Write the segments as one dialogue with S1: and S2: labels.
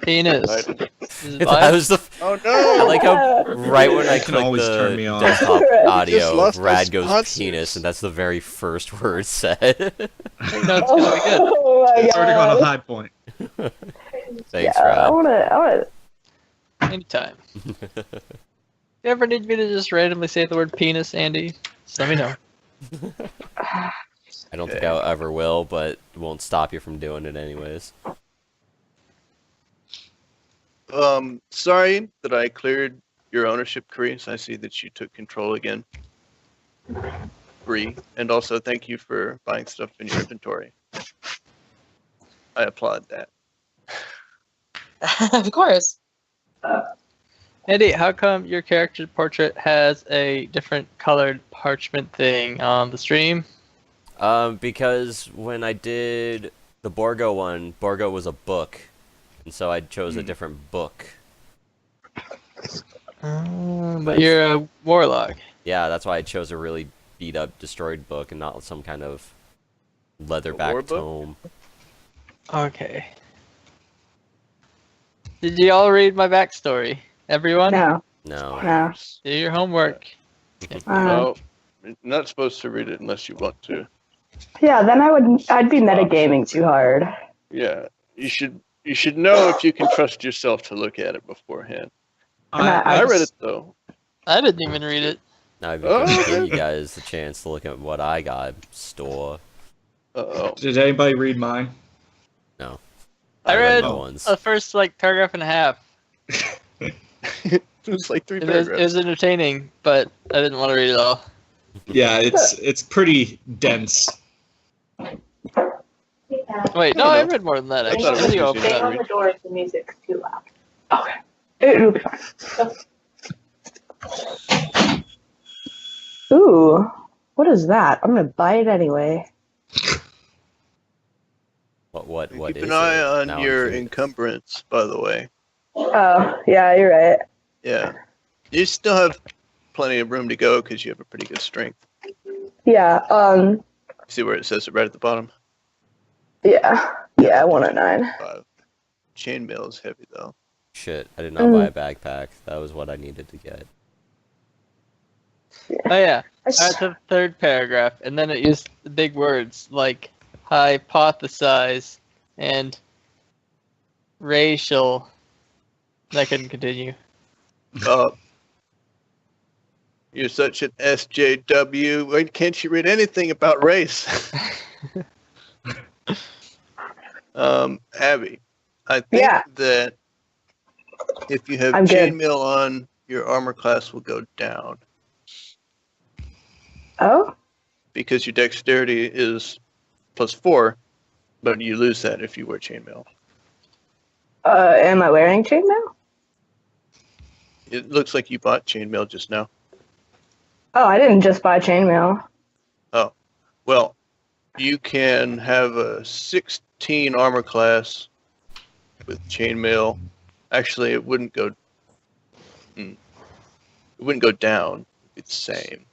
S1: Penis.
S2: That was the.
S3: Oh no!
S2: I like how right when I
S4: You can
S2: click
S4: always turn me
S2: the
S4: off.
S2: desktop
S3: Just
S2: audio,
S3: lost my
S2: Rad goes
S3: sponsors.
S2: penis, and that's the very first word said.
S1: You know it's gonna be good.
S5: Oh my
S4: It's already on a
S5: god.
S4: high point.
S2: Thanks,
S5: Yeah, I
S2: Rad.
S5: wanna.
S1: Anytime. If you ever need me to just randomly say the word penis, Andy, just let me know.
S2: I don't think I ever will, but it won't stop you from doing it anyways.
S3: Sorry that I cleared your ownership, Chris. I see that you took control again. Free. And also thank you for buying stuff in your inventory. I applaud that.
S6: Of course.
S1: Andy, how come your character portrait has a different colored parchment thing on the stream?
S2: Because when I did the Borgo one, Borgo was a book, and so I chose a different book.
S1: But you're a warlock.
S2: Yeah, that's why I chose a really beat up, destroyed book and not some kind of
S3: war
S2: leatherback
S3: book?
S2: tome.
S1: Okay. Did you all read my backstory? Everyone?
S5: No,
S2: No.
S5: no.
S1: Do your homework.
S3: No, you're not supposed to read it unless you want to.
S5: Yeah, then I'd be metagaming too hard.
S3: Yeah, you should know if you can trust yourself to look at it beforehand. I read it though.
S1: I didn't even read it.
S2: Now I've been giving you guys the chance to look at what I got store.
S3: Uh-oh.
S4: Did anybody read mine?
S2: No.
S1: I read
S2: the ones.
S1: the first paragraph and a half.
S3: It was like 3
S1: It
S3: paragraphs.
S1: was entertaining, but I didn't want to read it all.
S4: Yeah, it's pretty dense.
S1: Wait, no, I read more than that.
S3: I
S1: Actually,
S3: thought it was
S1: You
S3: easy
S1: open
S3: to
S1: it.
S3: read.
S5: the door if the music's too loud. Okay. It'll be fine. Ooh, what is that? I'm gonna buy it anyway.
S2: What
S3: Keep
S2: is
S3: an eye
S2: it?
S3: on
S2: Now I'm
S3: your
S2: curious.
S3: encumbrance, by the way.
S5: Oh, yeah, you're right.
S3: Yeah. You still have plenty of room to go because you have a pretty good strength.
S5: Yeah,
S3: See where it says it right at the bottom?
S5: yeah, 109.
S3: 5. Chainmail is heavy though.
S2: Shit, I did not buy a backpack. That was what I needed to get.
S1: Oh yeah,
S5: I
S1: at the third paragraph, and then it used the big words like hypothesize and racial. I couldn't continue.
S3: You're such an SJW. Why can't you read anything about race? Abby, I think
S5: Yeah.
S3: that if you have
S5: I'm good.
S3: chainmail on, your armor class will go down
S5: Oh?
S3: because your dexterity is +4, but you lose that if you wear chainmail.
S5: Am I wearing chainmail?
S3: It looks like you bought chainmail just now.
S5: Oh, I didn't just buy chainmail.
S3: Oh, well, you can have a 16 armor class with chainmail. Actually, it wouldn't go. It wouldn't go down. It's the same.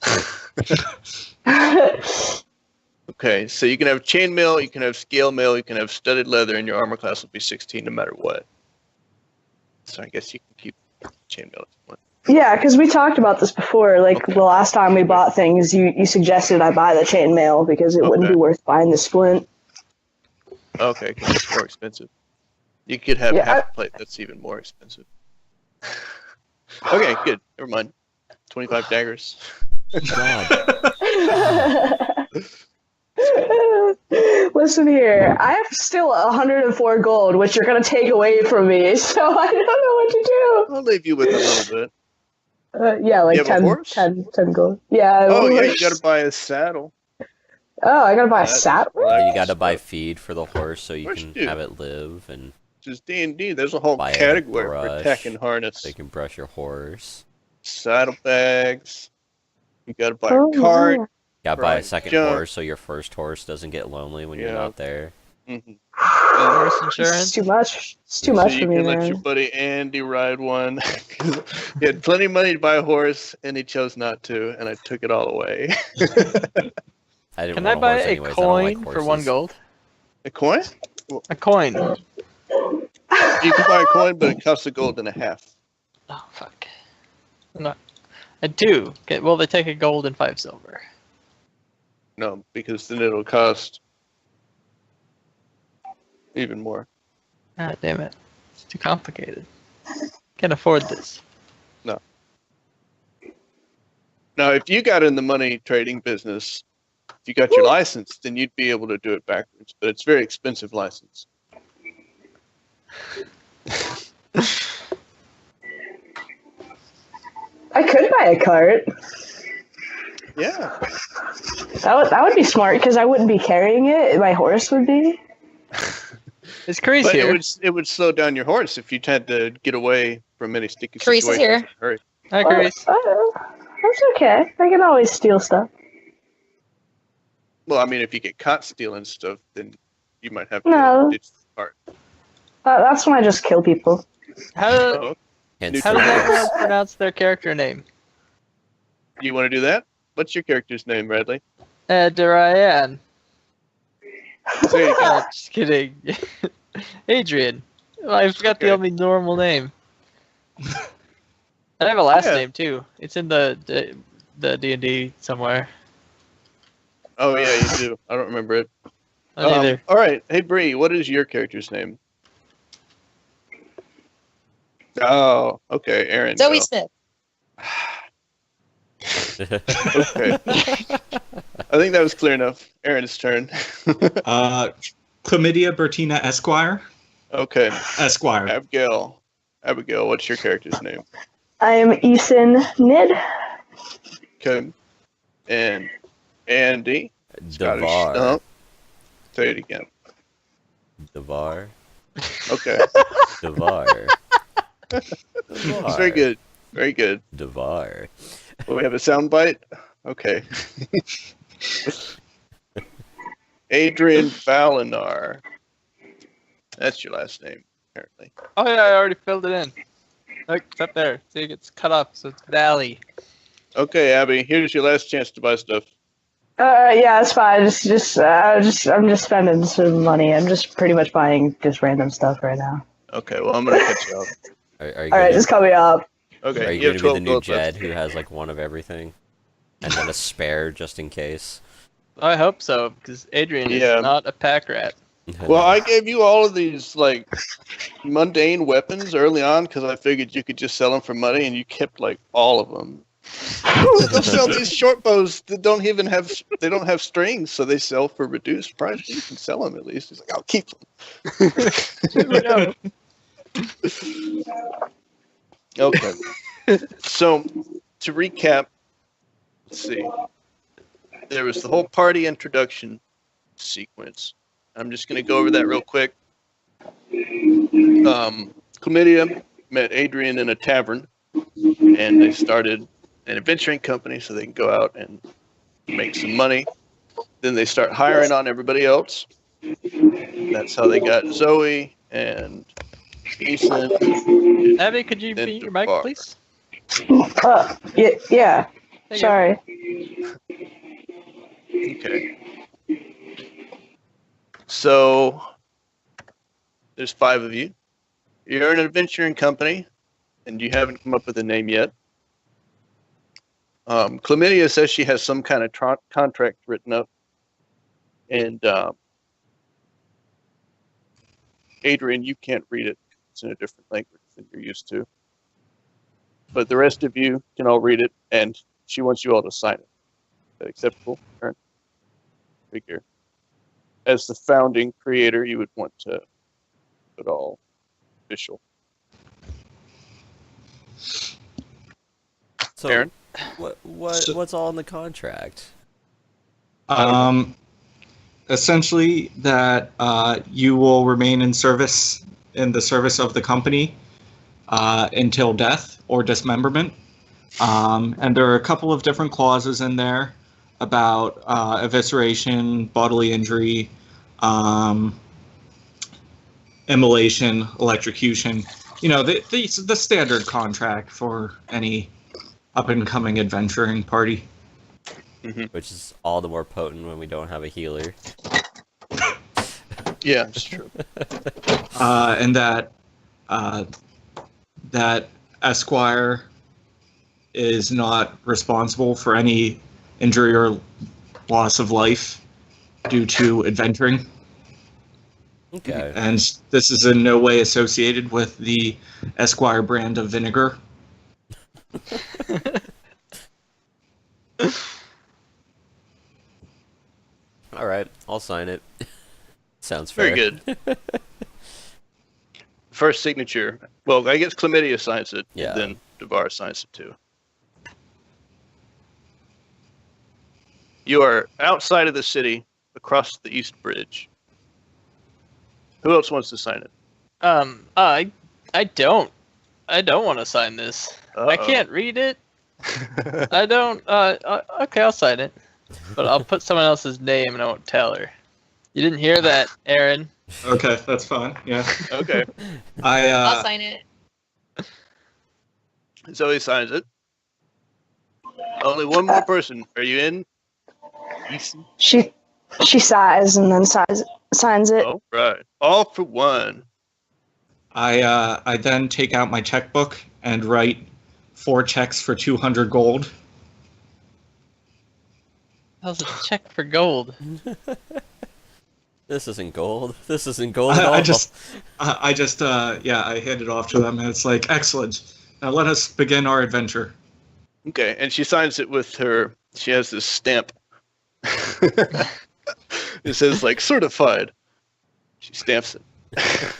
S3: Okay, so you can have chainmail, you can have scale mail, you can have studded leather, and your armor class will be 16 no matter what. So I guess you can keep chainmail if you want.
S5: Yeah, because we talked about this before. Like, the last time we bought things, you suggested I buy the chainmail because it wouldn't
S3: Okay.
S5: be worth buying the splint.
S3: Okay, because it's more expensive. You could have
S5: Yeah,
S3: half a plate that's even more expensive. Okay, good. Never mind. 25 daggers.
S2: God.
S5: Listen here, I have still 104 gold, which you're going to take away from me, so I don't know what to do.
S3: I'll leave you with a little bit.
S5: Yeah, like
S3: You have a
S5: 10,
S3: horse?
S5: 10 gold. Yeah.
S3: Oh, yeah, you
S5: horse.
S3: gotta buy a saddle.
S5: Oh, I gotta buy a
S3: That's
S5: saddle?
S3: right.
S2: You gotta buy feed for the horse so you
S3: Of course
S2: can
S3: you do.
S2: have it live and
S3: Just D&D, there's a whole
S2: Buy a
S3: category for
S2: brush.
S3: tack and harness.
S2: so you can brush your horse.
S3: Saddlebags. You gotta buy
S5: Oh,
S3: a cart.
S5: yeah.
S2: Gotta buy a
S3: Right,
S2: second
S3: jump.
S2: horse so your first horse doesn't get lonely when you're
S3: Yeah.
S2: not there.
S3: Mhm.
S1: Horse
S5: It's
S1: insurance.
S5: too much. It's too
S3: So
S5: much
S3: you
S5: for me,
S3: can let your
S5: man.
S3: buddy Andy ride one. He had plenty of money to buy a horse, and he chose not to, and I took it all away.
S2: I didn't
S1: Can
S2: want
S1: I
S2: a
S1: buy
S2: horse
S1: a
S2: anyways. I don't like
S1: coin for
S2: horses.
S1: 1 gold?
S3: A coin?
S1: A coin.
S3: You can buy a coin, but it costs a gold and a half.
S1: Oh fuck. No, I do. Will they take a gold and 5 silver?
S3: No, because then it'll cost even more.
S1: Ah, damn it. It's too complicated. Can't afford this.
S3: No. Now, if you got in the money trading business, if you got your license, then you'd be able to do it backwards. But it's a very expensive license.
S5: I could buy a cart.
S3: Yeah.
S5: That would be smart because I wouldn't be carrying it. My horse would be.
S1: Is Carice
S3: But
S1: here?
S3: it would slow down your horse if you had to get away from any sticky
S6: Carice is
S3: situations.
S6: here.
S3: in a hurry.
S1: Hi, Carice.
S5: That's okay. I can always steal stuff.
S3: Well, I mean, if you get caught stealing stuff, then you might have to
S5: No.
S3: ditch the cart.
S5: That's when I just kill people.
S1: How,
S3: Oh,
S2: Hence
S1: how
S2: the
S1: does
S2: voice.
S1: everyone pronounce their character name?
S3: you want to do that? What's your character's name, Bradley?
S1: Durayan.
S3: There you go.
S1: Oh, just kidding. Adrian. Well, I forgot the
S3: Okay.
S1: only normal name. I have a last
S3: Yeah.
S1: name too. It's in the D&D somewhere.
S3: Oh, yeah, you do. I don't remember it.
S1: Not either.
S3: All right. Hey, Bree, what is your character's name? Oh, okay. Aaron.
S6: Zoe
S3: go.
S6: Smith.
S3: Okay. I think that was clear enough. Aaron's turn.
S4: Chlamydia Bertina Esquire.
S3: Okay.
S4: Esquire.
S3: Abigail, what's your character's name?
S5: I am Eason Nid.
S3: Okay. And Andy.
S2: Devar.
S3: Say it again.
S2: Devar.
S3: Okay.
S2: Devar.
S3: It's very good. Very good.
S2: Devar.
S3: Well, we have a sound bite? Okay. Adrian Valinar. That's your last name, apparently.
S1: Oh yeah, I already filled it in. Look, it's up there. See, it gets cut off, so it's Valley.
S3: Okay, Abby, here's your last chance to buy stuff.
S5: Yeah, it's fine. I'm just spending some money. I'm just pretty much buying just random stuff right now.
S3: Okay, well, I'm going to cut you off.
S2: Are you
S5: All right,
S2: gonna,
S5: just cut me up.
S3: Okay,
S2: are you
S3: you have
S2: gonna
S3: 12
S2: be the new
S3: gold
S2: Jed
S3: left.
S2: who has like one of everything, and then a spare just in case?
S1: I hope so, because Adrian
S3: Yeah.
S1: is not a pack rat.
S3: Well, I gave you all of these, like, mundane weapons early on because I figured you could just sell them for money, and you kept, like, all of them. They'll sell these short bows that don't have strings, so they sell for reduced price. You can sell them at least. He's like, I'll keep them. Okay. So, to recap, let's see. There was the whole party introduction sequence. I'm just going to go over that real quick. Chlamydia met Adrian in a tavern, and they started an adventuring company so they can go out and make some money. Then they start hiring on everybody else. That's how they got Zoe and Ethan.
S1: Abby, could you mute your mic,
S3: Devar.
S1: please?
S5: Yeah.
S1: There you go.
S5: Sorry.
S3: Okay. So there's 5 of you. You're an adventuring company, and you haven't come up with a name yet. Chlamydia says she has some kind of contract written up, and Adrian, you can't read it. It's in a different language than you're used to. But the rest of you can all read it, and she wants you all to sign it. Is that acceptable? Aaron? Figure. As the founding creator, you would want to put all official.
S2: So,
S3: Aaron?
S2: what's all in the contract?
S4: Essentially, that you will remain in the service of the company until death or dismemberment. And there are a couple of different clauses in there about evisceration, bodily injury, immolation, electrocution. You know, the standard contract for any up-and-coming adventuring party.
S2: Which is all the more potent when we don't have a healer.
S3: Yeah, it's true.
S4: And that that Esquire is not responsible for any injury or loss of life due to adventuring.
S2: Okay.
S4: And this is in no way associated with the Esquire brand of vinegar.
S2: All right, I'll sign it. Sounds fair.
S3: Very good. First signature. Well, I guess Chlamydia signs it,
S2: Yeah.
S3: and then Devar signs it too. You are outside of the city, across the East Bridge. Who else wants to sign it?
S1: I don't want to sign this. I
S3: Uh-oh.
S1: can't read it. I don't. Okay, I'll sign it, but I'll put someone else's name and I won't tell her. You didn't hear that, Aaron?
S4: Okay, that's fine. Yeah.
S3: Okay.
S6: I'll sign it.
S3: Zoe signs it. Only one more person. Are you in? Easton?
S5: She sighs and then signs it.
S3: All right. All for one.
S4: I then take out my checkbook and write 4 checks for 200 gold.
S1: How's a check for gold?
S2: This isn't gold. This isn't gold at all.
S4: I just I hand it off to them, and it's like, excellent. Now let us begin our adventure.
S3: Okay, and she signs it with her. She has this stamp. It says like certified. She stamps it.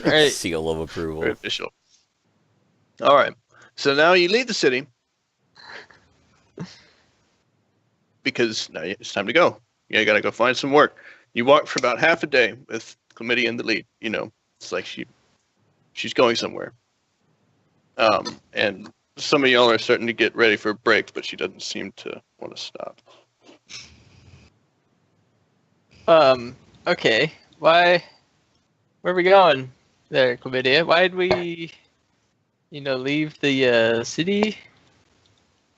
S1: Right.
S2: Seal of approval.
S3: Very official. All right. So now you leave the city because now it's time to go. You gotta go find some work. You walk for about half a day with Chlamydia in the lead. You know, it's like she's going somewhere. And some of y'all are starting to get ready for a break, but she doesn't seem to want to stop.
S1: Okay. Where are we going there, Chlamydia? Why'd we, leave the city?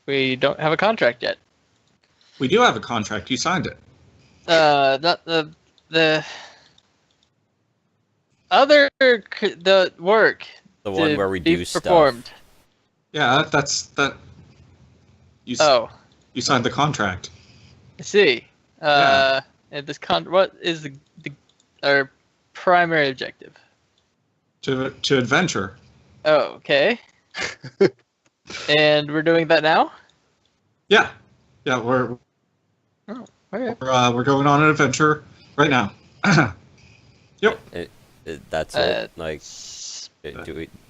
S1: We don't have a contract yet.
S4: We do have a contract. You signed it.
S1: Not the work.
S2: The one
S1: to
S2: where we
S1: be
S2: do
S1: performed.
S2: stuff.
S4: Yeah, that's. You signed the contract.
S1: I see.
S4: Yeah.
S1: And what is our primary objective?
S4: To adventure.
S1: Oh, okay. And we're doing that now?
S4: Yeah, we're
S1: Okay.
S4: we're going on an adventure right now. Yep.
S2: That's it. Like,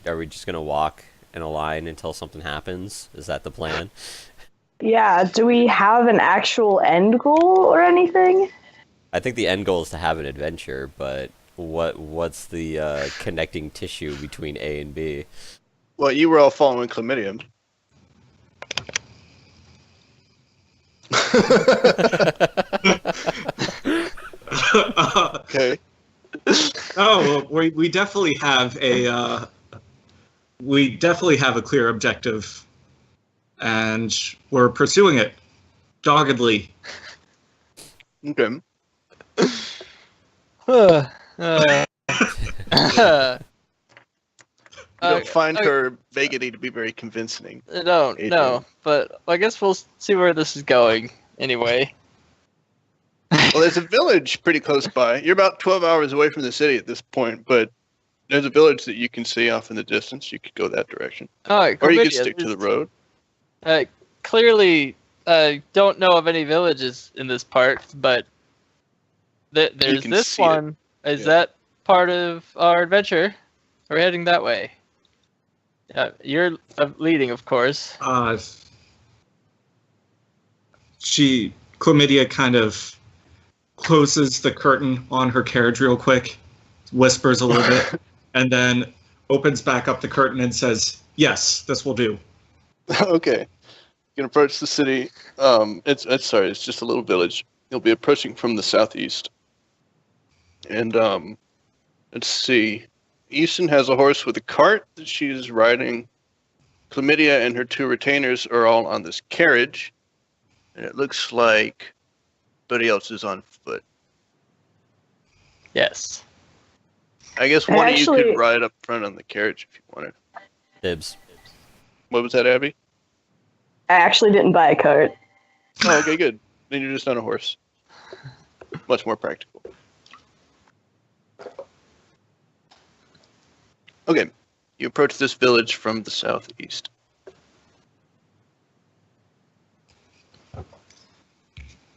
S2: are we just gonna walk in a line until something happens? Is that the plan?
S5: Yeah, do we have an actual end goal or anything?
S2: I think the end goal is to have an adventure, but what's the connecting tissue between A and B?
S3: Well, you were all following Chlamydia. Okay.
S4: Oh, well, we definitely have a clear objective, and we're pursuing it doggedly.
S3: Okay. You don't find her vagity to be very convincing.
S1: I don't,
S3: Adrian.
S1: no. But I guess we'll see where this is going anyway.
S3: Well, there's a village pretty close by. You're about 12 hours away from the city at this point, but there's a village that you can see off in the distance. You could go that direction.
S1: Alright,
S3: Or you could stick to the road.
S1: Clearly, don't know of any villages in this part, but there's
S3: can
S1: this
S3: see it.
S1: one. Is
S3: Yeah.
S1: that part of our adventure? We're heading that way. You're leading, of course.
S4: Chlamydia kind of closes the curtain on her carriage real quick, whispers a little bit, and then opens back up the curtain and says, "Yes, this will do."
S3: Okay. You can approach the city. It's just a little village. You'll be approaching from the southeast. And let's see. Easton has a horse with a cart that she's riding. Chlamydia and her 2 retainers are all on this carriage. And it looks like everybody else is on foot.
S1: Yes.
S3: I guess one of you could ride up front on the carriage if you wanted.
S2: Dibs.
S3: What was that, Abby?
S5: I actually didn't buy a cart.
S3: Oh, okay, good. Then you're just on a horse. Much more practical. Okay, you approach this village from the southeast.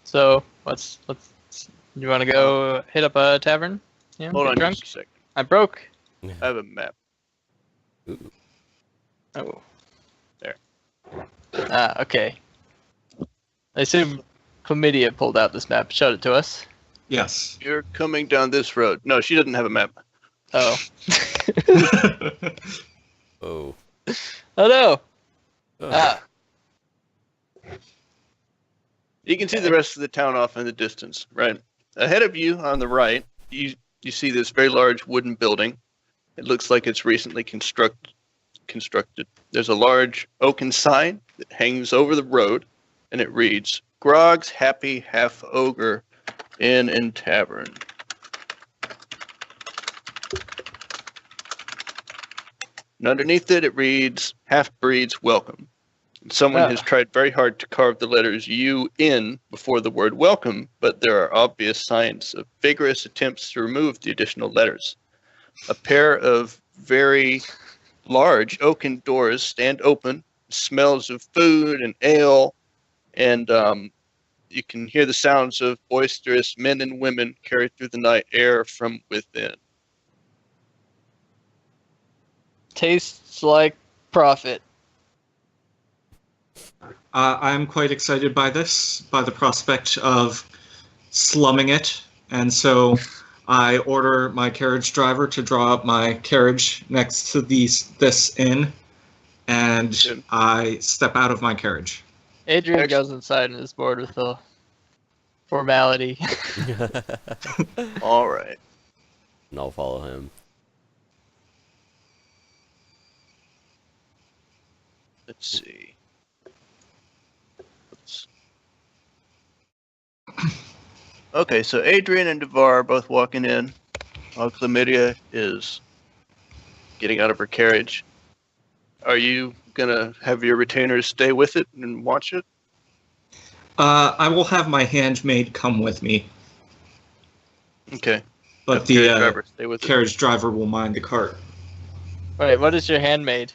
S1: So, what's you want to go hit up a tavern? Yeah,
S3: Hold
S1: get
S3: on
S1: drunk?
S3: just a second.
S1: I'm broke.
S3: I have a map.
S1: Oh.
S3: There.
S1: Okay. I assume Chlamydia pulled out this map, showed it to us.
S4: Yes.
S3: You're coming down this road. No, she doesn't have a map.
S1: Oh.
S2: Oh.
S1: Oh no!
S2: Ugh.
S3: You can see the rest of the town off in the distance, right? Ahead of you on the right, you see this very large wooden building. It looks like it's recently constructed. There's a large oaken sign that hangs over the road, and it reads, Grog's Happy Half Ogre Inn and Tavern. And underneath it reads, Half-Breeds Welcome. And someone has tried very hard to carve the letters U in before the word welcome, but there are obvious signs of vigorous attempts to remove the additional letters. A pair of very large oaken doors stand open, smells of food and ale, and you can hear the sounds of boisterous men and women carried through the night air from within.
S1: Tastes like profit.
S4: I'm quite excited by this, by the prospect of slumming it, and so I order my carriage driver to draw up my carriage next to this inn, and
S3: Good.
S4: I step out of my carriage.
S1: Adrian goes inside and is bored with the formality.
S3: All right.
S2: And I'll follow him.
S3: Let's see. Okay, so Adrian and Devar are both walking in while Chlamydia is getting out of her carriage. Are you going to have your retainers stay with it and watch it?
S4: I will have my handmaid come with me,
S3: Okay.
S4: but
S3: Have
S4: the
S3: carriage driver stay with it.
S4: carriage driver will mind the cart.
S1: Wait, what is your handmaid?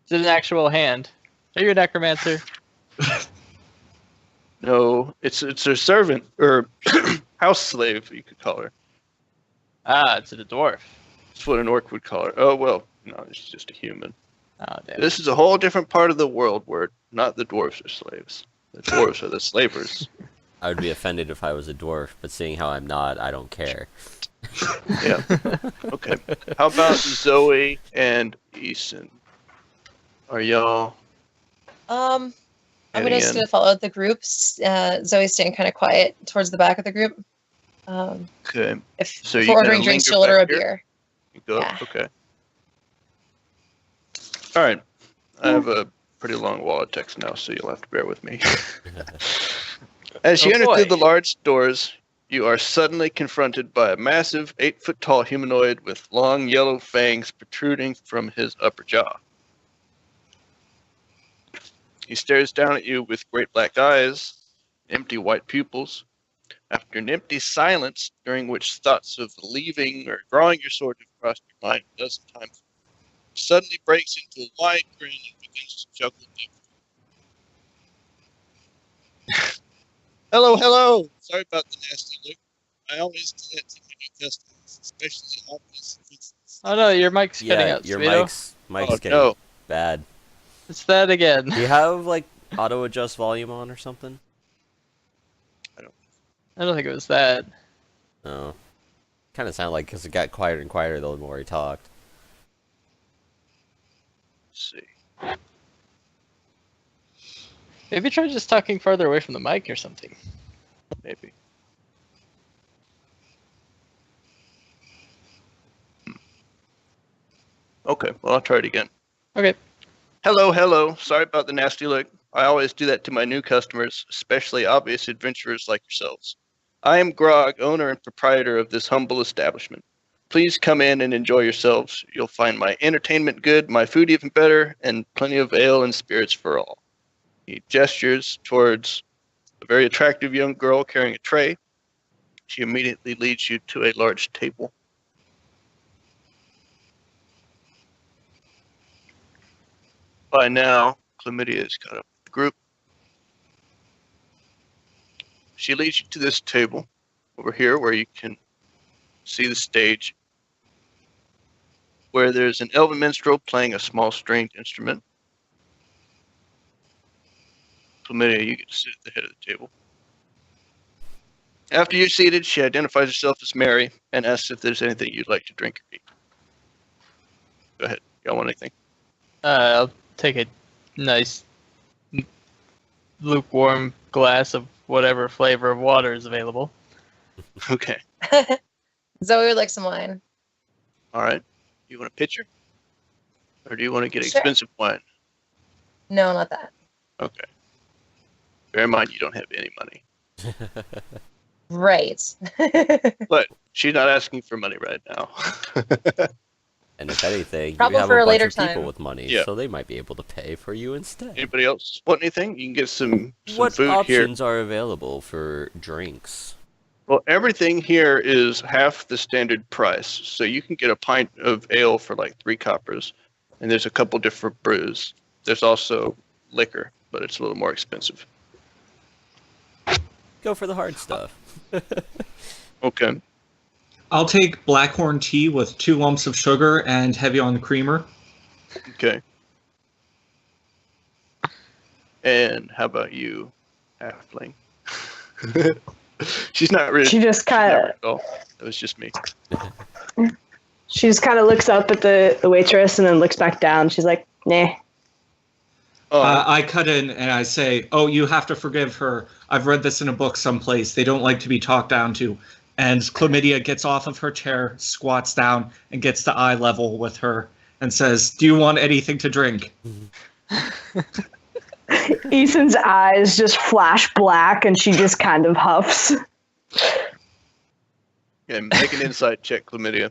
S1: Is it an actual hand? Are you a necromancer?
S3: No, it's her servant, or house slave, you could call her.
S1: Ah, it's a dwarf.
S3: That's what an orc would call her. Oh, well, no, it's just a human.
S1: Oh, damn.
S3: This is a whole different part of the world where not the dwarves are slaves. The dwarves are the slavers.
S2: I would be offended if I was a dwarf, but seeing how I'm not, I don't care.
S3: Yeah. Okay. How about Zoe and Eason? Are y'all...
S6: I'm
S3: Heading
S6: just
S3: in.
S6: gonna follow the groups. Zoe's staying kind of quiet towards the back of the group.
S3: Okay.
S6: If
S3: So
S6: if
S3: you
S6: we're ordering
S3: kinda
S6: drinks,
S3: linger
S6: she'll order a
S3: back here?
S6: beer.
S3: You go?
S6: Yeah.
S3: Okay. All right. I have a pretty long wall of text now, so you'll have to bear with me. As you
S1: Oh,
S3: enter
S1: boy.
S3: through the large doors, you are suddenly confronted by a massive 8-foot-tall humanoid with long yellow fangs protruding from his upper jaw. He stares down at you with great black eyes, empty white pupils. After an empty silence, during which thoughts of leaving or drawing your sword have crossed your mind a dozen times, he suddenly breaks into a wide grin and begins to chuckle deeply. Hello. Sorry about the nasty look. I always do that to my new customers, especially obvious offenses.
S1: Oh no, your mic's cutting
S2: Yeah,
S1: out,
S2: your
S1: Speedo.
S2: mic's
S3: Oh,
S2: getting
S3: no.
S2: bad.
S1: It's that again.
S2: Do you have, like, auto-adjust volume on or something?
S1: I don't think it was that.
S2: No. Kind of sounded like, because it got quieter and quieter the more he talked.
S3: Let's see.
S1: Maybe try just talking farther away from the mic or something.
S3: Maybe. Okay, well, I'll try it again.
S1: Okay.
S3: Hello. Sorry about the nasty look. I always do that to my new customers, especially obvious adventurers like yourselves. I am Grog, owner and proprietor of this humble establishment. Please come in and enjoy yourselves. You'll find my entertainment good, my food even better, and plenty of ale and spirits for all. He gestures towards a very attractive young girl carrying a tray. She immediately leads you to a large table. By now, Chlamydia has got up with the group. She leads you to this table over here where you can see the stage, where there's an elven minstrel playing a small stringed instrument. Chlamydia, you get to sit at the head of the table. After you're seated, she identifies herself as Mary and asks if there's anything you'd like to drink or eat. Go ahead. Y'all want anything?
S1: I'll take a nice lukewarm glass of whatever flavor of water is available.
S3: Okay.
S6: Zoe would like some wine.
S3: All right. You want a pitcher? Or do you want to get
S6: Sure.
S3: expensive wine?
S6: No, not that.
S3: Okay. Bear in mind, you don't have any money.
S6: Right.
S3: But she's not asking for money right now.
S2: And if anything,
S6: Probably
S2: you have
S6: for
S2: a
S6: a
S2: bunch
S6: later
S2: of people
S6: time.
S2: with money,
S3: Yeah.
S2: so they might be able to pay for you instead.
S3: Anybody else want anything? You can get some
S2: What
S3: food here.
S2: options are available for drinks?
S3: Well, everything here is half the standard price. So you can get a pint of ale for like 3 coppers. And there's a couple different brews. There's also liquor, but it's a little more expensive.
S2: Go for the hard stuff.
S3: Okay.
S4: I'll take blackhorn tea with 2 lumps of sugar and heavy on creamer.
S3: Okay. And how about you, halfling? She's not really.
S5: She just kind of
S3: Oh, that was just me.
S5: looks up at the waitress and then looks back down. She's like, nah.
S3: Oh,
S4: I cut in and I say, "Oh, you have to forgive her. I've read this in a book someplace. They don't like to be talked down to." And Chlamydia gets off of her chair, squats down, and gets to eye level with her and says, "Do you want anything to drink?"
S5: Ethan's eyes just flash black and she just kind of huffs.
S3: yeah, make an insight check, Chlamydia.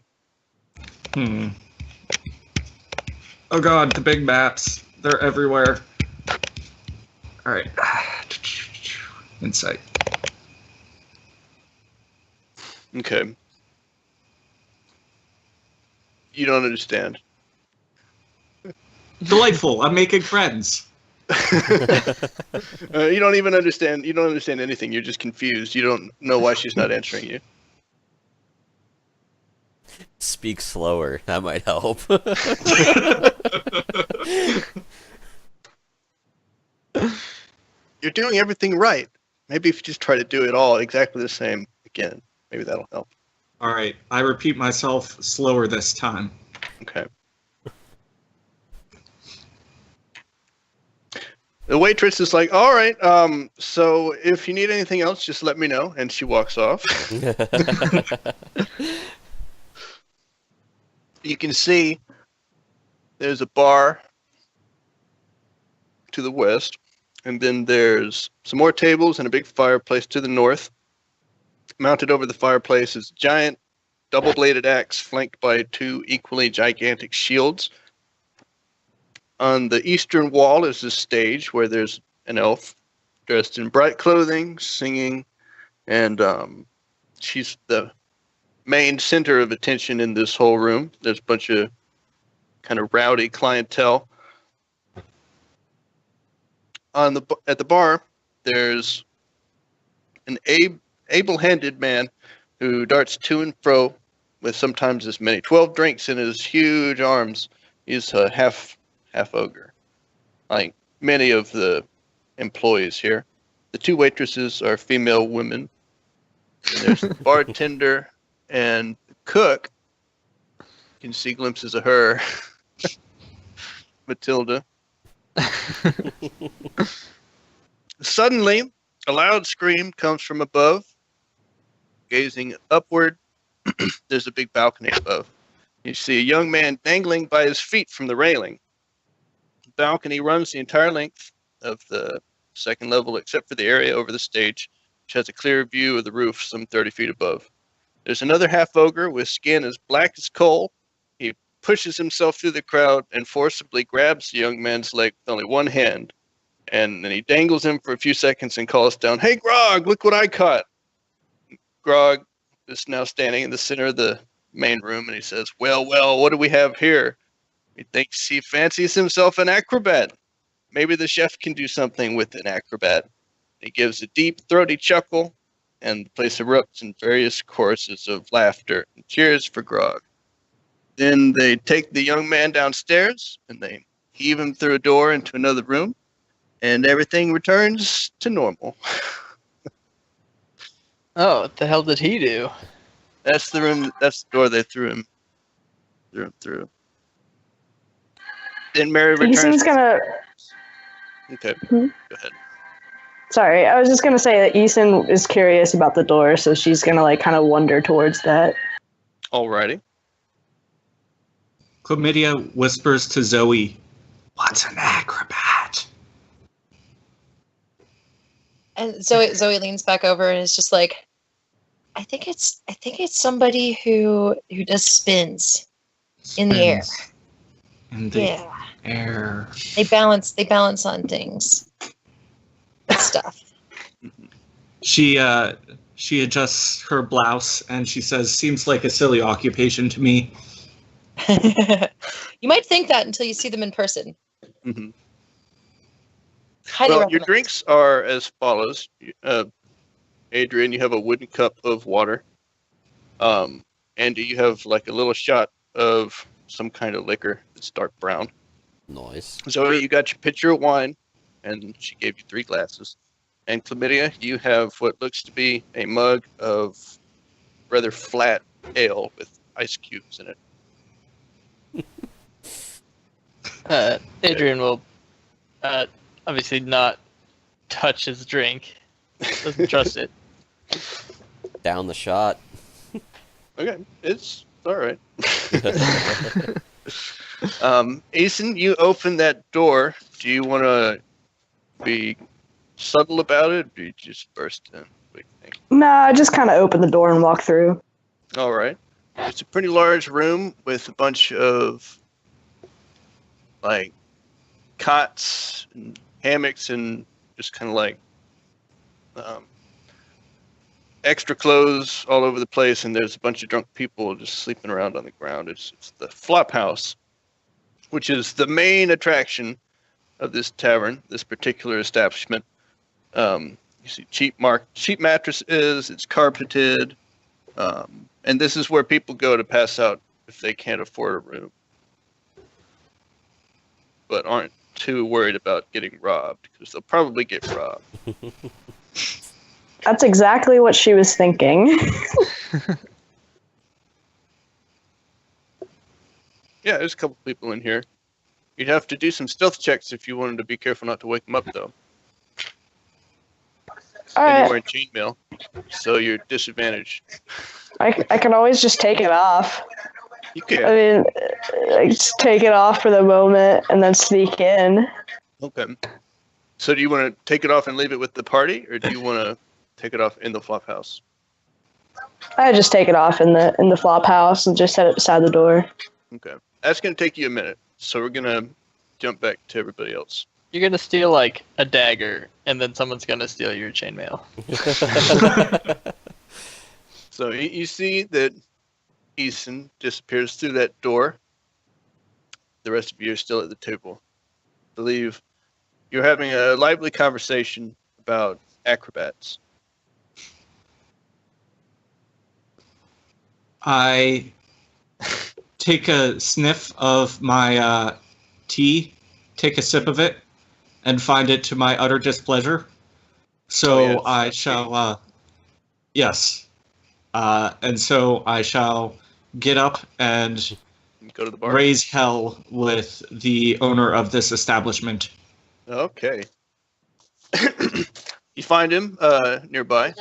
S4: Oh god, the big maps. They're everywhere. Alright. Insight.
S3: Okay. You don't understand.
S4: Delightful. I'm making friends.
S3: You don't even understand. You don't understand anything. You're just confused. You don't know why she's not answering you.
S2: Speak slower. That might help.
S3: You're doing everything right. Maybe if you just try to do it all exactly the same again, maybe that'll help.
S4: Alright, I repeat myself slower this time.
S3: Okay. The waitress is like, all right, so if you need anything else, just let me know. And she walks off. You can see there's a bar to the west, and then there's some more tables and a big fireplace to the north. Mounted over the fireplace is a giant double-bladed axe flanked by 2 equally gigantic shields. On the eastern wall is a stage where there's an elf dressed in bright clothing, singing, and she's the main center of attention in this whole room. There's a bunch of kind of rowdy clientele. At the bar, there's an able-handed man who darts to and fro with sometimes as many 12 drinks in his huge arms. He's a half ogre, like many of the employees here. The 2 waitresses are female women. And there's the bartender and the cook. You can see glimpses of her. Matilda. Suddenly, a loud scream comes from above. Gazing upward, there's a big balcony above. You see a young man dangling by his feet from the railing. The balcony runs the entire length of the second level, except for the area over the stage, which has a clear view of the roof some 30 feet above. There's another half ogre with skin as black as coal. He pushes himself through the crowd and forcibly grabs the young man's leg with only one hand. And then he dangles him for a few seconds and calls down, "Hey, Grog, look what I caught." Grog is now standing in the center of the main room, and he says, well, what do we have here? He thinks he fancies himself an acrobat. Maybe the chef can do something with an acrobat. He gives a deep, throaty chuckle, and the place erupts in various choruses of laughter and cheers for Grog. Then they take the young man downstairs, and they heave him through a door into another room, and everything returns to normal.
S1: Oh, what the hell did he do?
S3: That's the room. That's the door they threw him through. Then Mary returns.
S5: Eason's gonna.
S3: Okay,
S5: Hmm?
S3: Go ahead.
S5: Sorry, I was just gonna say that Eason is curious about the door, so she's gonna like kind of wander towards that.
S3: Alrighty.
S4: Chlamydia whispers to Zoe, "What's an acrobat?"
S6: And Zoe leans back over and is just like, I think it's somebody who does spins in the air.
S4: In the
S6: Yeah.
S4: air.
S6: They balance on things. Stuff.
S4: She adjusts her blouse and she says, "Seems like a silly occupation to me."
S6: You might think that until you see them in person.
S3: Mm-hmm.
S6: Highly
S3: Well, your
S6: recommend.
S3: drinks are as follows. Adrian, you have a wooden cup of water. Andy, you have like a little shot of some kind of liquor that's dark brown.
S2: Nice.
S3: Zoe, you got your pitcher of wine, and she gave you 3 glasses. And Chlamydia, you have what looks to be a mug of rather flat ale with ice cubes in it.
S1: Adrian will obviously not touch his drink. Doesn't trust it.
S2: Down the shot.
S3: Okay, it's all right. Aeson, you open that door. Do you want to be subtle about it, or do you just burst in? What do you think?
S5: Nah, I just kind of open the door and walk through.
S3: All right. It's a pretty large room with a bunch of like cots and hammocks and just kind of like extra clothes all over the place, and there's a bunch of drunk people just sleeping around on the ground. It's the Flop House, which is the main attraction of this tavern, this particular establishment. You see cheap mattresses, it's carpeted, and this is where people go to pass out if they can't afford a room, but aren't too worried about getting robbed, because they'll probably get robbed.
S5: That's exactly what she was thinking.
S3: Yeah, there's a couple people in here. You'd have to do some stealth checks if you wanted to be careful not to wake them up, though.
S5: All
S3: And you're
S5: right,
S3: wearing chainmail, so you're disadvantaged.
S5: I can always just take it off.
S3: You
S5: I
S3: can.
S5: mean, I just take it off for the moment and then sneak in.
S3: Okay. So do you want to take it off and leave it with the party, or do you want to take it off in the Flop House?
S5: I just take it off in the flop house and just set it beside the door.
S3: Okay. That's going to take you a minute, so we're going to jump back to everybody else.
S1: You're gonna steal like a dagger, and then someone's gonna steal your chainmail.
S3: So you see that Eason disappears through that door. The rest of you are still at the table. I believe you're having a lively conversation about acrobats.
S4: I take a sniff of my tea, take a sip of it, and find it to my utter displeasure. So
S3: Oh, yes.
S4: I shall, yes. And so I shall get up and
S3: Go to the bar.
S4: raise hell with the owner of this establishment.
S3: Okay. You find him nearby.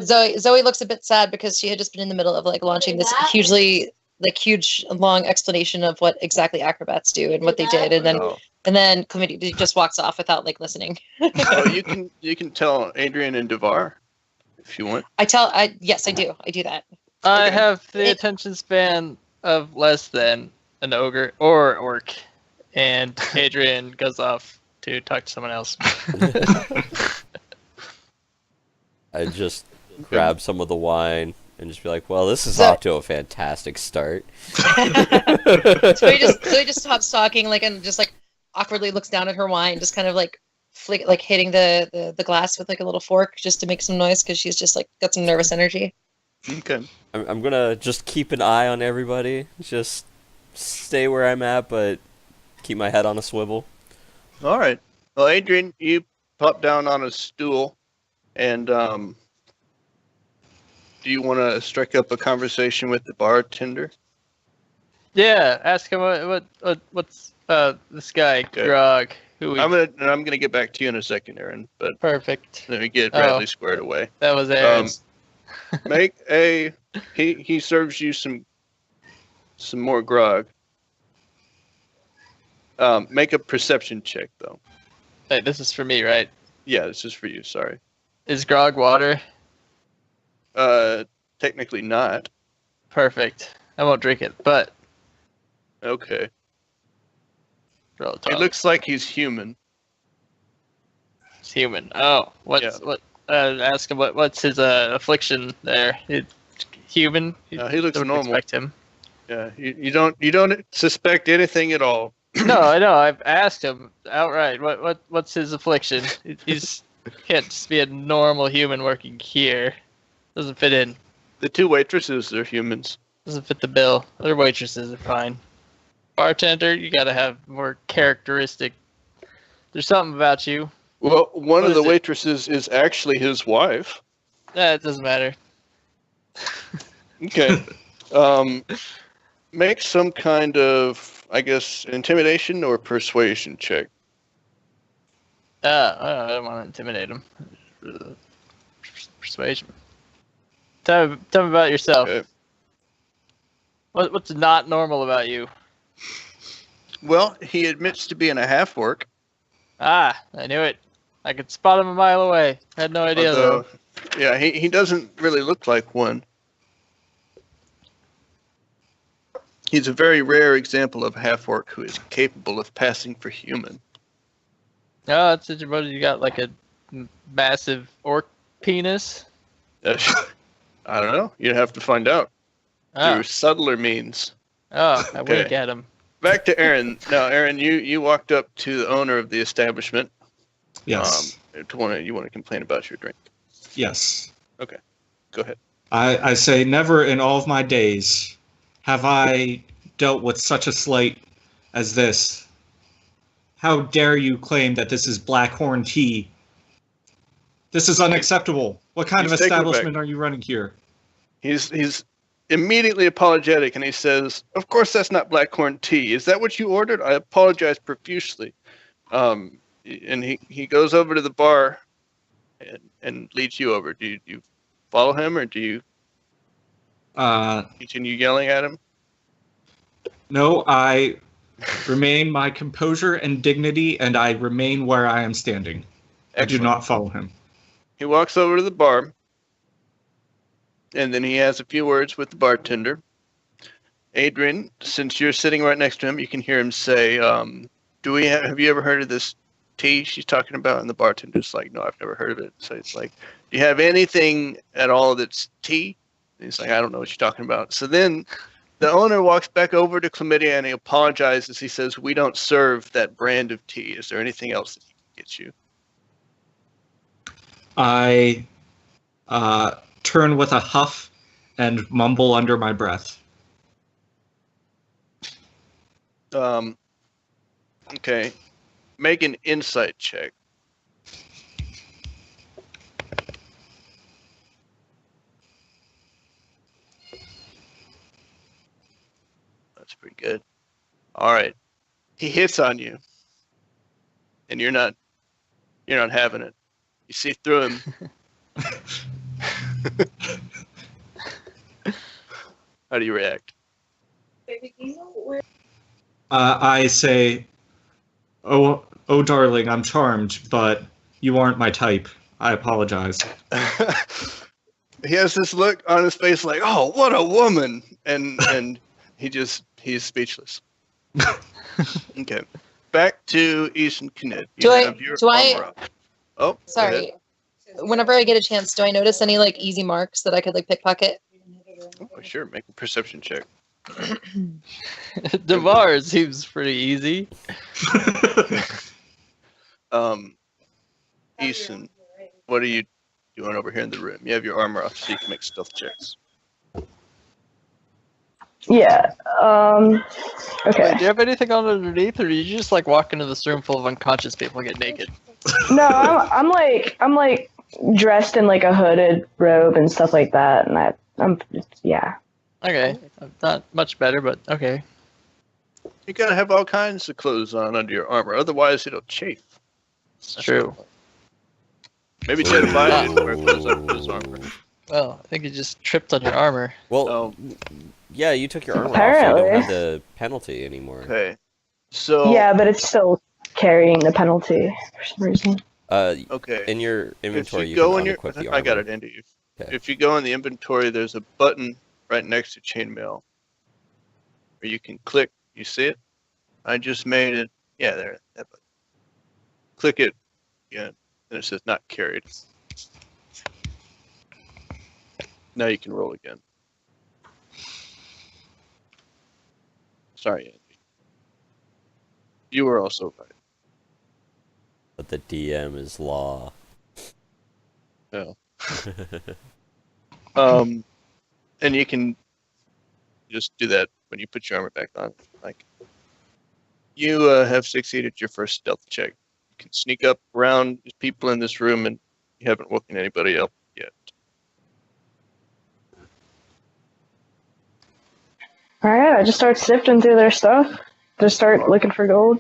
S6: Zoe looks a bit sad because she had just been in the middle of like launching this huge long explanation of what exactly acrobats do and what they did, and then
S3: Oh.
S6: Chlamydia just walks off without like listening.
S3: Oh, you can tell Adrian and Devar if you want.
S6: Yes, I do that.
S1: I
S3: Okay.
S1: have the attention span of less than an ogre or orc, and Adrian goes off to talk to someone else.
S2: I just grab some of the wine and just be like, well, this is
S6: So-
S2: off to a fantastic start.
S6: So he just stops talking, like, and just like awkwardly looks down at her wine, just kind of like hitting the glass with like a little fork just to make some noise because she's just like got some nervous energy.
S3: Okay.
S2: I'm gonna just keep an eye on everybody. Just stay where I'm at, but keep my head on a swivel.
S3: All right. Well, Adrian, you pop down on a stool, and do you want to strike up a conversation with the bartender?
S1: Yeah, ask him what's this guy
S3: Okay.
S1: Grog. Who we,
S3: I'm gonna get back to you in a second, Aaron. But
S1: perfect.
S3: let me get
S1: Oh.
S3: Bradley squared away.
S1: That was Aaron's.
S3: Make a he serves you some more grog. Make a perception check though.
S1: Hey, this is for me, right?
S3: Yeah, this is for you. Sorry.
S1: Is Grog water?
S3: Technically not.
S1: Perfect. I won't drink it, but
S3: Okay.
S1: roll it.
S3: It looks like he's human.
S1: It's human. Oh, what's what? Ask him what's his affliction there. It's human. You
S3: He looks
S1: don't
S3: normal.
S1: expect him.
S3: Yeah, you don't suspect anything at all.
S1: No, I know. I've asked him outright. What's his affliction? He's can't just be a normal human working here. Doesn't fit in.
S3: The two waitresses are humans.
S1: Doesn't fit the bill. Other waitresses are fine. Bartender, you gotta have more characteristic. There's something about you.
S3: Well, one
S1: What
S3: of the
S1: is it?
S3: waitresses is actually his wife.
S1: It doesn't matter.
S3: Okay. Make some kind of, I guess, intimidation or persuasion check.
S1: I don't want to intimidate him. Persuasion. Tell me about yourself.
S3: Okay.
S1: What's not normal about you?
S3: Well, he admits to being a half-orc.
S1: Ah, I knew it. I could spot him a mile away. Had no idea though.
S3: Yeah, he doesn't really look like one. He's a very rare example of a half-orc who is capable of passing for human.
S1: Oh, that's it. What, you got like a massive orc penis?
S3: I don't know. You'd have to find out
S1: Oh,
S3: through subtler means.
S1: I
S3: Okay.
S1: wink at him.
S3: Back to Aaron. Now, Aaron, you walked up to the owner of the establishment.
S4: Yes.
S3: You want to complain about your drink.
S4: Yes.
S3: Go ahead.
S4: I say, never in all of my days have I dealt with such a slight as this. How dare you claim that this is Blackhorn tea? This is unacceptable. What kind of
S3: He's taken
S4: establishment
S3: aback.
S4: are you running here?
S3: He's immediately apologetic, and he says, "Of course, that's not blackcorn tea. Is that what you ordered? I apologize profusely." And he goes over to the bar and leads you over. Do you follow him, or do you continue yelling at him?
S4: No, I remain my composure and dignity, and I remain where I am standing. I do
S3: Excellent.
S4: not follow him.
S3: He walks over to the bar, and then he has a few words with the bartender. Adrian, since you're sitting right next to him, you can hear him say, have you ever heard of this tea she's talking about? And the bartender's like, no, I've never heard of it. So it's like, do you have anything at all that's tea? And he's like, I don't know what you're talking about. So then the owner walks back over to Chlamydia and he apologizes. He says, we don't serve that brand of tea. Is there anything else that he can get you?
S4: I turn with a huff and mumble under my breath.
S3: Okay. Make an insight check. That's pretty good. All right. He hits on you. And you're not having it. You see through him. How do you react?
S4: I say, oh, darling, I'm charmed, but you aren't my type. I apologize.
S3: he has this look on his face like, "Oh, what a woman!" And he's speechless. Okay, back to Easton Knitt.
S6: Do I-
S3: Your
S6: do I-
S3: armor up. Oh, go
S6: Sorry.
S3: ahead.
S6: Whenever I get a chance, do I notice any like easy marks that I could like pickpocket?
S3: Oh, sure, make a perception check.
S1: Devar seems pretty easy.
S3: Easton, what are you doing over here in the room? You have your armor off, so you can make stealth checks.
S5: Yeah. Okay.
S1: Wait, do you have anything on underneath, or do you just like walk into this room full of unconscious people and get naked?
S5: No, I'm like dressed in like a hooded robe and stuff like that, and I'm yeah.
S1: Okay, not much better, but okay.
S3: You gotta have all kinds of clothes on under your armor, otherwise it'll chafe.
S1: It's true.
S3: Maybe Jedediah didn't wear clothes under his armor.
S1: Well, I think you just tripped on your armor.
S2: Well, yeah, you took your armor off, so
S5: Apparently.
S2: you don't have the penalty anymore.
S3: Okay, so
S5: Yeah, but it's still carrying the penalty for some reason.
S3: okay.
S2: In your inventory,
S3: If
S2: you
S3: you go
S2: can
S3: in your,
S2: unequip the armor.
S3: I got it, Andy.
S2: Okay.
S3: If you go in the inventory, there's a button right next to chainmail where you can click. You see it? I just made it. Yeah, there. That button. Click it. Yeah, and it says not carried. Now you can roll again. Sorry, Andy. You were also right.
S2: But the DM is law.
S3: Yeah. And you can just do that when you put your armor back on. Like, you have succeeded your first stealth check. You can sneak up around people in this room, and you haven't woken anybody up yet.
S5: All right, I just start sifting through their stuff. Just start looking for gold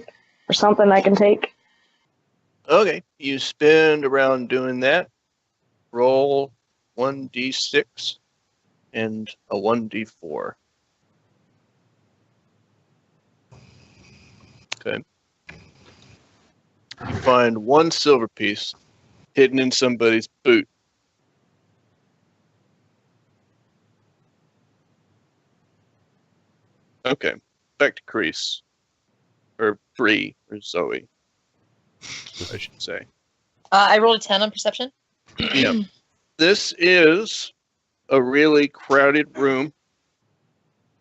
S5: or something I can take.
S3: Okay, you spend around doing that. Roll 1d6 and a 1d4. Okay. You find one silver piece hidden in somebody's boot. Okay, back to Kreese. Or Bree, or Zoe, I should say.
S6: I rolled a 10 on perception.
S3: Yeah. This is a really crowded room,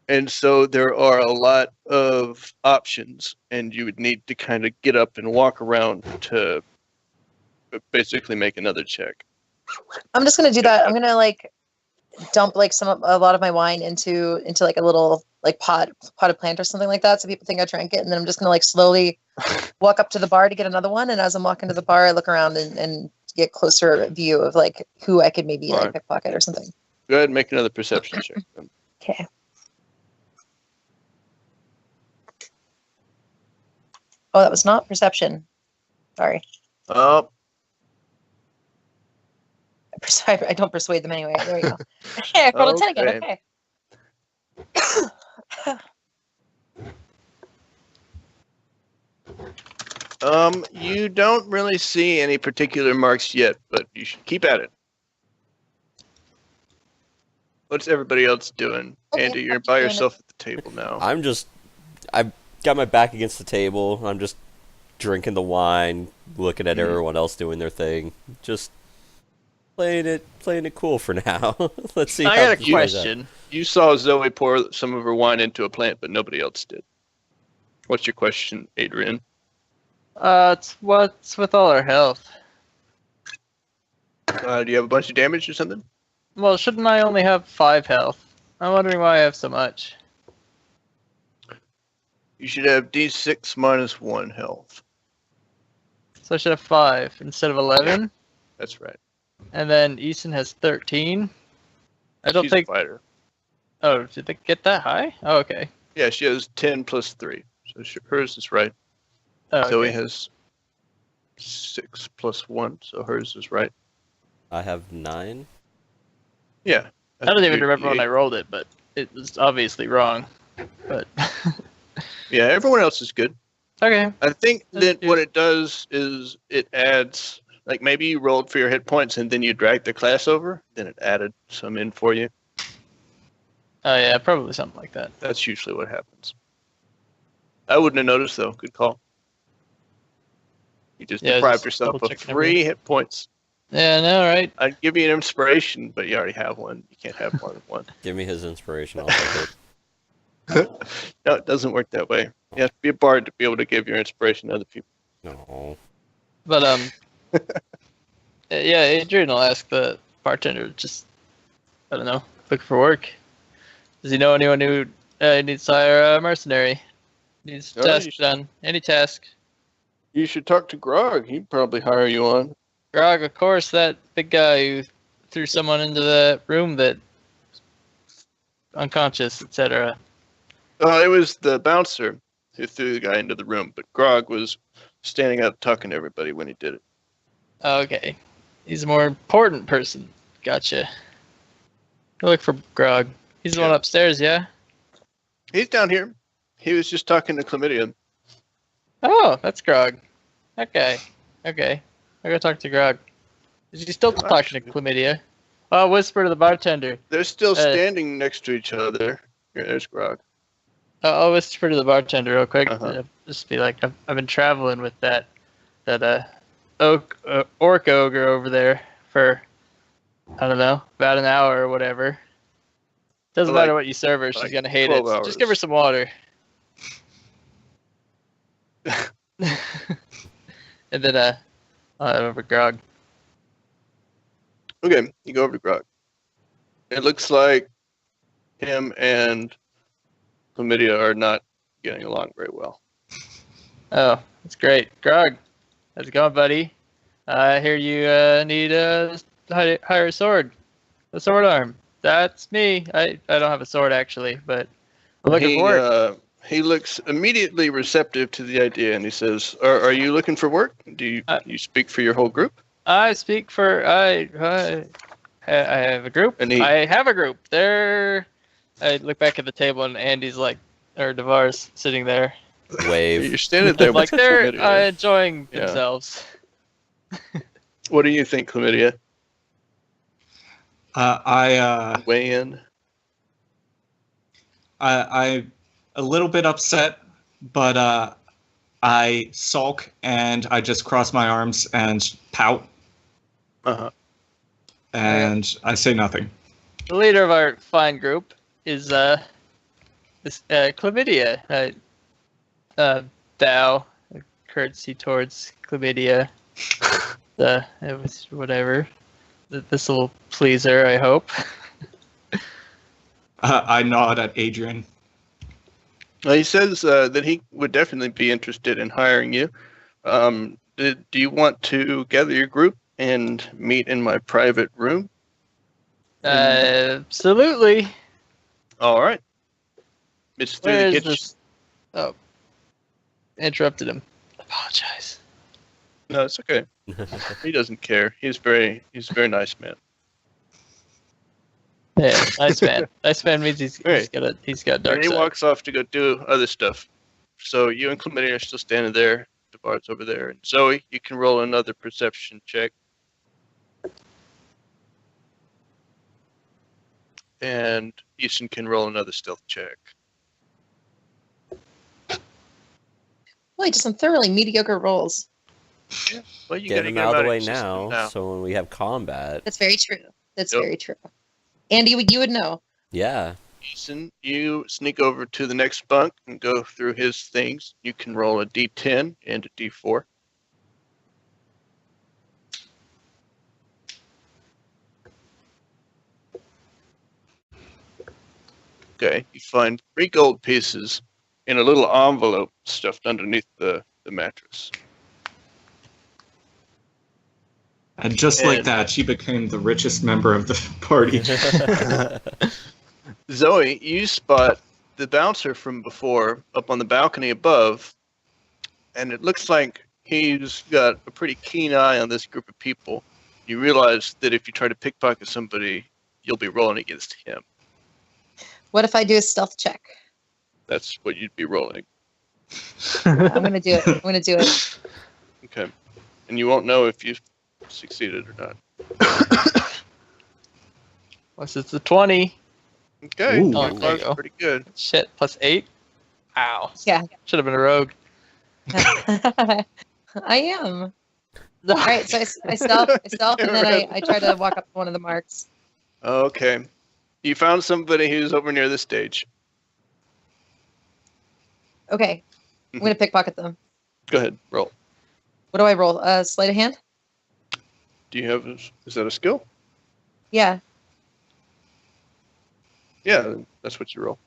S3: and so there are a lot of options, and you would need to kind of get up and walk around to basically make another check.
S6: I'm just gonna do that. I'm gonna like dump like a lot of my wine into like a little like potted plant or something like that, so people think I drank it, and then I'm just gonna like slowly walk up to the bar to get another one. And as I'm walking to the bar, I look around and get closer view of like who I could maybe like pickpocket or something.
S3: Go ahead and make another perception check.
S6: Okay. Oh, that was not perception. Sorry.
S3: Oh,
S6: I don't persuade them anyway. There we go. Hey, I rolled a 10 again.
S3: Okay. You don't really see any particular marks yet, but you should keep at it. What's everybody else doing?
S6: Okay,
S3: Andy, you're
S6: I'm
S3: by
S6: doing
S3: yourself at the table now.
S2: I've got my back against the table. I'm just drinking the wine, looking at everyone else doing their thing. Just playing it cool for now. Let's see.
S1: I
S2: how
S1: got a
S2: this plays out.
S1: question.
S3: You saw Zoe pour some of her wine into a plant, but nobody else did. What's your question, Adrian?
S1: It's what's with all our health?
S3: Do you have a bunch of damage or something?
S1: Well, shouldn't I only have 5 health? I'm wondering why I have so much.
S3: You should have D6 minus 1 health.
S1: So I should have 5 instead of 11.
S3: That's right.
S1: And then Easton has 13. I don't
S3: She's
S1: think.
S3: a fighter.
S1: Oh, did they get that high? Oh, okay.
S3: Yeah, she has 10 plus 3. So hers is right.
S1: Oh, okay.
S3: Zoe has 6 plus 1, so hers is right.
S2: I have 9.
S3: Yeah.
S1: I don't even remember when I rolled it, but it was obviously wrong. But
S3: Yeah, everyone else is good.
S1: okay.
S3: I think
S1: That's
S3: that
S1: good.
S3: what it does is it adds Like maybe you rolled for your hit points and then you dragged the class over, then it added some in for you.
S1: Oh yeah, probably something like that.
S3: That's usually what happens. I wouldn't have noticed though. Good call. You just deprived
S1: just
S3: yourself of
S1: double-checking
S3: 3 hit points.
S1: Yeah, I know, right?
S3: I'd give you an inspiration, but you already have one. You can't have more than one.
S2: Give me his inspiration. I'll take it.
S3: No, it doesn't work that way. You have to be a bard to be able to give your inspiration to other people.
S2: No.
S1: But yeah, Adrian will ask the bartender. Just I don't know, looking for work. Does he know anyone who needs to hire a mercenary? Needs tasks done. Any task.
S3: You should talk to Grog. He'd probably hire you on.
S1: Grog, of course, that big guy who threw someone into the room that unconscious, etc.
S3: It was the bouncer who threw the guy into the room, but Grog was standing up talking to everybody when he did it.
S1: Okay, he's a more important person. Gotcha. Go look for Grog. He's the one upstairs, yeah?
S3: He's down here. He was just talking to Chlamydia.
S1: Oh, that's Grog. Okay. I gotta talk to Grog. Is he still talking to Chlamydia? I'll whisper to the bartender.
S3: They're still standing next to each other. Here, there's Grog.
S1: I'll whisper to the bartender real quick.
S3: Uh-huh.
S1: Just be like, I've been traveling with that orc ogre over there for, I don't know, about an hour or whatever. Doesn't matter what you serve her, she's gonna hate it. So just give her some water. And then I'll have over Grog.
S3: Okay, you go over to Grog. It looks like him and Chlamydia are not getting along very well.
S1: Oh, that's great. Grog, how's it going, buddy? I hear you need to hire a sword. A sword arm. That's me. I don't have a sword, actually, but I'm looking for it.
S3: He looks immediately receptive to the idea, and he says, "Are you looking for work? Do you speak for your whole group?"
S1: I speak for I have a group. I have a group. I look back at the table, and Andy's or Devar's sitting there.
S2: Wave.
S3: You're standing there
S1: like they're enjoying themselves.
S3: What do you think, Chlamydia? Weigh in.
S4: I'm a little bit upset, but I sulk and I just cross my arms and pout.
S3: Uh-huh.
S4: And I say nothing.
S1: The leader of our fine group is Chlamydia. Thou, courtesy towards Chlamydia. It was whatever. This will please her, I hope.
S4: I nod at Adrian.
S3: He says that he would definitely be interested in hiring you. Do you want to gather your group and meet in my private room?
S1: Absolutely.
S3: All right. It's through the kitchen.
S1: Oh, interrupted him. Apologize.
S3: No, it's okay. He doesn't care. He's a very nice man.
S1: Yeah, nice man. Nice man means he's got dark
S3: And he
S1: side.
S3: walks off to go do other stuff. So you and Chlamydia are still standing there. The bar's over there. And Zoe, you can roll another perception check. And Easton can roll another stealth check.
S6: Boy, just some thoroughly mediocre rolls.
S3: Yeah. Well, you
S2: Get
S3: gotta
S2: him
S3: get
S2: out of the
S3: him
S2: way
S3: system
S2: now, so when we have combat.
S6: That's very true. That's
S3: Yep.
S6: very true. Andy, you would know.
S2: Yeah.
S3: Easton, you sneak over to the next bunk and go through his things. You can roll a d10 and a d4. Okay, you find 3 gold pieces in a little envelope stuffed underneath the mattress.
S4: And just like that, she became the richest member of the party.
S3: Zoe, you spot the bouncer from before up on the balcony above, and it looks like he's got a pretty keen eye on this group of people. You realize that if you try to pickpocket somebody, you'll be rolling against him.
S6: What if I do a stealth check?
S3: That's what you'd be rolling.
S6: I'm gonna do it. I'm gonna do it.
S3: Okay. And you won't know if you succeeded or not.
S1: Unless it's a 20.
S3: Okay,
S4: Ooh.
S1: Oh, there you
S3: 25's
S1: go.
S3: pretty good.
S1: Shit, plus 8? Ow.
S6: Yeah.
S1: Should have been a rogue.
S6: I am. All right, so I stealth, and then I try to walk up to one of the marks.
S3: Okay. You found somebody who's over near the stage.
S6: Okay, I'm gonna pickpocket them.
S3: Go ahead, roll.
S6: What do I roll? Sleight of hand?
S3: Do you have, is that a skill?
S6: Yeah.
S3: Yeah, that's what you roll.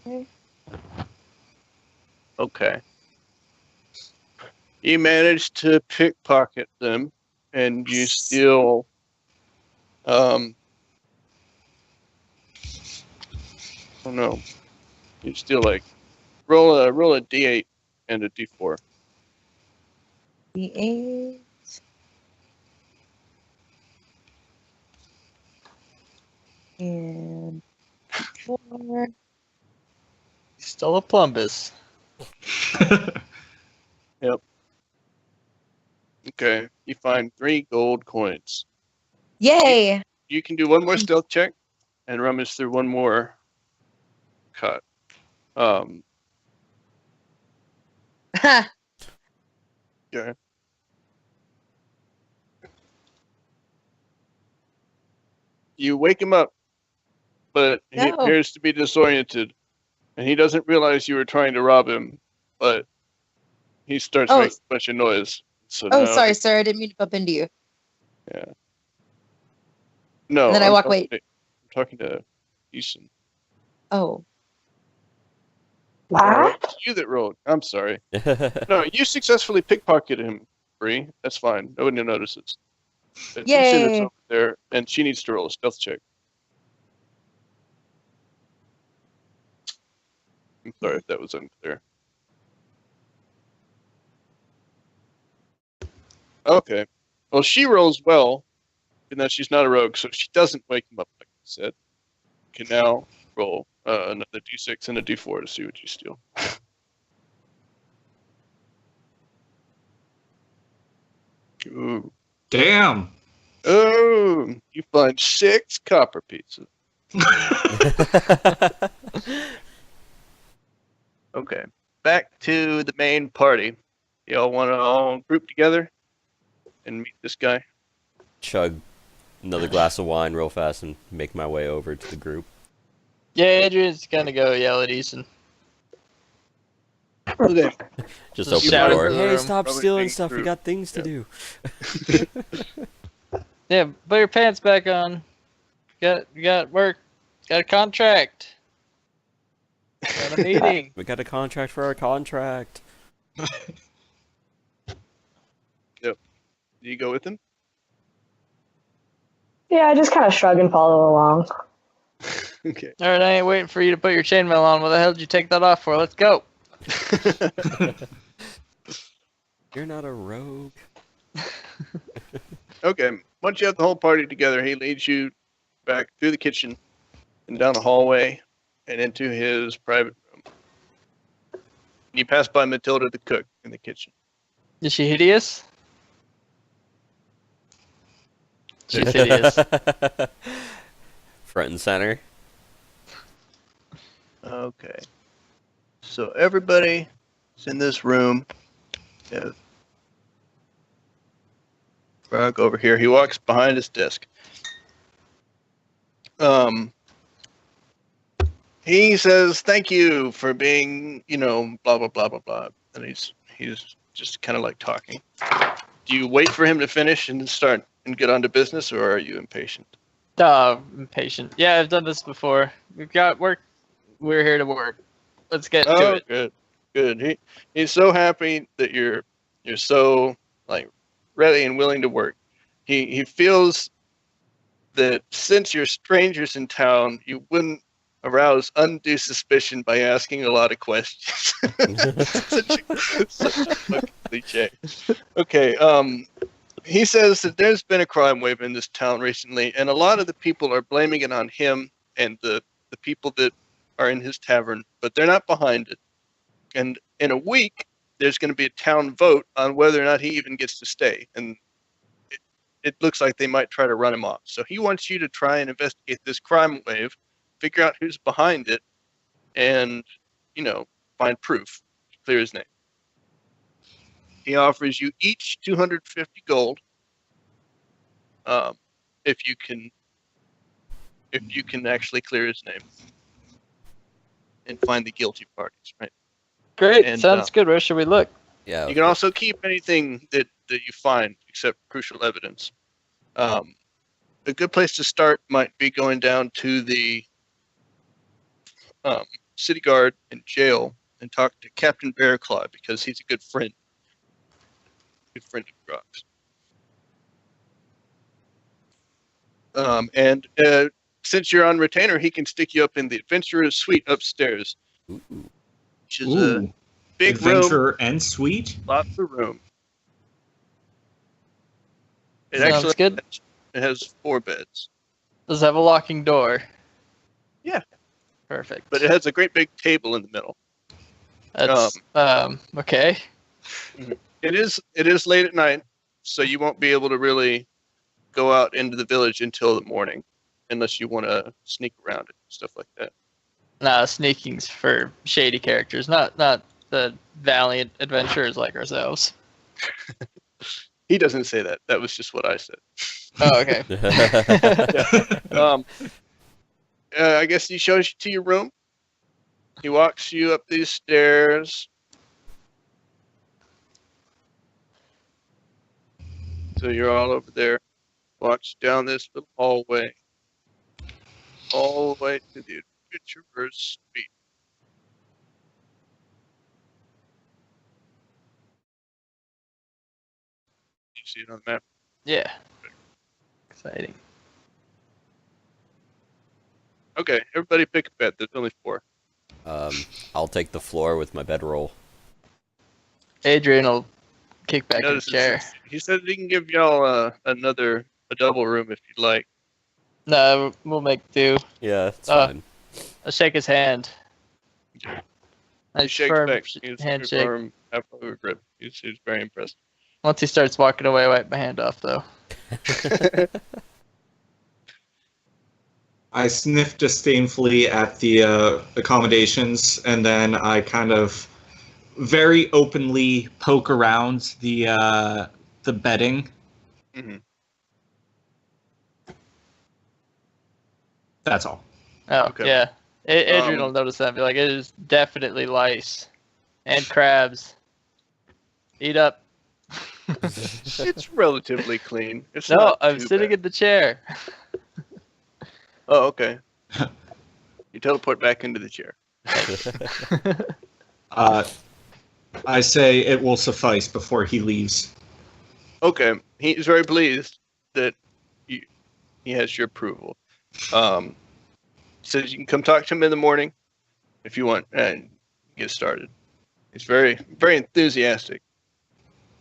S6: Okay.
S3: Okay. You managed to pickpocket them, and you steal, oh no, you steal like, roll a d8 and a d4.
S6: D8. And 4.
S1: Still a plumbus.
S3: Okay, you find 3 gold coins.
S6: Yay!
S3: You can do one more stealth check and rummage through one more cut.
S6: Ha!
S3: Okay. You wake him up, but he
S6: No.
S3: appears to be disoriented, and he doesn't realize you were trying to rob him, but he starts
S6: Oh.
S3: making a bunch of noise. So
S6: Oh,
S3: now,
S6: sorry, sir. I didn't mean to bump into you.
S3: No,
S6: And then I
S3: I'm
S6: walk
S3: talking
S6: away.
S3: to- I'm talking to Eason.
S6: Oh.
S5: What?
S3: It's you that rolled. I'm sorry. No, you successfully pickpocketed him, Bree. That's fine. Nobody notices. But Eason is
S6: Yay!
S3: over there, and she needs to roll a stealth check. I'm sorry if that was unclear. Okay. Well, she rolls well, even though she's not a rogue, so she doesn't wake him up, like I said. You can now roll another d6 and a d4 to see what you steal. Ooh.
S4: Damn.
S3: Oh, you find 6 copper pieces. Okay. Back to the main party. Y'all want to all group together and meet this guy?
S2: Chug another glass of wine real fast and make my way over to the group.
S1: Yeah, Adrian's gonna go yell at Eason.
S3: Okay.
S2: Just
S1: Just
S2: open the
S1: shout
S2: door.
S1: into the
S2: Hey,
S1: room.
S2: stop
S3: Probably
S2: stealing
S3: think
S2: stuff. We
S3: through.
S2: got things to
S3: Yeah.
S2: do.
S1: Yeah, put your pants back on. You got work. Got a contract. Got a meeting.
S2: We got a contract for our contract.
S3: Do you go with him?
S5: Yeah, I just kind of shrug and follow along.
S3: Okay.
S1: All right, I ain't waiting for you to put your chainmail on. What the hell did you take that off for? Let's go.
S2: You're not a rogue.
S3: Okay. Once you have the whole party together, he leads you back through the kitchen and down the hallway and into his private room. You pass by Matilda the cook in the kitchen.
S1: Is she hideous? She's hideous.
S2: Front and center.
S3: Okay. So everybody is in this room. Yeah. Grog over here. He walks behind his desk. He says, "Thank you for being, blah blah blah blah blah." And he's just kind of like talking. Do you wait for him to finish and start and get on to business, or are you impatient?
S1: Impatient. Yeah, I've done this before. We've got work. We're here to work. Let's get to it.
S3: Good. He's so happy that you're so like ready and willing to work. He feels that since you're strangers in town, you wouldn't arouse undue suspicion by asking a lot of questions. such a fucking cliche. Okay. He says that there's been a crime wave in this town recently, and a lot of the people are blaming it on him and the people that are in his tavern, but they're not behind it. And in a week, there's going to be a town vote on whether or not he even gets to stay. And it looks like they might try to run him off. So he wants you to try and investigate this crime wave, figure out who's behind it, and, find proof, clear his name. He offers you each 250 gold if you can actually clear his name and find the guilty parties, right?
S1: Great.
S3: And,
S1: Sounds good. Where should we look?
S2: Yeah.
S3: You can also keep anything that you find except crucial evidence. A good place to start might be going down to the city guard and jail and talk to Captain Bearclaw, because he's a good friend. Good friend of Grog's. And since you're on retainer, he can stick you up in the adventurer's suite upstairs, which is a big
S4: adventure
S3: room,
S4: and suite.
S3: lots of room. It
S1: Sounds
S3: actually
S1: good.
S3: It has 4 beds,
S1: Does it have a locking door?
S3: Yeah.
S1: Perfect.
S3: but it has a great big table in the middle.
S1: That's okay.
S3: It is late at night, so you won't be able to really go out into the village until the morning, unless you want to sneak around it, stuff like that.
S1: Nah, sneaking's for shady characters, not the valiant adventurers like ourselves.
S3: He doesn't say that. That was just what I said.
S1: Oh, okay.
S3: I guess he shows you to your room. He walks you up these stairs. So you're all over there. Walks down this little hallway. All the way to the adventurer's suite. You see it on the map?
S1: Yeah. Exciting.
S3: Okay, everybody pick a bed. There's only 4.
S2: I'll take the floor with my bedroll.
S1: Adrian will kick back in the
S3: Notice
S1: chair.
S3: he said he can give y'all a double room if you'd like.
S1: No, we'll make do.
S2: Yeah, it's fine.
S1: I'll shake his hand.
S3: He
S1: Nice
S3: shakes
S1: firm
S3: back. He's
S1: handshake.
S3: firm, half-over grip. He's very impressed.
S1: Once he starts walking away, I wipe my hand off, though.
S4: I sniff disdainfully at the accommodations, and then I kind of very openly poke around the bedding.
S3: Mm-hmm.
S4: That's all.
S1: Oh,
S3: Okay.
S1: yeah. Adrian will notice that and be like, it is definitely lice. And crabs. Eat up.
S3: It's relatively clean. It's
S1: No,
S3: not
S1: I'm
S3: too
S1: sitting
S3: bad.
S1: in the chair.
S3: Oh, okay. You teleport back into the chair.
S4: I say it will suffice before he leaves.
S3: Okay, he's very pleased that he has your approval. Says you can come talk to him in the morning if you want and get started. He's very, very enthusiastic.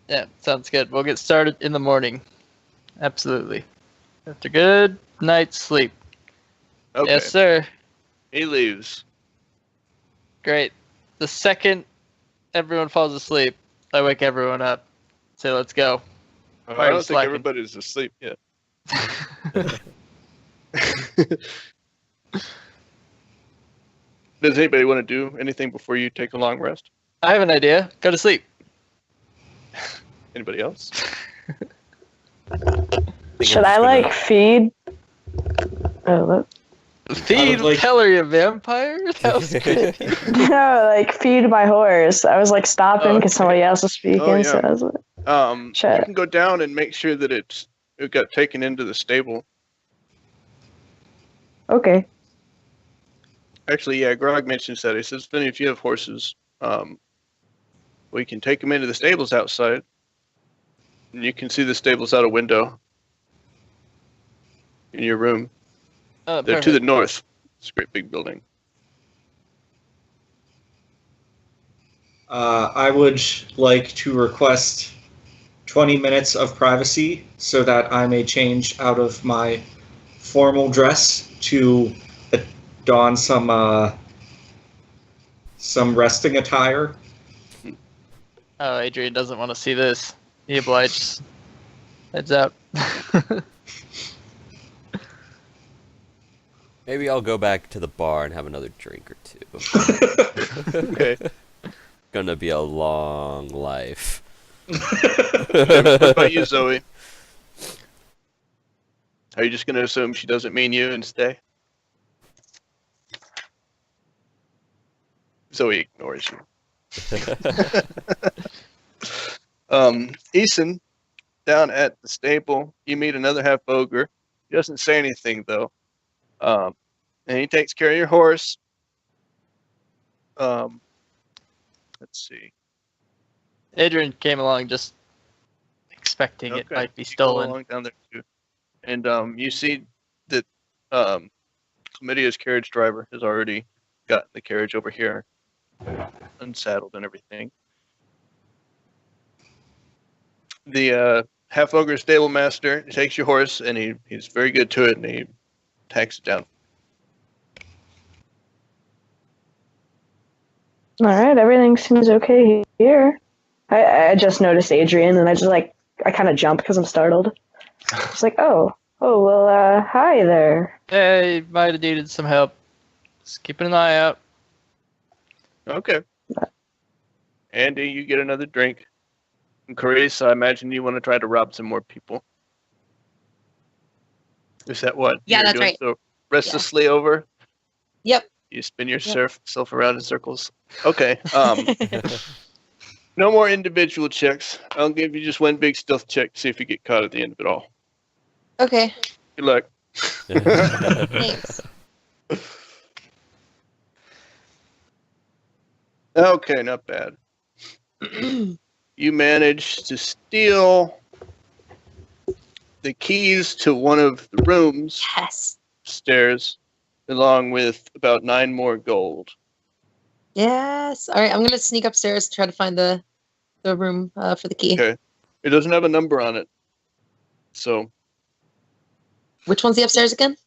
S1: Yeah, sounds good. We'll get started in the morning. Absolutely. After good night's sleep.
S3: Okay,
S1: Yes, sir.
S3: he leaves.
S1: Great. The second everyone falls asleep, I wake everyone up. Say, let's go.
S3: I
S1: Why are you
S3: don't think
S1: slacking?
S3: everybody's asleep yet. Does anybody want to do anything before you take a long rest?
S1: I have an idea. Go to sleep.
S3: Anybody else?
S5: Should I feed? Oh, look.
S1: Feed
S4: like-
S1: Peller, you vampire? That was good.
S5: No, feed my horse. I was stopping because
S3: okay.
S5: somebody else was speaking.
S3: Oh, yeah.
S5: So I was
S3: You
S5: Shit.
S3: can go down and make sure that it got taken into the stable.
S5: okay.
S3: Actually, yeah, Grog mentions that. He says, Vinny, if you have horses, we can take them into the stables outside. And you can see the stables out a window in your room.
S1: Oh,
S3: They're to the
S1: perfect.
S3: north. It's a great big building.
S4: I would like to request 20 minutes of privacy so that I may change out of my formal dress to don some resting attire.
S1: Oh, Adrian doesn't want to see this. He obliges. Heads up.
S2: Maybe I'll go back to the bar and have another drink or two.
S3: Okay.
S2: Gonna be a long life.
S3: What about you, Zoe? Are you just going to assume she doesn't mean you and stay? Zoe ignores you. Eason, down at the stable, you meet another half ogre. He doesn't say anything though. And he takes care of your horse. Let's see.
S1: Adrian came along just expecting it might be
S3: You go
S1: stolen.
S3: along down there too. And you see that Chlamydia's carriage driver has already got the carriage over here, unsaddled and everything. The half ogre stable master takes your horse and he's very good to it and he tacks it down.
S5: All right, everything seems okay here. I just noticed Adrian, and I kind of jump because I'm startled. It's like, oh, well, hi there.
S1: Hey, might have needed some help. Just keeping an eye out.
S3: Okay. Andy, you get another drink. And Carice, I imagine you want to try to rob some more people. Is that what?
S6: Yeah,
S3: you're
S6: that's
S3: doing
S6: right.
S3: So restlessly over?
S6: Yep.
S3: You spin yourself around in circles. Okay. No more individual checks. I'll give you just one big stealth check to see if you get caught at the end of it all.
S6: Okay.
S3: Good luck.
S6: Thanks.
S3: Okay, not bad. You managed to steal the keys to one of the rooms
S6: Yes.
S3: upstairs, along with about 9 more gold.
S6: Yes. All right. I'm gonna sneak upstairs to try to find the room for the key.
S3: Okay. It doesn't have a number on it. So,
S6: Which one's the upstairs again?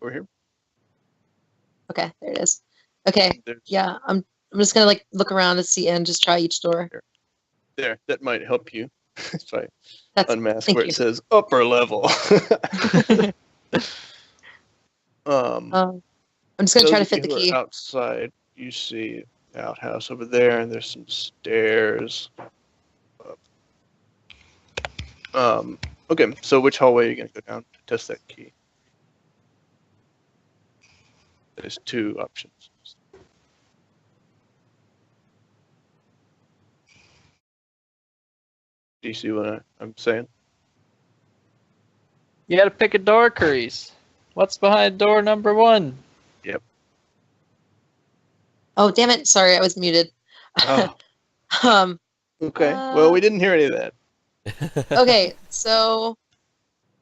S3: over here.
S6: Okay, there it is. Okay.
S3: There's,
S6: Yeah. I'm just gonna look around and see and just try each door.
S3: There. That might help you. If I
S6: That's
S3: unmask
S6: thank
S3: where
S6: you.
S3: it says upper level.
S6: I'm just gonna try to
S3: Those of
S6: fit the
S3: you who
S6: key.
S3: are outside, you see the outhouse over there, and there's some stairs. Okay, so which hallway are you going to go down to test that key? There's 2 options. Do you see what I'm saying?
S1: You gotta pick a door, Carice. What's behind door number 1?
S6: Oh, damn it! Sorry, I was muted.
S3: Oh,
S6: Um.
S3: okay. Well, we didn't hear any of that.
S6: Okay. So,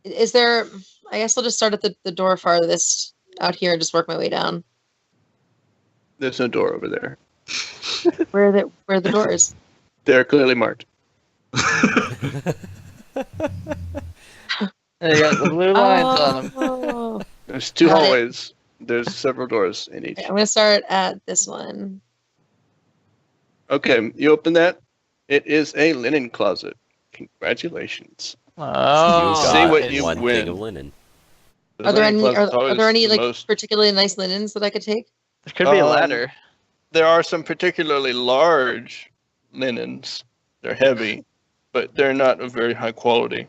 S6: is there? I guess I'll just start at the door farthest out here and just work my way down.
S3: There's no door over there.
S6: Where are the doors?
S3: They're clearly marked.
S1: They got the blue lines on them.
S6: Oh.
S3: There's 2
S6: Got it.
S3: hallways. There's several doors in each.
S6: I'm gonna start at this one.
S3: Okay, you open that. It is a linen closet. Congratulations.
S1: Oh,
S3: You see what you
S2: one
S3: win.
S2: thing of linen.
S3: The
S6: Are there
S3: linen
S6: any?
S3: closet's
S6: Are there
S3: always
S6: any
S3: the
S6: like
S3: most-
S6: particularly nice linens that I could take?
S1: there could be a ladder.
S3: There are some particularly large linens. They're heavy, but they're not of very high quality.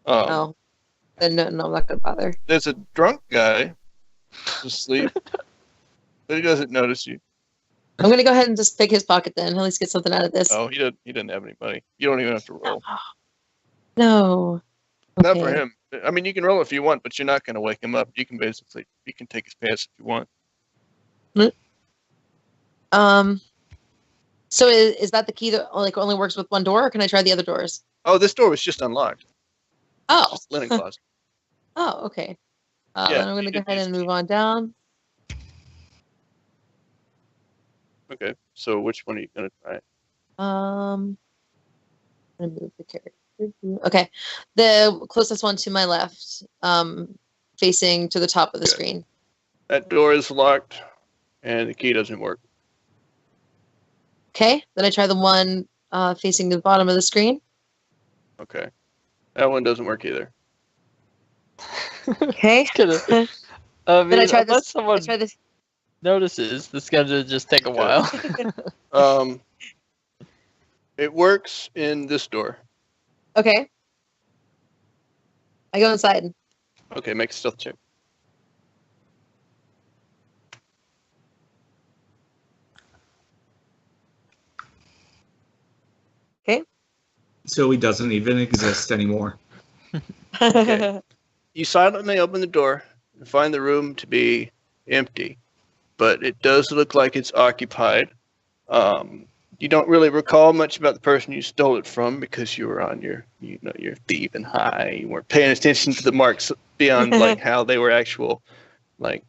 S6: Oh, then no, I'm not gonna bother.
S3: There's a drunk guy asleep, but he doesn't notice you.
S6: I'm gonna go ahead and just pick his pocket then. At least get something out of this.
S3: Oh, he doesn't have any money. You don't even have to roll.
S6: No.
S3: Not for
S6: Okay.
S3: him. I mean, you can roll if you want, but you're not going to wake him up. You can take his pants if you want.
S6: So is that the key that only works with one door, or can I try the other doors?
S3: Oh, this door was just unlocked.
S6: Oh.
S3: Just linen closet.
S6: Oh, okay.
S3: Yeah,
S6: Then I'm
S3: you
S6: gonna go
S3: did
S6: ahead
S3: use
S6: and
S3: the
S6: move
S3: key.
S6: on down.
S3: Okay, so which one are you going to try?
S6: I'm gonna move the character. Okay, the closest one to my left, facing to the top of the
S3: Okay.
S6: screen.
S3: That door is locked, and the key doesn't work.
S6: Okay. Then I try the one facing the bottom of the screen.
S3: Okay. That one doesn't work either.
S6: Okay.
S1: Gonna-
S6: Then
S1: I mean,
S6: I try
S1: unless
S6: this.
S1: someone
S6: I try this.
S1: notices, this is gonna just take a
S3: Okay.
S1: while.
S3: It works in this door.
S6: Okay. I go inside.
S3: Okay, make a stealth check.
S4: So he doesn't even exist anymore.
S3: Okay. You silently open the door and find the room to be empty, but it does look like it's occupied. You don't really recall much about the person you stole it from because you were on your thieving high. You weren't paying attention to the marks beyond like how they were actual, like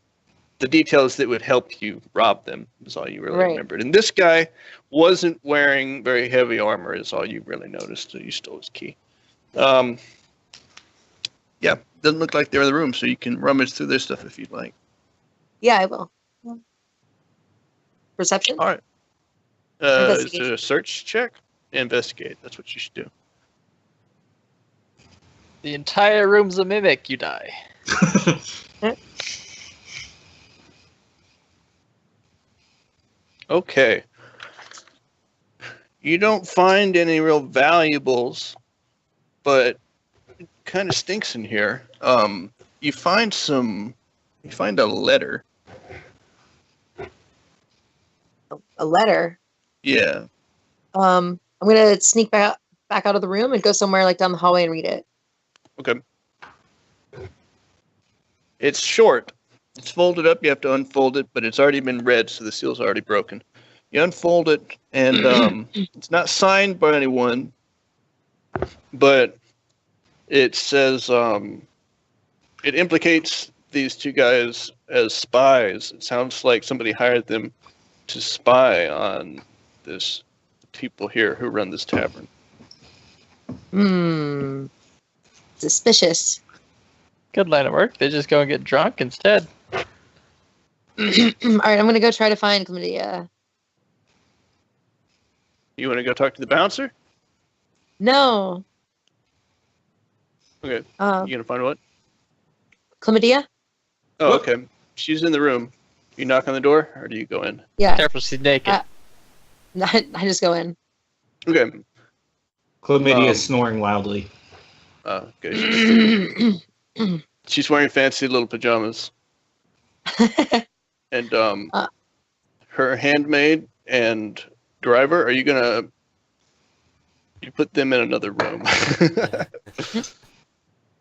S3: the details that would help you rob them is all you really
S6: Right.
S3: remembered. And this guy wasn't wearing very heavy armor is all you really noticed. So you stole his key. Yeah, doesn't look like they're in the room, so you can rummage through their stuff if you'd like.
S6: Yeah, I will. Perception?
S3: All right. Is
S6: Investigation.
S3: it a search check? Investigate. That's what you should do.
S1: The entire room's a mimic. You die.
S3: Okay. You don't find any real valuables, but it kind of stinks in here. You find a letter.
S6: A letter.
S3: Yeah.
S6: I'm gonna sneak back out of the room and go somewhere like down the hallway and read it.
S3: Okay. It's short. It's folded up. You have to unfold it, but it's already been read, so the seal's already broken. You unfold it, and it's not signed by anyone, but it says it implicates these two guys as spies. It sounds like somebody hired them to spy on this people here who run this tavern.
S6: Suspicious.
S1: Good line of work. They just go and get drunk instead.
S6: All right, I'm gonna go try to find chlamydia.
S3: You want to go talk to the bouncer?
S6: No.
S3: Okay.
S6: Um,
S3: You gonna find what?
S6: chlamydia?
S3: Oh,
S4: What?
S3: okay. She's in the room. You knock on the door, or do you go in?
S6: Yeah.
S1: Careful, she's naked.
S6: I just go in.
S3: Okay.
S4: Chlamydia
S3: Um,
S4: is snoring loudly.
S3: Okay. She's wearing fancy little pajamas, and her handmaid and driver. Are you gonna? You put them in another room.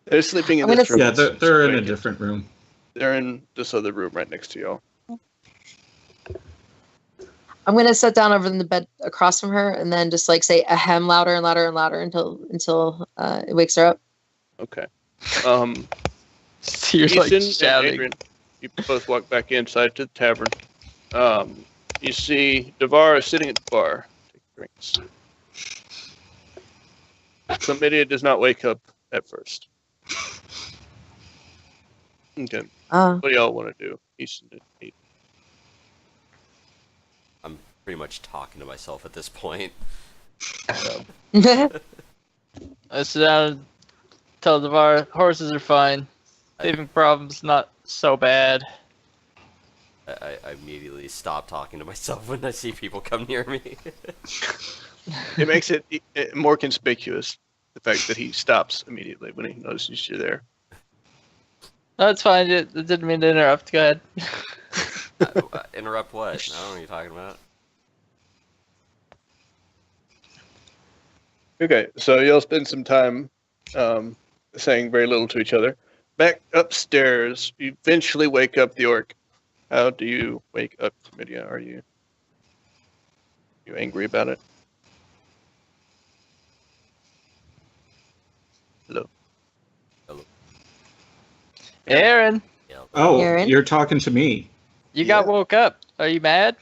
S3: They're sleeping in
S6: I'm
S3: this
S6: gonna-
S3: room.
S4: Yeah, they're in a
S3: It's
S4: different room.
S3: They're in this other room right next to y'all.
S6: I'm gonna sit down over in the bed across from her and then just like say ahem louder and louder and louder until it wakes her up.
S3: Okay.
S1: You're like
S3: Ethan and
S1: shouting.
S3: Adrian, you both walk back inside to the tavern. You see Devar sitting at the bar, taking drinks. Chlamydia does not wake up at first. Okay. What do y'all want to do? Ethan and Ethan.
S2: I'm pretty much talking to myself at this point.
S1: I sit down and tell Devar horses are fine. Thieving problem's not so bad.
S2: I immediately stop talking to myself when I see people come near me.
S3: It makes it more conspicuous, the fact that he stops immediately when he notices you're there.
S1: No, it's fine. It didn't mean to interrupt. Go ahead.
S2: Interrupt what? I don't know what you're talking about.
S3: Okay, so you'll spend some time saying very little to each other. Back upstairs, you eventually wake up the orc. How do you wake up Chlamydia? Are you angry about it? Hello.
S1: Aaron,
S4: Oh,
S6: Aaron?
S4: you're talking to me.
S1: you got woke up. Are you mad?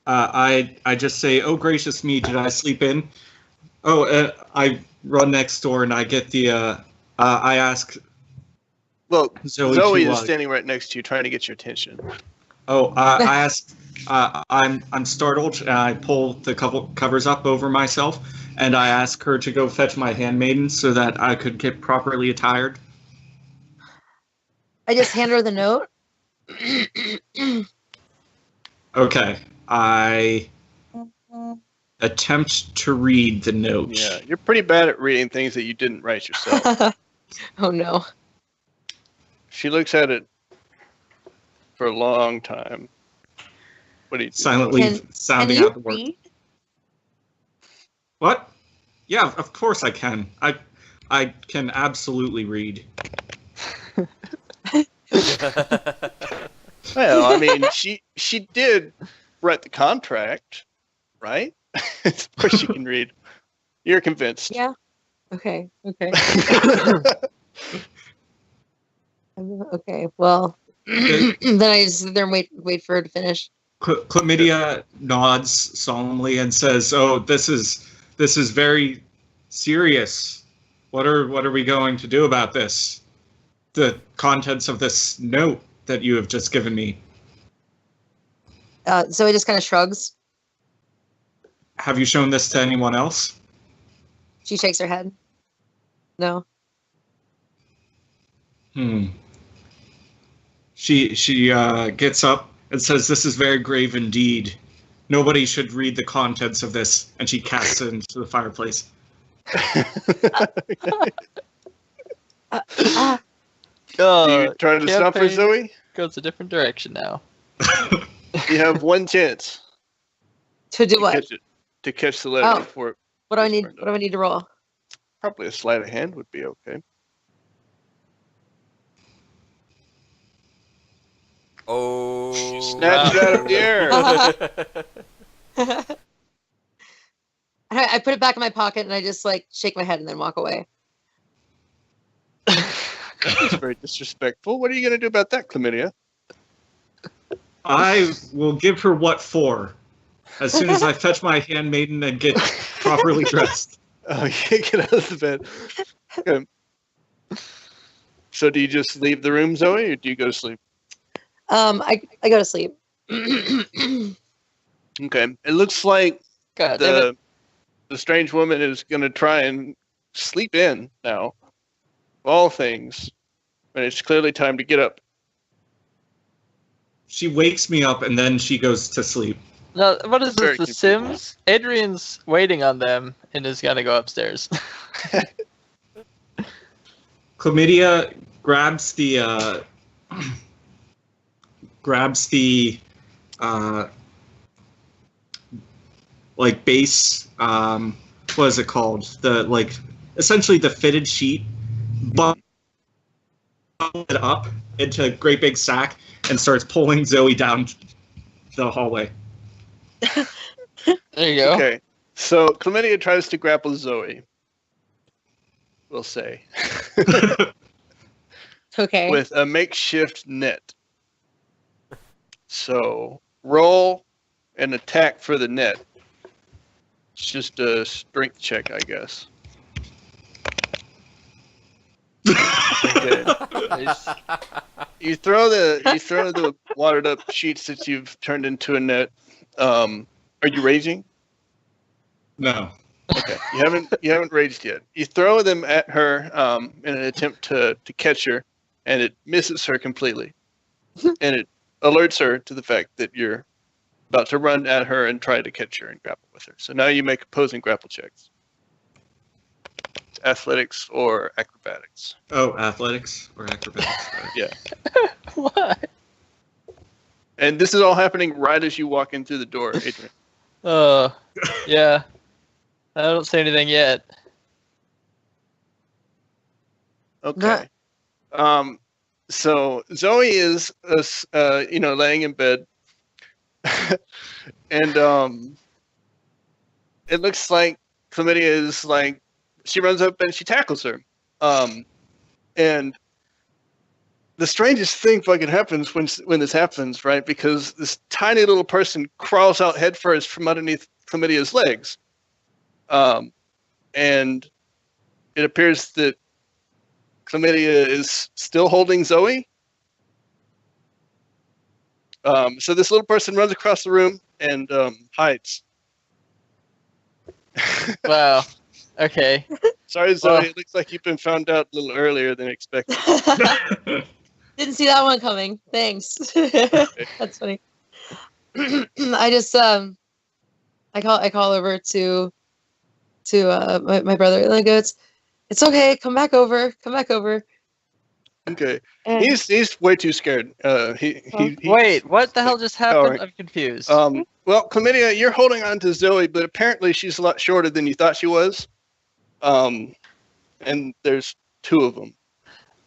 S4: I just say, oh gracious me, did I sleep in? Oh, I run next door and I get the. I ask
S3: Well,
S4: Zoe
S3: Zoe
S4: to,
S3: is standing right next to you, trying to get your attention.
S4: Oh, I ask. I'm startled. And I pull the covers up over myself, and I ask her to go fetch my handmaiden so that I could get properly attired.
S6: I just hand her the note.
S4: Okay, I attempt to read the note.
S3: Yeah, you're pretty bad at reading things that you didn't write yourself.
S6: Oh no.
S3: She looks at it for a long time. What do you do?
S4: Silently sounding
S6: you
S4: out the word.
S6: read?
S4: What? Yeah, of course I can. I can absolutely read.
S3: Well, I mean, she did write the contract, right? Of course she can read. You're convinced.
S6: Yeah. Okay. Okay. Okay. Well, then I just sit there and wait for her to finish.
S4: Chlamydia nods solemnly and says, "Oh, this is very serious. What are we going to do about this? The contents of this note that you have just given me.
S6: Zoe just kind of shrugs.
S4: Have you shown this to anyone else?"
S6: She shakes her head. No.
S4: She gets up and says, "This is very grave indeed. Nobody should read the contents of this," and she casts it into the fireplace.
S3: You trying to stop her,
S1: campaign
S3: Zoe?
S1: Goes a different direction now.
S3: You have one chance
S6: To do what?
S3: to catch the letter
S6: Oh.
S3: before it
S6: What do I
S3: gets
S6: need?
S3: burned
S6: What do I
S3: up.
S6: need to roll?
S3: Probably a sleight of hand would be okay.
S2: Oh.
S3: Snatch it out of the air.
S6: I put it back in my pocket and I just like shake my head and then walk away.
S3: That's very disrespectful. What are you going to do about that, Chlamydia?
S4: I will give her what for as soon as I fetch my handmaiden and get properly dressed.
S3: Oh, you can't get out of the bed. Okay. So do you just leave the room, Zoe, or do you go to sleep?
S6: I go to sleep.
S3: Okay. It looks like
S1: God damn it.
S3: the strange woman is going to try and sleep in now. Of all things. And it's clearly time to get up.
S4: She wakes me up and then she goes to sleep.
S1: No, what is
S3: Very
S1: this? The
S3: confusing.
S1: Sims? Adrian's waiting on them and is gonna go upstairs.
S4: Chlamydia grabs the like base what is it called? The like essentially the fitted sheet, but it up into a great big sack and starts pulling Zoe down the hallway.
S1: There you go.
S3: Okay. So Chlamydia tries to grapple Zoe. We'll say.
S6: Okay.
S3: With a makeshift net. So roll an attack for the net. It's just a strength check, I guess. Okay.
S1: Nice.
S3: You throw the watered up sheets that you've turned into a net. Are you raging?
S4: No.
S3: Okay. You haven't raged yet. You throw them at her in an attempt to catch her, and it misses her completely. And it alerts her to the fact that you're about to run at her and try to catch her and grapple with her. So now you make opposing grapple checks. It's athletics or acrobatics.
S4: Oh, athletics or acrobatics.
S3: Yeah.
S1: What?
S3: And this is all happening right as you walk in through the door, Adrian.
S1: Oh, yeah. I don't say anything yet.
S3: Okay. So Zoe is, laying in bed, and it looks like Chlamydia is like she runs up and she tackles her, and the strangest thing fucking happens when this happens, right? Because this tiny little person crawls out headfirst from underneath Chlamydia's legs, and it appears that Chlamydia is still holding Zoe. So this little person runs across the room and hides.
S1: Wow. Okay.
S3: Sorry, Zoe.
S1: Well-
S3: It looks like you've been found out a little earlier than expected.
S6: Didn't see that one coming. Thanks. That's funny. I just I call over to my brother and I go, it's okay. Come back over.
S3: Okay.
S5: And
S3: He's way too scared.
S1: Wait, what the hell just happened?
S3: alright.
S1: I'm confused.
S3: Well, Chlamydia, you're holding on to Zoe, but apparently she's a lot shorter than you thought she was. And there's two of them.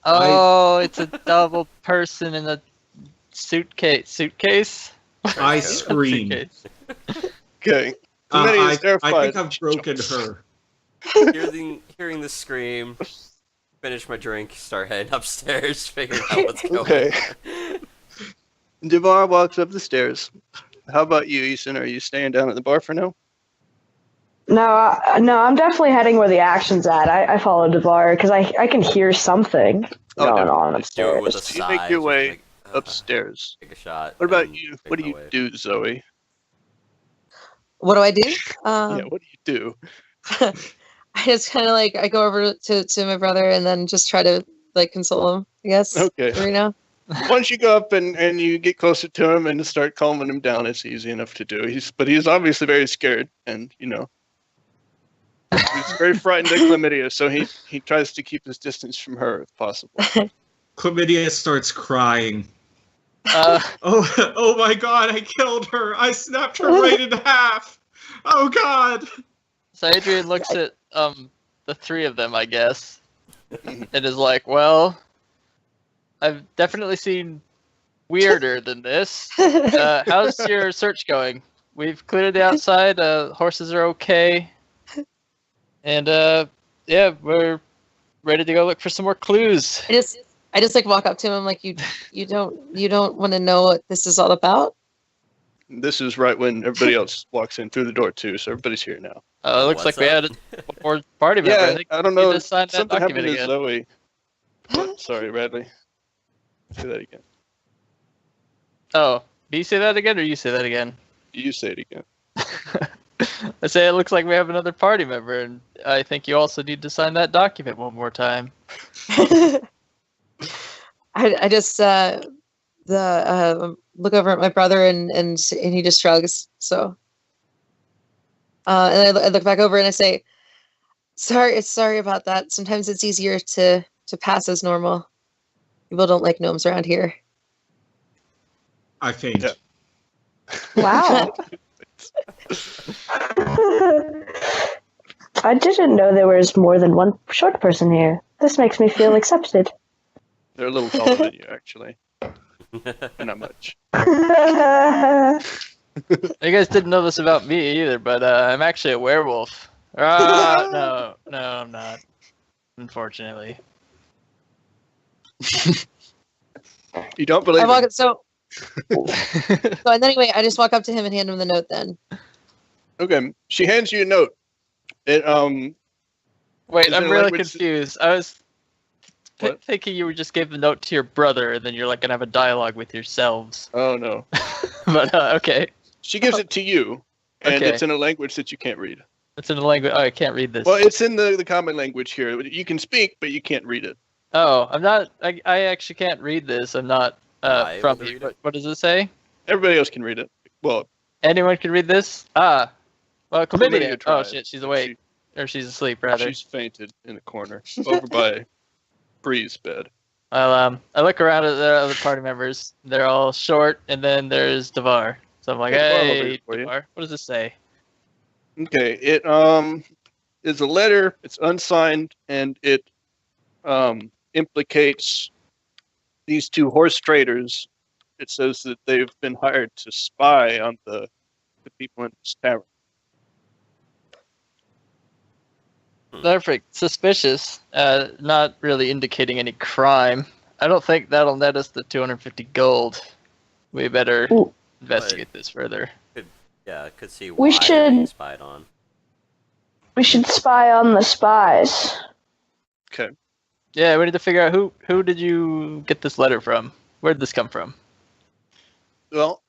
S1: Oh, it's a double person in a suitcase?
S4: I scream.
S1: Suitcase.
S3: Okay. Chlamydia is terrified.
S4: I think I've broken her.
S2: Hearing the scream, finish my drink, start heading upstairs, figuring out what's going
S3: Okay.
S2: on.
S3: Devar walks up the stairs. How about you, Eason? Are you staying down at the bar for now?
S5: no, I'm definitely heading where the action's at. I follow Devar because I can hear something
S3: Oh,
S5: going
S3: no.
S5: on
S2: Just do it with a
S5: upstairs.
S3: You
S2: sigh.
S3: make your
S2: just
S3: way
S2: like,
S3: Upstairs.
S2: Take a shot.
S3: What about
S2: and
S3: you?
S2: make
S3: What do
S2: my
S3: you
S2: way.
S3: do, Zoe?
S6: What do I do?
S3: Yeah, what do you do?
S6: I just kind of like I go over to my brother and then just try to like console him. I guess.
S3: Okay.
S6: Right now.
S3: Once you go up and you get closer to him and start calming him down, it's easy enough to do. He's obviously very scared, and he's very frightened of Chlamydia, so he tries to keep his distance from her if possible.
S4: Chlamydia starts crying.
S1: Uh,
S4: Oh my god, I killed her! I snapped her right in half! Oh god!
S1: so Adrian looks at the three of them, I guess, and is like, well, I've definitely seen weirder than this. How's your search going? We've cleared the outside, horses are okay. And yeah, we're ready to go look for some more clues.
S6: I just like walk up to him like you don't want to know what this is all about.
S3: This is right when everybody else walks in through the door too, so everybody's here now.
S1: It looks
S2: What's
S1: like we
S2: up?
S1: had one more party member.
S3: Yeah,
S1: think
S3: I don't
S1: we need
S3: know.
S1: to sign that
S3: Something happened
S1: document
S3: to
S1: again.
S3: Zoe. What? Sorry, Radley. Say that again.
S1: Oh, do you say that again, or you say that again?
S3: You say it again.
S1: I say it looks like we have another party member, and I think you also need to sign that document one more time.
S6: I just look over at my brother and he just shrugs. So, and I look back over and I say, "Sorry about that. Sometimes it's easier to pass as normal. People don't like gnomes around here."
S4: I faint.
S3: Yeah.
S5: Wow. I didn't know there was more than one short person here. This makes me feel accepted.
S3: They're a little taller than you, actually. Not much.
S1: You guys didn't know this about me either, but I'm actually a werewolf. No, I'm not. Unfortunately.
S3: You don't believe
S6: I walk
S3: it?
S6: so and anyway, I just walk up to him and hand him the note. Then
S3: Okay. She hands you a note. It
S1: Wait,
S3: Is
S1: I'm
S3: it a
S1: really
S3: language-
S1: confused. I was
S3: What?
S1: thinking you would just give the note to your brother, and then you're like gonna have a dialogue with yourselves.
S3: Oh no.
S1: But okay,
S3: She gives it to you, and
S1: Okay.
S3: it's in a language that you can't read.
S1: it's in a language. Oh, I can't read this.
S3: Well, it's in the common language here. You can speak, but you can't read it.
S1: Oh, I'm not. I actually can't read this. I'm not
S2: I
S1: from
S2: will
S1: here.
S2: read it.
S1: What does it say?
S3: Everybody else can read it. Well,
S1: Anyone can read this? Well,
S3: Chlamydia
S1: Chlamydia. Oh
S3: tried.
S1: shit, she's awake, or she's asleep rather.
S3: she's fainted in a corner over by Bree's bed.
S1: Well, I look around at the other party members. They're all short, and then there's Devar. So I'm like,
S3: Yeah, Devar will read
S1: hey,
S3: it for you.
S1: Devar, what does this say?
S3: Okay, it is a letter. It's unsigned, and it implicates these two horse traders. It says that they've been hired to spy on the people in this tavern.
S1: Perfect. Suspicious. Not really indicating any crime. I don't think that'll net us the 250 gold. We better
S5: Ooh.
S1: investigate this further.
S2: Yeah, could see
S5: We
S2: why they're being
S5: should-
S2: spied on.
S5: We should spy on the spies.
S3: Okay.
S1: Yeah, we need to figure out who did you get this letter from? Where did this come from?
S3: Well,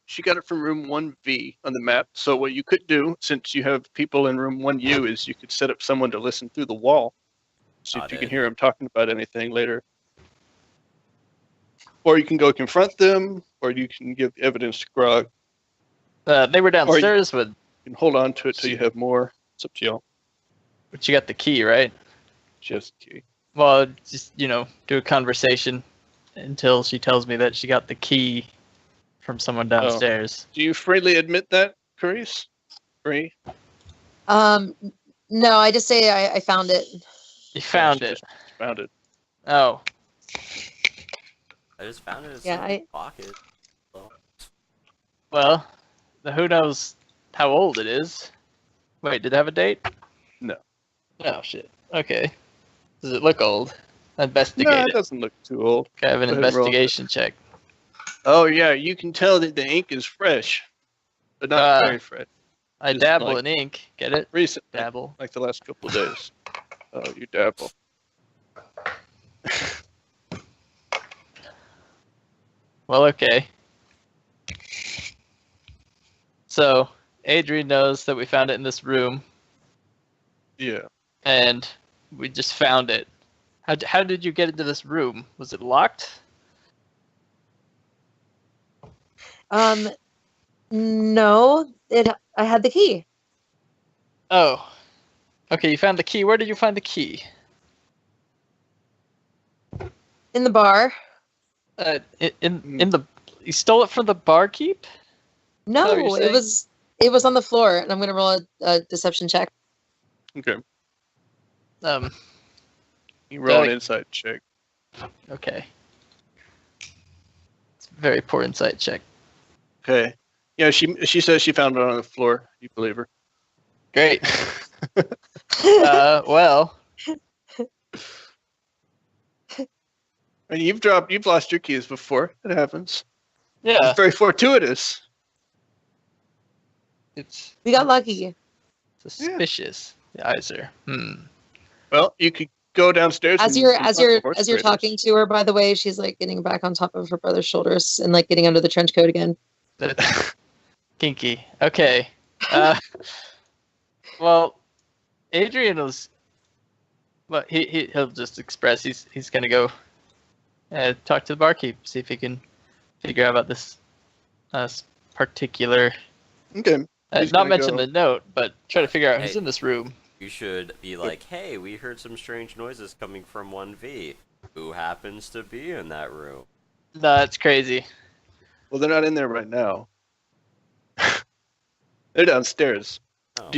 S3: she got it from room 1V on the map. So what you could do, since you have people in room 1U, is you could set up someone to listen through the wall. See if you can hear them talking about anything later. Or you can go confront them, or you can give evidence to Grog.
S1: They were downstairs with.
S3: You can hold on to it till you have more. It's up to y'all.
S1: But you got the key, right?
S3: Just key.
S1: Well, just do a conversation until she tells me that she got the key from someone downstairs.
S3: Do you freely admit that, Carice? Free?
S6: No, I just say I found it.
S1: You found it.
S3: Found it.
S1: Oh.
S2: I just found it in
S6: Yeah,
S2: my pocket. So.
S1: Well, who knows how old it is? Wait, did it have a date?
S3: No.
S1: Oh, shit. Okay. Does it look old? Investigate
S3: No,
S1: it.
S3: it doesn't look too old.
S1: Can I have an
S3: Go ahead and roll.
S1: investigation check?
S3: Oh, yeah, you can tell that the ink is fresh. But not very fresh.
S1: I
S3: Just
S1: dabble
S3: like-
S1: in ink. Get it?
S3: Recent.
S1: Dabble.
S3: Like the last couple of days. Oh, you dabble.
S1: Well, okay. So, Adrian knows that we found it in this room,
S3: Yeah.
S1: and we just found it. How did you get into this room? Was it locked?
S6: No, I had the key.
S1: Oh. Okay, you found the key. Where did you find the key?
S6: In the bar.
S1: In the you stole it from the barkeep?
S6: No,
S1: what you're saying?
S6: it was on the floor, and I'm gonna roll a deception check.
S3: Okay. You roll
S1: Yeah,
S3: an
S1: like-
S3: insight check.
S1: Okay. It's a very poor insight check.
S3: Okay. Yeah, she says she found it on the floor. You believe her.
S1: Great. Well,
S3: And you've lost your keys before. It happens.
S1: yeah.
S3: It's very fortuitous.
S1: It's
S6: We got lucky.
S1: suspicious. The eyes are.
S3: Well, you could go downstairs.
S6: As
S3: and-
S6: you're
S3: and
S6: as
S3: talk to
S6: you're
S3: horse
S6: as you're
S3: traders.
S6: talking to her, by the way, she's like getting back on top of her brother's shoulders and like getting under the trench coat again.
S1: That's kinky. Okay. Well, Adrian was. Well, he'll just express he's gonna go talk to the barkeep, see if he can figure out about this particular.
S3: Okay. He's
S1: Not
S3: gonna
S1: mention
S3: go-
S1: the note, but try to figure out who's
S2: Hey.
S1: in this room.
S2: You should be like, hey, we heard some strange noises coming from 1V. Who happens to be in that room?
S1: No, that's crazy.
S3: Well, they're not in there right now. They're downstairs.
S2: Oh,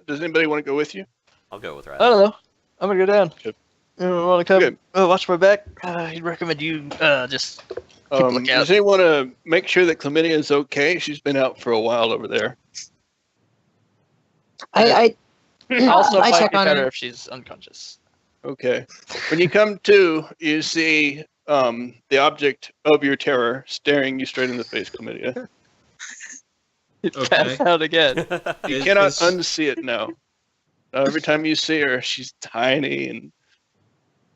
S3: Does anybody want to go with you?
S2: I'll go with
S1: I
S2: Riley.
S1: don't know. I'm gonna go down.
S3: Okay.
S1: You want to come?
S3: Okay.
S1: Watch my back. I'd recommend you just keep a lookout.
S3: Does anyone want to make sure that Chlamydia is okay? She's been out for a while over there.
S6: I
S1: Also,
S6: I
S1: might
S6: check
S1: be
S6: on
S1: better
S6: her.
S1: if she's unconscious.
S3: Okay. When you come to, you see the object of your terror staring you straight in the face, Chlamydia.
S4: Okay.
S1: Pass out again.
S3: You
S4: Is-
S3: cannot
S4: is-
S3: unsee it now. Every time you see her, she's tiny and.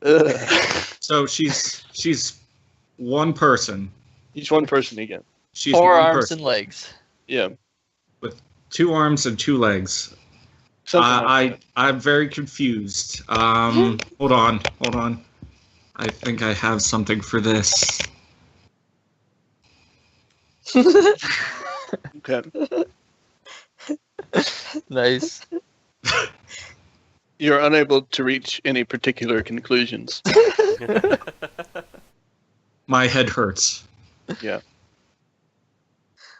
S3: Ugh.
S4: So she's one person.
S3: Each one person again.
S4: She's
S1: 4
S4: one
S1: arms
S4: person.
S1: and legs.
S3: Yeah.
S4: 2 arms and 2 legs.
S3: Something like that.
S4: I'm very confused. Hold on. I think I have something for this.
S3: Okay.
S1: Nice.
S3: You're unable to reach any particular conclusions.
S4: My head hurts.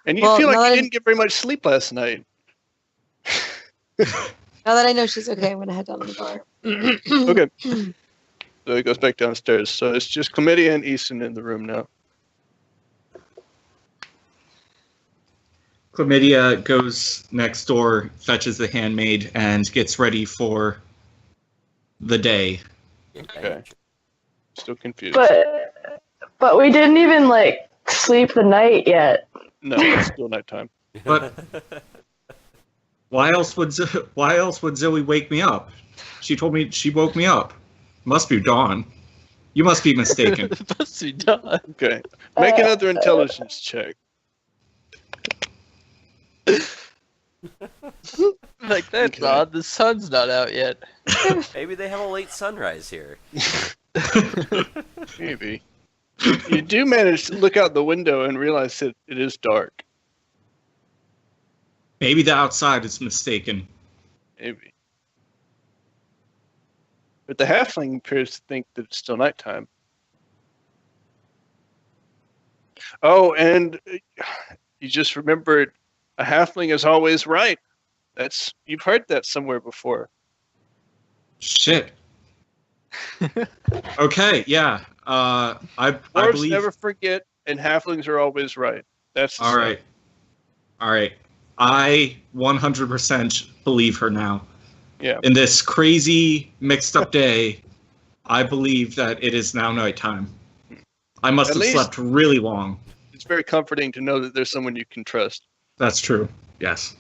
S3: And you
S6: Well,
S3: feel like
S6: now
S3: you
S6: that
S3: didn't get very much sleep last night.
S6: Now that I know she's okay, I'm gonna head down to the bar.
S3: Okay. So he goes back downstairs. So it's just Chlamydia and Easton in the room now.
S4: Chlamydia goes next door, fetches the handmaid, and gets ready for the day.
S3: Okay. Still confused.
S5: But we didn't even like sleep the night yet.
S3: No, it's still nighttime.
S4: But why else would Zoe wake me up? She told me she woke me up. Must be dawn. You must be mistaken.
S1: Must be done.
S3: Okay. Make another intelligence check.
S1: Like, that's
S3: Okay.
S1: odd. The sun's not out yet.
S2: Maybe they have a late sunrise here.
S3: Maybe. You do manage to look out the window and realize that it is dark.
S4: Maybe the outside is mistaken.
S3: Maybe. But the halfling appears to think that it's still nighttime. Oh, and you just remembered a halfling is always right. You've heard that somewhere before.
S4: Shit. Okay, yeah. I
S3: Dwarves
S4: believe.
S3: never forget, and halflings are always right. That's the
S4: All
S3: saying.
S4: right. All right. I 100% believe her now.
S3: Yeah.
S4: In this crazy, mixed up day, I believe that it is now nighttime. I must
S3: At
S4: have
S3: least-
S4: slept really long.
S3: It's very comforting to know that there's someone you can trust.
S4: That's true. Yes.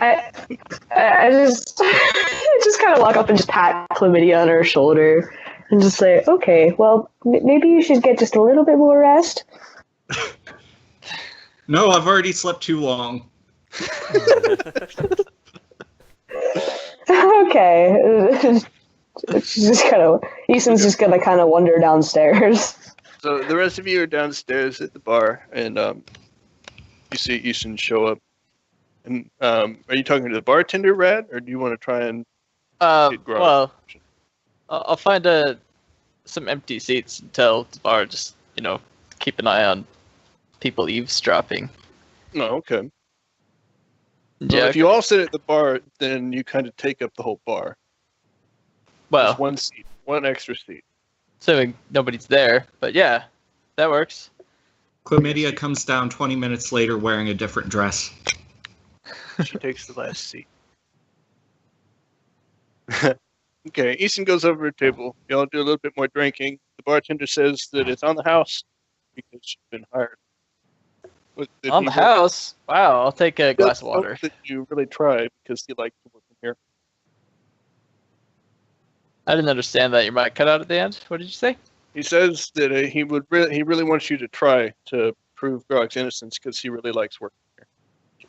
S5: I just I just kind of walk up and just pat Chlamydia on her shoulder and just say, okay, well, maybe you should get just a little bit more rest.
S4: No, I've already slept too long.
S5: Okay. She's just kind of, Eason's just gonna kind of wander downstairs.
S3: So the rest of you are downstairs at the bar, and you see Easton show up. And are you talking to the bartender, Rad, or do you want to try and get Grog?
S1: Well, I'll find some empty seats and tell the bar just, keep an eye on people eavesdropping.
S3: No, okay.
S1: Yeah,
S3: So if you all sit at the bar, then you kind of take up the whole bar.
S1: well,
S3: Just one seat, one extra seat.
S1: assuming nobody's there, but yeah, that works.
S4: Chlamydia comes down 20 minutes later wearing a different dress.
S3: She takes the last seat. Okay, Easton goes over to a table. Y'all do a little bit more drinking. The bartender says that it's on the house because she's been hired. That
S1: On
S3: he
S1: the
S3: works-
S1: house? Wow, I'll take a glass of
S3: Let's hope
S1: water.
S3: that you really try because you like to work in here.
S1: I didn't understand that. Your mic cut out at the end. What did you say?
S3: He says that he really wants you to try to prove Grog's innocence because he really likes working here.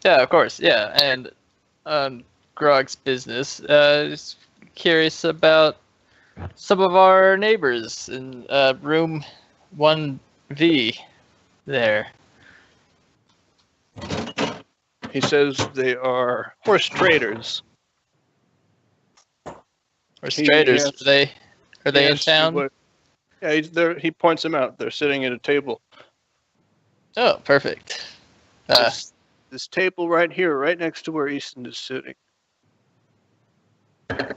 S1: Yeah, of course. Yeah, and on Grog's business, just curious about some of our neighbors in room 1V there.
S3: He says they are horse traders.
S1: Or traders,
S3: yes.
S1: are they in
S3: Yes,
S1: town?
S3: Yeah, he's there. He points them out. They're sitting at a table.
S1: Oh, perfect.
S3: This table right here, right next to where Easton is sitting. And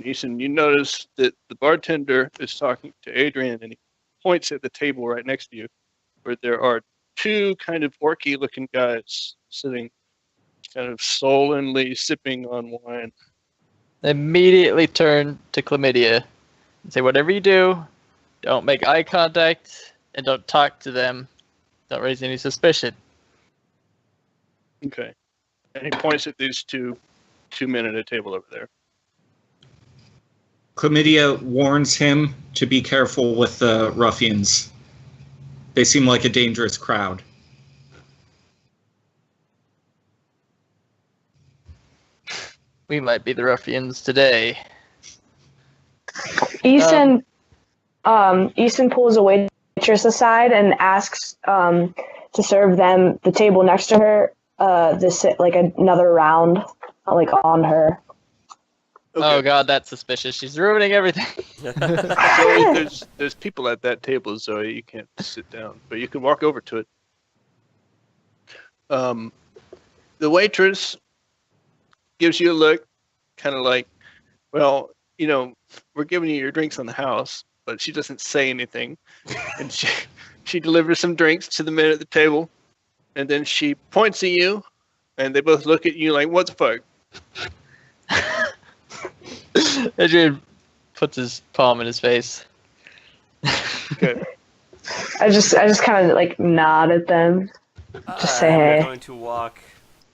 S3: Easton, you notice that the bartender is talking to Adrian, and he points at the table right next to you, where there are two kind of orky-looking guys sitting, kind of sullenly sipping on wine.
S1: Immediately turn to Chlamydia and say, whatever you do, don't make eye contact and don't talk to them. Don't raise any suspicion.
S3: Okay. And he points at these two men at a table over there.
S4: Chlamydia warns him to be careful with the ruffians. They seem like a dangerous crowd.
S1: We might be the ruffians today.
S5: Easton pulls a waitress aside and asks to serve them the table next to her another round on her.
S3: Okay.
S1: Oh god, that's suspicious. She's ruining everything.
S3: Zoe, there's people at that table, Zoe. You can't sit down, but you can walk over to it. The waitress gives you a look, kind of like, well, we're giving you your drinks on the house, but she doesn't say anything, and she delivers some drinks to the men at the table, and then she points at you, and they both look at you like, what the fuck?
S1: Adrian puts his palm in his face.
S3: Okay.
S5: I just kind of nod at them. Just say
S2: I'm
S5: hey.
S2: going to walk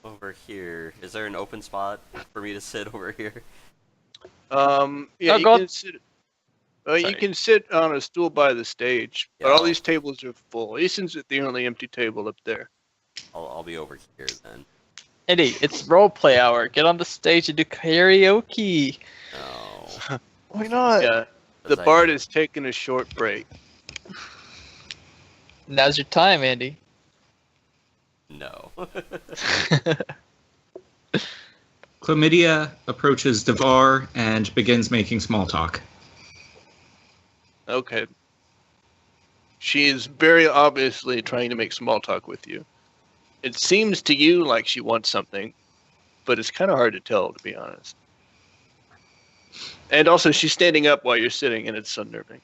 S2: over here. Is there an open spot for me to sit over here?
S3: Yeah,
S1: Oh,
S3: you
S1: go on.
S3: can sit. You
S1: Sorry.
S3: can sit on a stool by the stage, but
S2: Yeah.
S3: all these tables are full. Easton's at the only empty table up there.
S2: I'll be over here then.
S1: Eddie, it's roleplay hour. Get on the stage and do karaoke.
S2: No.
S3: Why not? Yeah. The bard is taking a short break.
S1: Now's your time, Andy.
S2: No.
S4: Chlamydia approaches Devar and begins making small talk.
S3: Okay. She is very obviously trying to make small talk with you. It seems to you like she wants something, but it's kind of hard to tell, to be honest. And also, she's standing up while you're sitting, and it's unnerving.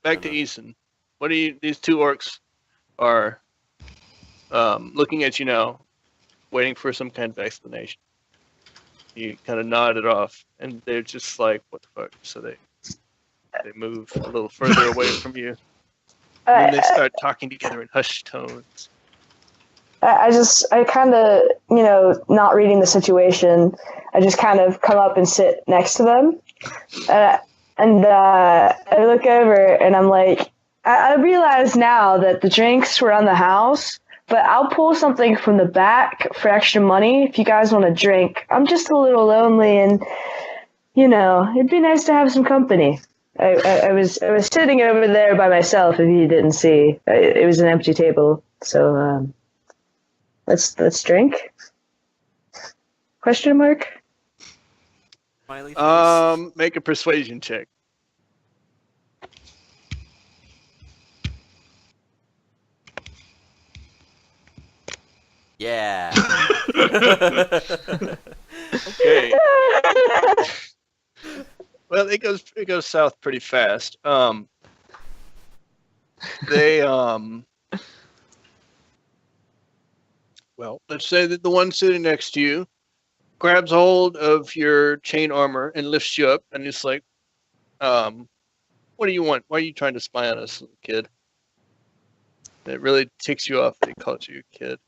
S3: Back to Eason. What are you? These two orcs are looking at you now, waiting for some kind of explanation. You kind of nod it off, and they're just like, "What the fuck?" So they move a little further away from you, and they start talking together in hushed tones.
S5: I kind of, not reading the situation, I just kind of come up and sit next to them, and I look over and I'm like, I realize now that the drinks were on the house. But I'll pull something from the back for extra money if you guys want to drink. I'm just a little lonely, and it'd be nice to have some company. I was sitting over there by myself. If you didn't see, it was an empty table. So let's drink. Question mark.
S3: Make a persuasion check.
S2: Yeah.
S3: Okay. Well, it goes south pretty fast. They well, let's say that the one sitting next to you grabs hold of your chain armor and lifts you up, and it's like, what do you want? Why are you trying to spy on us, little kid? And it really ticks you off that he calls you a kid.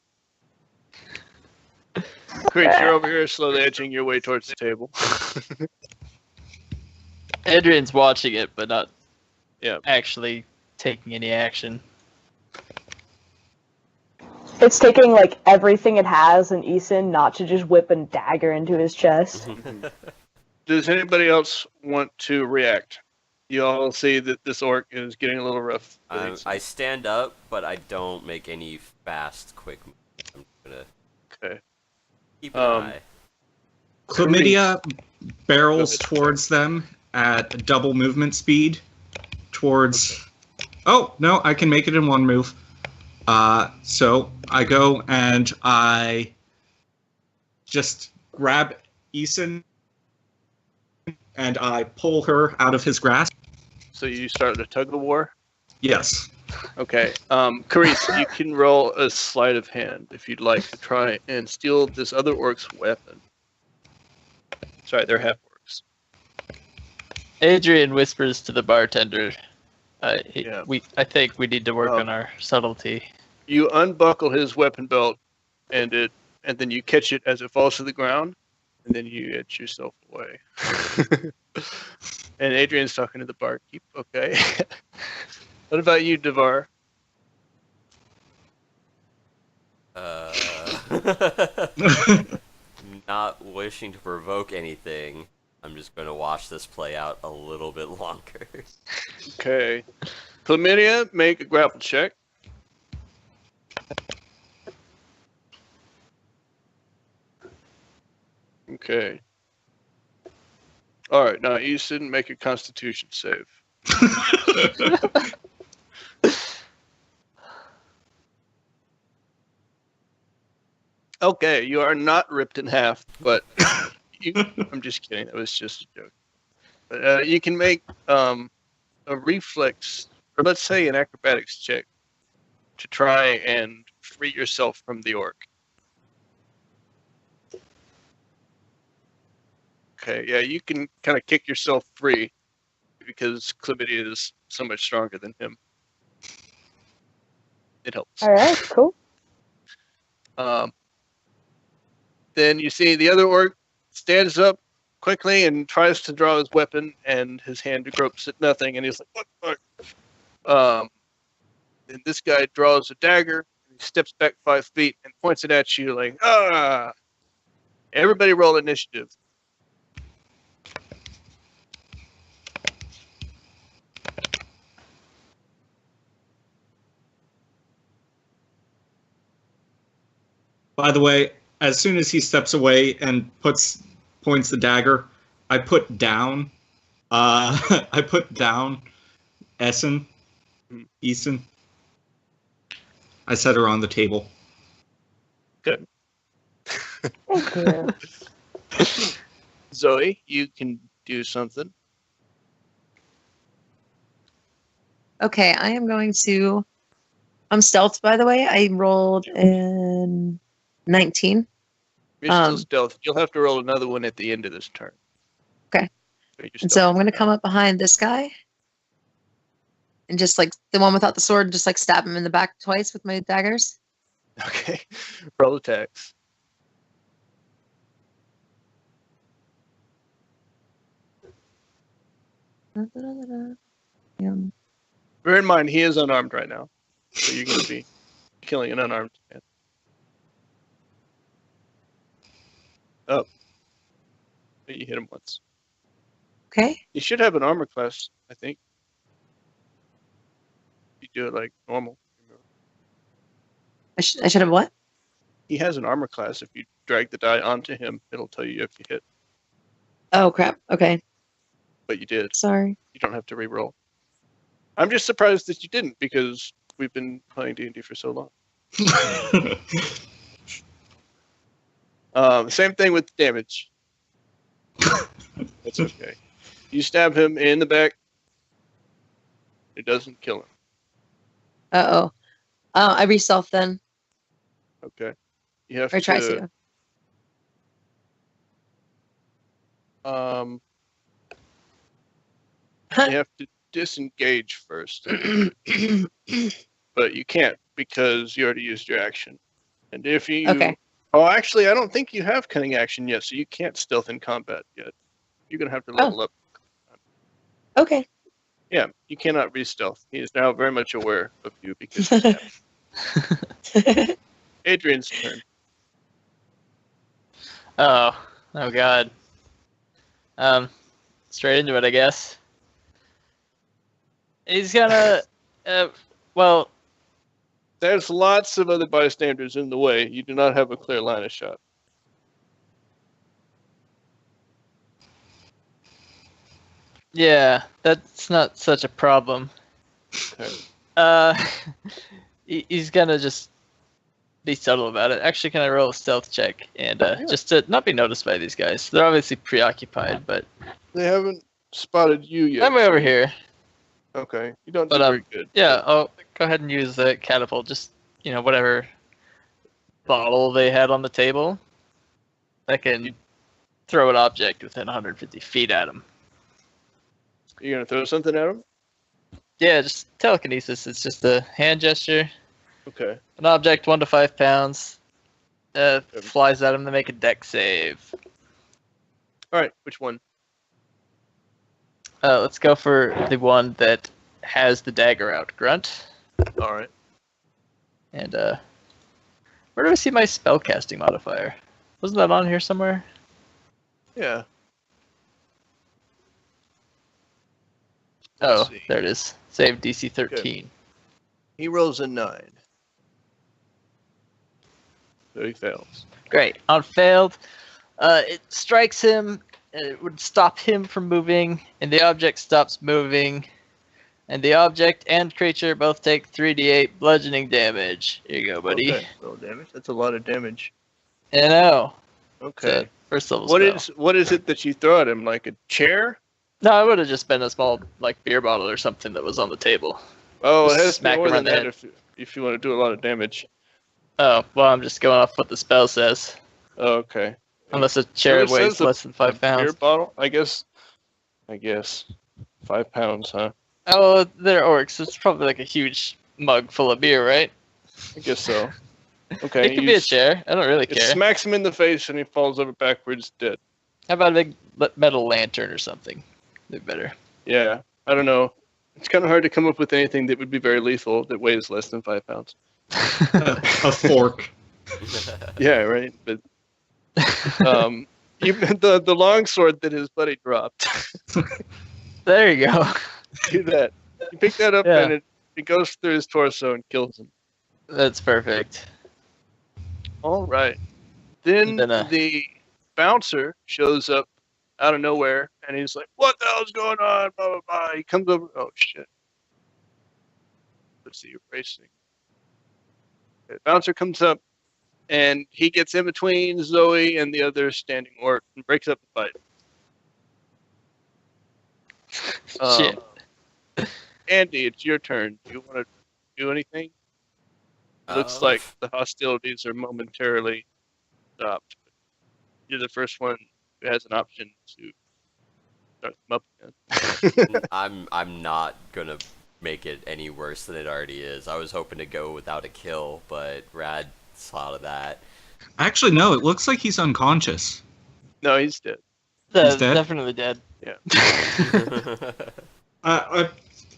S3: Chris, you're over here slowly edging your way towards the table.
S1: Adrian's watching it, but not
S3: Yeah.
S1: actually taking any action.
S5: It's taking like everything it has in Eason not to just whip a dagger into his chest.
S3: Does anybody else want to react? You all see that this orc is getting a little rough.
S2: I stand up, but I don't make any fast, quick moves. I'm gonna keep an eye.
S4: Chlamydia barrels towards them at double movement speed. Towards. Oh no, I can make it in one move. So I go and I just grab Eason and I pull her out of his grasp.
S3: So you start the tug of war?
S4: Yes.
S3: Okay. Carice, you can roll a sleight of hand if you'd like to try and steal this other orc's weapon. Sorry, they're half orcs.
S1: Adrian whispers to the bartender, I think we need to work on our subtlety.
S3: You unbuckle his weapon belt, and then you catch it as it falls to the ground, and then you edge yourself away. And Adrian's talking to the barkeep. Okay. What about you, Devar?
S2: Not wishing to provoke anything, I'm just going to watch this play out a little bit longer.
S3: Okay. Chlamydia, make a grapple check. Okay. All right, now Easton, make a Constitution save. Okay, you are not ripped in half, but I'm just kidding. That was just a joke. But you can make a reflex, or let's say an acrobatics check, to try and free yourself from the orc. Okay, yeah, you can kind of kick yourself free because Chlamydia is so much stronger than him. It helps.
S5: All right, cool.
S3: Then you see the other orc stands up quickly and tries to draw his weapon, and his hand gropes at nothing, and he's like, "What the fuck?" Then this guy draws a dagger, and he steps back 5 feet and points it at you like, ah! Everybody roll initiative.
S4: By the way, as soon as he steps away and points the dagger, I put down. I put down Essen. I set her on the table.
S3: Good.
S5: Thank you.
S3: Zoe, you can do something.
S6: Okay, I am going to. I'm stealth, by the way. I rolled in 19.
S3: You're still stealth. You'll have to roll another one at the end of this turn.
S6: Okay.
S3: So you're
S6: And
S3: stealth.
S6: so I'm going to come up behind this guy and just like the one without the sword, just like stab him in the back twice with my daggers.
S3: Okay. Roll attacks.
S6: Yeah.
S3: Bear in mind, he is unarmed right now. So you're going to be killing an unarmed man. Oh. But you hit him once.
S6: Okay.
S3: You should have an armor class, I think. You do it like normal.
S6: I should have what?
S3: He has an armor class. If you drag the die onto him, it'll tell you if you hit.
S6: Oh, crap. Okay.
S3: But you did.
S6: Sorry.
S3: You don't have to re-roll. I'm just surprised that you didn't, because we've been playing D&D for so long. Same thing with damage. That's okay. You stab him in the back. It doesn't kill him.
S6: Uh-oh. I re-stealth then.
S3: Okay. You have
S6: Or try
S3: to.
S6: to.
S3: You have to disengage first. But you can't, because you already used your action. And if you...
S6: Okay.
S3: Oh, actually, I don't think you have cunning action yet, so you can't stealth in combat yet. You're going to have to level up.
S6: Okay.
S3: Yeah, you cannot re-stealth. He is now very much aware of you because you have. Adrian's turn.
S1: Oh God. Straight into it, I guess. He's gonna, well,
S3: There's lots of other bystanders in the way. You do not have a clear line of shot.
S1: yeah, that's not such a problem.
S3: Okay.
S1: He's gonna just be subtle about it. Actually, can I roll a stealth check and
S3: Yeah.
S1: just to not be noticed by these guys? They're obviously preoccupied, but
S3: They haven't spotted you yet.
S1: I'm way over here.
S3: Okay. You don't do
S1: But,
S3: very good.
S1: Yeah, I'll go ahead and use the catapult. Just, whatever bottle they had on the table, I can throw an object within 150 feet at him.
S3: You're going to throw something at him?
S1: Yeah, just telekinesis. It's just a hand gesture.
S3: Okay.
S1: An object 1 to 5 pounds flies at him to make a dex save.
S3: All right. Which one?
S1: Let's go for the one that has the dagger out. Grunt.
S3: All right.
S1: And where do I see my spellcasting modifier? Wasn't that on here somewhere?
S3: Yeah.
S1: Oh,
S3: Let's see.
S1: there it is. Save DC 13.
S3: He rolls a 9. So he fails.
S1: Great. On failed, it strikes him. It would stop him from moving, and the object stops moving. And the object and creature both take 3d8 bludgeoning damage. Here you go, buddy.
S3: Okay. Roll damage. That's a lot of damage.
S1: I know.
S3: Okay.
S1: First level
S3: What
S1: spell.
S3: what is it that you throw at him? Like a chair?
S1: No, it would have just been a small beer bottle or something that was on the table.
S3: Oh,
S1: Just
S3: it has to
S1: smack
S3: be more
S1: him
S3: than
S1: around the
S3: that if you want to do a lot of damage.
S1: Oh, well, I'm just going off what the spell says.
S3: Oh, okay.
S1: Unless a chair
S3: It
S1: weighs
S3: says a-
S1: less than 5
S3: Beer
S1: pounds.
S3: bottle? I guess. 5 pounds, huh?
S1: Oh, they're orcs. It's probably like a huge mug full of beer, right?
S3: I guess so. Okay.
S1: It could be a chair. I don't really
S3: It
S1: care.
S3: smacks him in the face and he falls over backwards dead.
S1: How about a big metal lantern or something? They're better.
S3: Yeah. I don't know. It's kind of hard to come up with anything that would be very lethal that weighs less than 5 pounds.
S4: A fork.
S3: Yeah, right. But even the long sword that his buddy dropped.
S1: There you go.
S3: Do that. You pick that up
S1: Yeah.
S3: and it goes through his torso and kills him.
S1: That's perfect.
S3: All right. Then
S1: Then,
S3: the bouncer shows up out of nowhere, and he's like, "What the hell's going on?" Blah blah blah. He comes over. Oh shit. Let's see. You're racing. The bouncer comes up, and he gets in between Zoe and the other standing orc and breaks up the fight.
S1: Shit.
S3: Andy, it's your turn. Do you want to do anything? Looks like the hostilities are momentarily stopped. You're the first one who has an option to start them up again.
S2: I'm not gonna make it any worse than it already is. I was hoping to go without a kill, but Rad saw to that.
S4: Actually, no. It looks like he's unconscious.
S3: No, he's dead.
S4: He's dead?
S1: Definitely dead.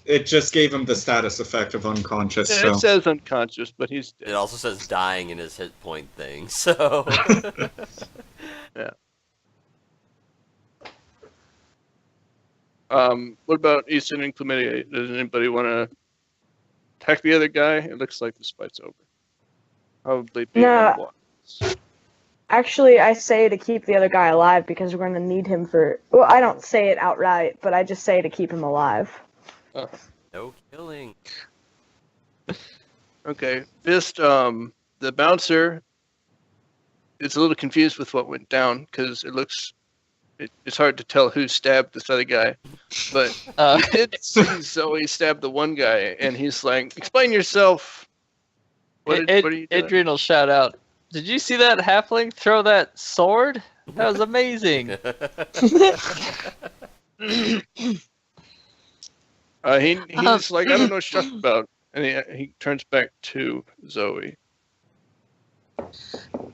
S4: It just gave him the status effect of unconscious.
S3: Yeah,
S4: So.
S3: it says unconscious, but he's dead.
S2: It also says dying in his hit point thing, so...
S3: Yeah. What about Eastern and Chlamydia? Does anybody want to attack the other guy? It looks like this fight's over. Probably be
S5: No. Actually, I say to keep the other guy alive because we're going to need him for... Well, I don't say it outright, but I just say to keep him alive.
S3: Oh.
S2: No killing.
S3: Okay. Fist, the bouncer is a little confused with what went down because it's hard to tell who stabbed this other guy. But he did see Zoe stabbed the one guy, and he's like, "Explain yourself." What are you doing?
S1: Adrian will shout out. Did you see that halfling throw that sword? That was amazing.
S3: He's like, "I don't know what you're talking about," and he turns back to Zoe.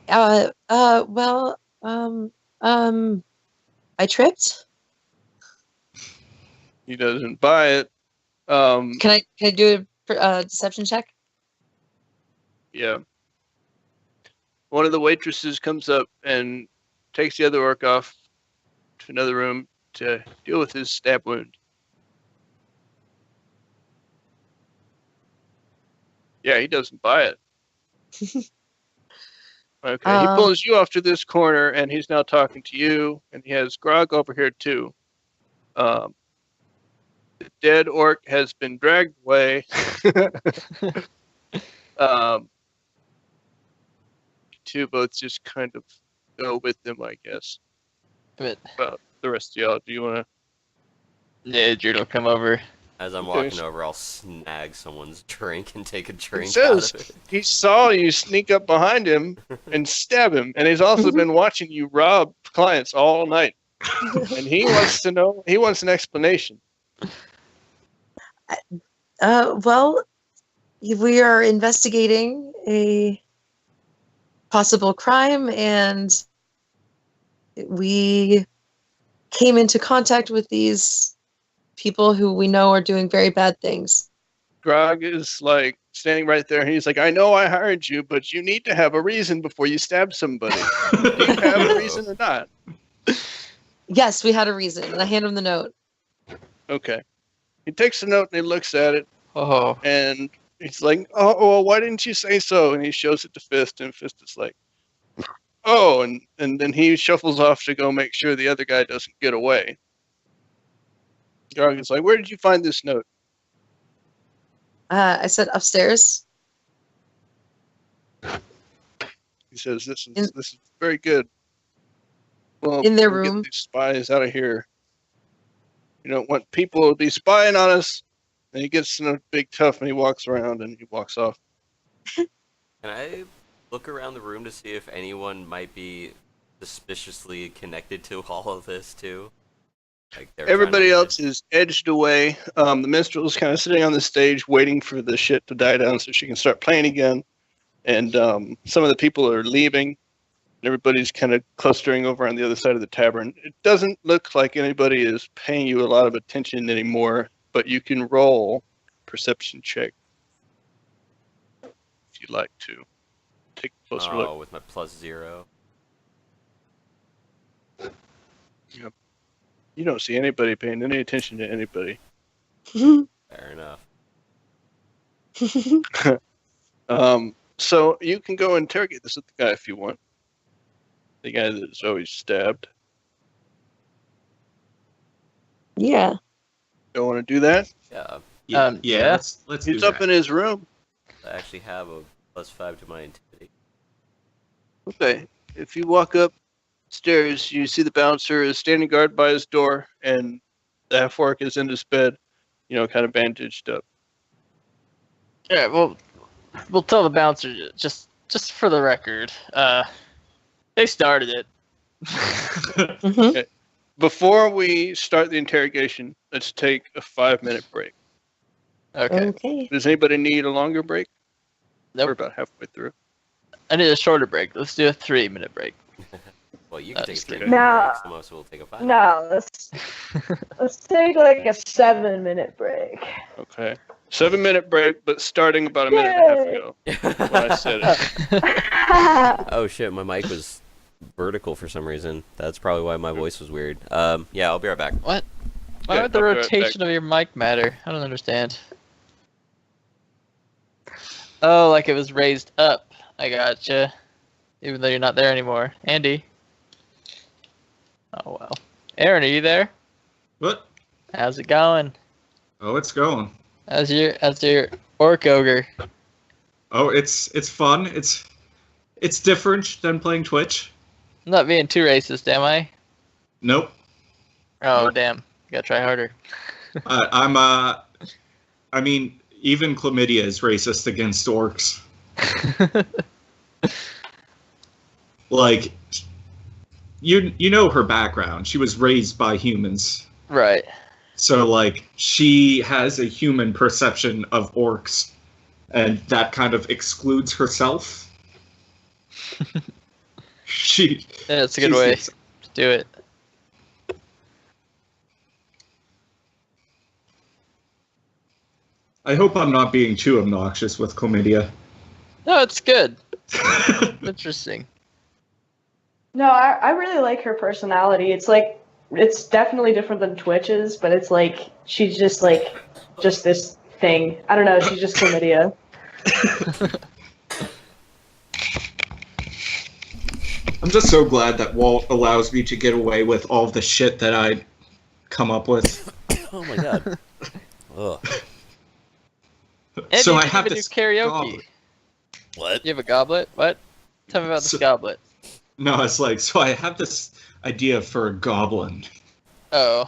S6: I tripped.
S3: He doesn't buy it.
S6: Can I do a deception check?
S3: Yeah. One of the waitresses comes up and takes the other orc off to another room to deal with his stab wound. Yeah, he doesn't buy it. Okay, he pulls you off to this corner, and he's now talking to you, and he has Grog over here too. The dead orc has been dragged away. Two both just kind of go with them, I guess.
S1: But
S3: About the rest of y'all, do you want to?
S1: Adrian will come over.
S2: As I'm walking over, I'll snag someone's drink and take a
S3: It
S2: drink
S3: says
S2: out of it.
S3: he saw you sneak up behind him and stab him, and he's also been watching you rob clients all night. And he wants to know. He wants an explanation.
S6: Well, we are investigating a possible crime, and we came into contact with these people who we know are doing very bad things.
S3: Grog is like standing right there, and he's like, "I know I hired you, but you need to have a reason before you stab somebody. Do you have a reason or not?"
S6: Yes, we had a reason, and I hand him the note.
S3: Okay. He takes the note and he looks at it,
S1: Oh,
S3: and he's like, "Oh, well, why didn't you say so?" And he shows it to Fist, and Fist is like, "Oh," and then he shuffles off to go make sure the other guy doesn't get away. Grog is like, "Where did you find this note?"
S6: I said upstairs.
S3: He says, "This is very good. Well,
S6: In their
S3: we'll
S6: room.
S3: get these spies out of here. You don't want people to be spying on us." And he gets in a big tough, and he walks around, and he walks off.
S2: Can I look around the room to see if anyone might be suspiciously connected to all of this, too? Like they're
S3: Everybody
S2: trying to-
S3: else is edged away. The minstrel's kind of sitting on the stage waiting for the shit to die down so she can start playing again. And some of the people are leaving. Everybody's kind of clustering over on the other side of the tavern. It doesn't look like anybody is paying you a lot of attention anymore. but you can roll perception check if you'd like to. Take a closer look.
S2: with my +0.
S3: Yep. You don't see anybody paying any attention to anybody.
S2: Fair enough.
S3: So you can go interrogate this with the guy if you want. The guy that's always stabbed.
S6: Yeah.
S3: Don't want to do that?
S2: Yeah,
S4: Yeah,
S1: yeah.
S4: let's do
S3: He's
S4: that.
S3: up in his room.
S2: I actually have a +5 to my intimidation.
S3: Okay. If you walk upstairs, you see the bouncer is standing guard by his door, and the half-orc is in his bed, kind of bandaged up.
S1: Yeah, well, we'll tell the bouncer just for the record. They started it.
S6: Mhm.
S3: Before we start the interrogation, let's take a 5-minute break.
S1: Okay.
S6: Okay.
S3: Does anybody need a longer break?
S1: Nope.
S3: We're about halfway through.
S1: I need a shorter break. Let's do a 3-minute break.
S2: Well, you can take a
S1: just
S2: 3
S1: kidding.
S2: minute
S5: No.
S2: break, so most of us will take a 5.
S5: No, let's take like a 7-minute break.
S3: Okay. 7-minute break, but starting about a minute and a half ago when I said it.
S2: Oh shit, my mic was vertical for some reason. That's probably why my voice was weird. Yeah, I'll be right back.
S1: What? Why
S3: Yeah,
S1: would the
S3: I'll be right
S1: rotation of your mic matter? I don't understand. Oh, like it was raised up. I gotcha. Even though you're not there anymore. Andy. Oh, well. Aaron, are you there?
S4: What?
S1: How's it going?
S4: Oh, it's going.
S1: How's your orc ogre?
S4: Oh, it's fun. It's different than playing Twitch.
S1: I'm not being too racist, am I?
S4: Nope.
S1: Oh, damn. Gotta try harder.
S4: I mean, even chlamydia is racist against orcs. Like, you know her background. She was raised by humans.
S1: Right.
S4: So, like, she has a human perception of orcs, and that kind of excludes herself.
S1: Yeah, it's a good
S4: she's-
S1: way to do it.
S4: I hope I'm not being too obnoxious with chlamydia.
S1: No, it's good. Interesting.
S5: No, I really like her personality. It's like, it's definitely different than Twitch's, but it's like, she's just this thing. I don't know, she's just chlamydia.
S4: I'm just so glad that Walt allows me to get away with all the shit that I come up with.
S2: Oh my god. Ugh.
S1: And
S4: So
S1: you
S4: I
S1: can
S4: have
S1: even
S4: this
S1: do karaoke.
S4: goblet.
S2: What?
S1: You have a goblet? What? Tell me about this goblet.
S4: No, it's like, so I have this idea for a goblin
S1: Oh.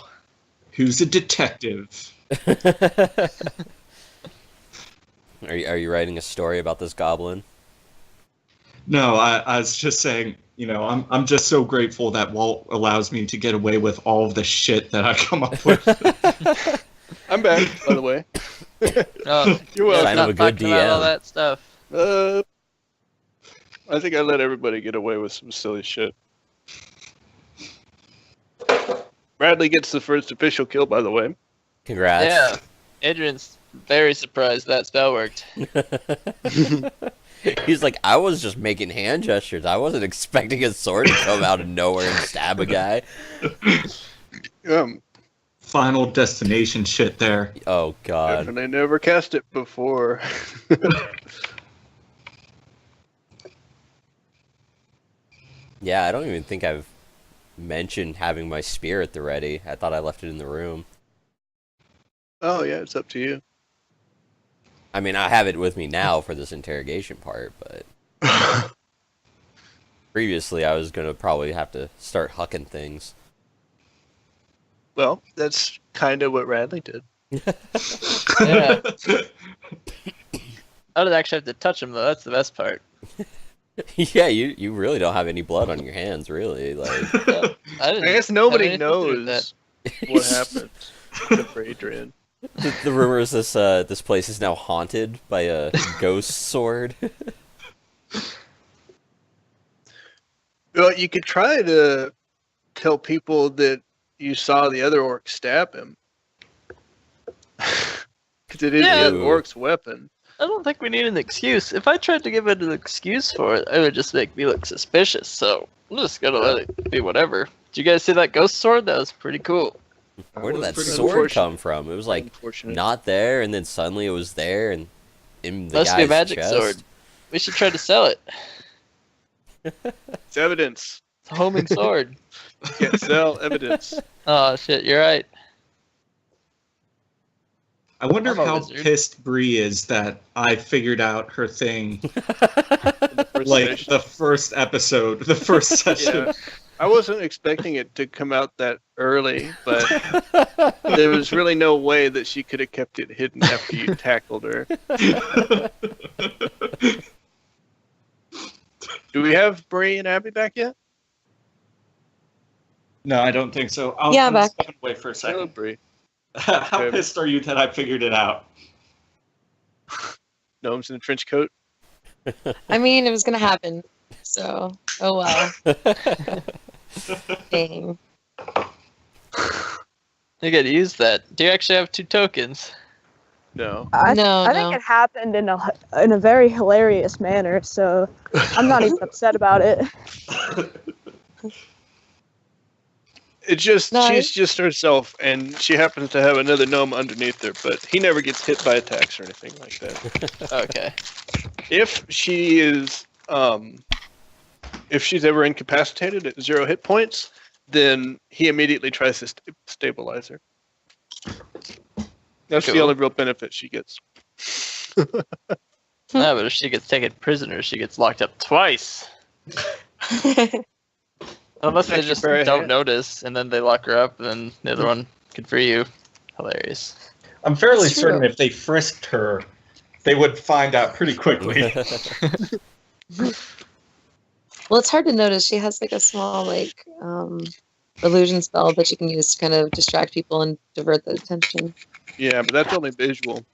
S4: who's a detective.
S2: Are you writing a story about this goblin?
S4: No, I was just saying, I'm just so grateful that Walt allows me to get away with all of the shit that I come up with.
S3: I'm back, by the way.
S1: Oh,
S3: You're welcome.
S2: Sign of a good
S1: talking about all
S2: DM.
S1: that stuff.
S3: I think I let everybody get away with some silly shit. Bradley gets the first official kill, by the way.
S2: Congrats.
S1: Yeah. Adrian's very surprised that spell worked.
S2: He's like, I was just making hand gestures. I wasn't expecting a sword to come out of nowhere and stab a guy.
S4: Final destination shit there.
S2: Oh god.
S3: And I never cast it before.
S2: Yeah, I don't even think I've mentioned having my spear at the ready. I thought I left it in the room.
S3: Oh yeah, it's up to you.
S2: I mean, I have it with me now for this interrogation part, but previously I was gonna probably have to start hucking things.
S3: Well, that's kind of what Radley did.
S1: Yeah. I don't actually have to touch him though. That's the best part.
S2: Yeah, you really don't have any blood on your hands, really. Like,
S1: I
S3: guess nobody knows what happened for Adrian.
S2: the rumor is this place is now haunted by a ghost sword.
S3: Well, you could try to tell people that you saw the other orc stab him. Because it is
S1: Yeah.
S3: the orc's weapon.
S1: I don't think we need an excuse. If I tried to give it an excuse for it, it would just make me look suspicious. So I'm just gonna let it be whatever. Did you guys see that ghost sword? That was pretty cool.
S2: Where did that
S4: pretty
S2: sword
S3: unfortunate.
S2: come from? It was like
S3: Unfortunate.
S2: not there, and then suddenly it was there, and in the
S1: Must be a
S2: guy's
S1: magic
S2: chest.
S1: sword. We should try to sell it.
S3: It's evidence.
S1: It's a homing sword.
S3: Can't sell evidence.
S1: Oh shit, you're right.
S4: I wonder
S1: I'm a
S4: how
S1: wizard.
S4: pissed Bree is that I figured out her thing
S3: First
S4: like
S3: session.
S4: the first episode, the first session.
S3: Yeah. I wasn't expecting it to come out that early, but there was really no way that she could have kept it hidden after you tackled her. Do we have Bree and Abby back yet?
S4: No, I don't think so.
S6: Yeah,
S4: I'm
S6: back.
S4: stepping away for a
S3: Hello,
S4: second.
S3: Bree.
S4: How
S3: Okay.
S4: pissed are you that I figured it out?
S3: Gnomes in a trench coat.
S6: I mean, it was gonna happen. So, oh well. Dang.
S1: You gotta use that. Do you actually have 2 tokens?
S3: No.
S5: I
S6: No,
S5: think
S6: no.
S5: it happened in a very hilarious manner, so I'm not even upset about it.
S3: It's just
S6: No,
S3: she's just herself, and she happens to have another gnome underneath her, but he never gets hit by attacks or anything like that.
S1: Okay.
S3: If she is, if she's ever incapacitated at 0 hit points, then he immediately tries to stabilize her. That's the
S1: Cool.
S3: only real benefit she gets.
S1: No, but if she gets taken prisoner, she gets locked up twice. Unless they
S3: Actually,
S1: just
S3: very
S1: don't
S3: hand.
S1: notice, and then they lock her up, and then the other one can free you. Hilarious.
S4: I'm fairly
S6: It's
S4: certain
S6: true.
S4: if they frisked her, they would find out pretty quickly.
S6: Well, it's hard to notice. She has like a small like illusion spell that she can use to kind of distract people and divert the attention.
S3: Yeah, but that's only visual.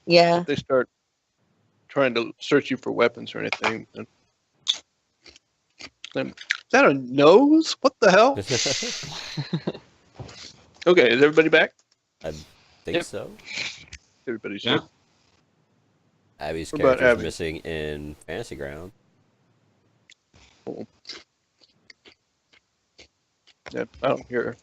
S6: Yeah.
S3: If they start trying to search you for weapons or anything, then is that a nose? What the hell? Okay, is everybody back?
S2: Think
S1: Yep.
S2: so.
S3: Everybody's
S4: Yeah.
S3: here.
S2: Abby's
S3: What about
S2: character's
S3: Abby?
S2: missing in Fantasy Ground.
S3: Yeah, I don't hear her.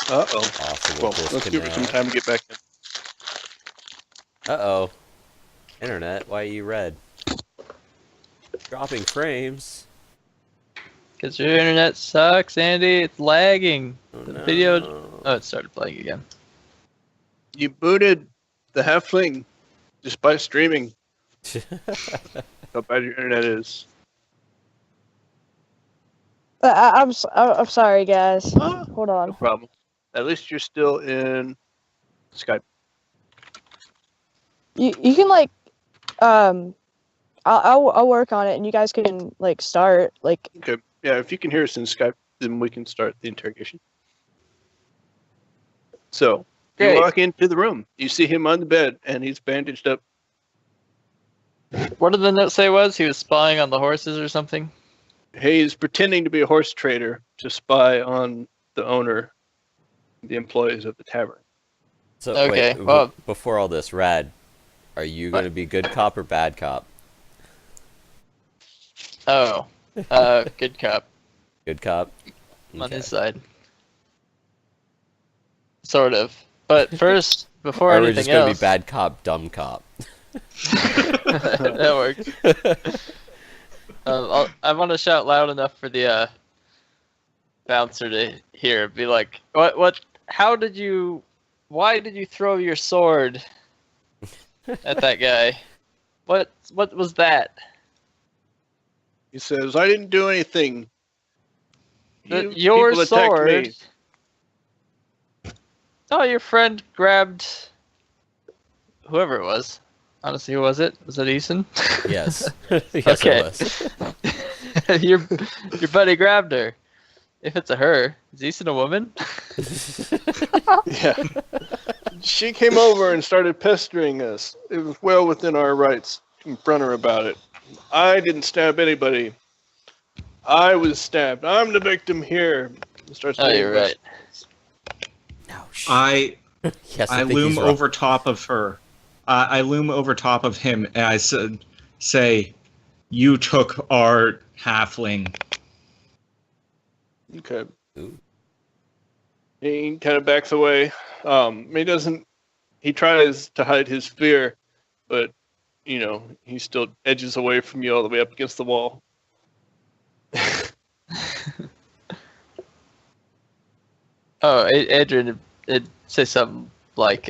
S3: Uh-oh.
S2: Possible
S3: Well, let's give her some time to get back in.
S2: Uh-oh. Internet, why are you red? Dropping frames.
S1: Because your internet sucks, Andy. It's lagging.
S2: Oh,
S1: The
S2: no.
S1: video- Oh, it started playing again.
S3: You booted the halfling just by streaming. How bad your internet is.
S5: I'm sorry, guys.
S3: Ah,
S5: Hold
S3: no
S5: on.
S3: problem. At least you're still in Skype.
S5: You can like I'll work on it and you guys can like start like
S3: Okay. Yeah, if you can hear us in Skype, then we can start the interrogation. So, you
S1: Great.
S3: walk into the room. You see him on the bed, and he's bandaged up.
S1: What did the note say was? He was spying on the horses or something?
S3: He's pretending to be a horse trader to spy on the owner, the employees of the tavern.
S2: So,
S1: Okay,
S2: wait,
S1: well-
S2: before all this, Rad, are you going to be good cop or bad cop?
S1: Oh. Good cop.
S2: Good cop?
S1: On
S2: Okay.
S1: his side. Sort of. But first, before
S2: Or are we
S1: anything
S2: just going to be
S1: else...
S2: bad cop, dumb cop?
S1: That works. I want to shout loud enough for the bouncer to hear. Be like, why did you throw your sword at that guy? What was that?
S3: He says, I didn't do anything.
S1: Your
S3: people attacked me."
S1: sword. Oh, your friend grabbed whoever it was. Honestly, who was it? Was it Eason?
S2: Yes. Yes,
S1: Okay.
S2: it was.
S1: your buddy grabbed her. If it's a her, is Eason a woman?
S3: Yeah. She came over and started pestering us. It was well within our rights to confront her about it. I didn't stab anybody. I was stabbed. I'm the victim here. Starts
S1: Oh, you're right.
S2: No,
S4: I
S2: yes,
S4: I
S2: think
S4: loom
S2: he's wrong.
S4: over top of her. I loom over top of him, and I say, "You took our halfling."
S3: Okay.
S2: Ooh.
S3: He kind of backs away. He doesn't. He tries to hide his fear, but he still edges away from you all the way up against the wall.
S1: Oh, Adrian, it'd say something like,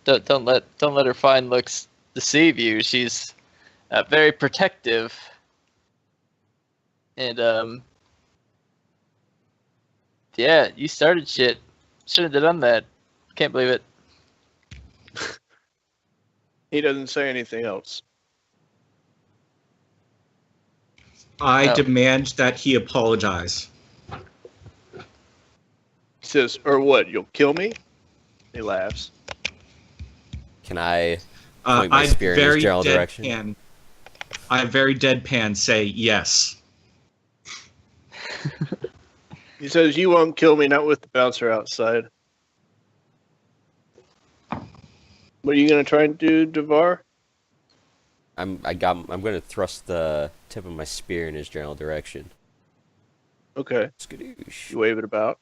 S1: "Don't let her fine looks deceive you. She's very protective, and yeah, you started shit. Shouldn't have done that. Can't believe it."
S3: He doesn't say anything else.
S4: I
S1: Oh.
S4: demand that he apologize.
S3: He says, "Or what? You'll kill me?" He laughs.
S2: Can I point my
S4: I
S2: spear in his
S4: very
S2: general
S4: deadpan.
S2: direction?
S4: I very deadpan say yes.
S3: He says, "You won't kill me, not with the bouncer outside." What are you gonna try and do, Devar?
S2: I'm gonna thrust the tip of my spear in his general direction.
S3: Okay.
S2: Skadoosh.
S3: You wave it about.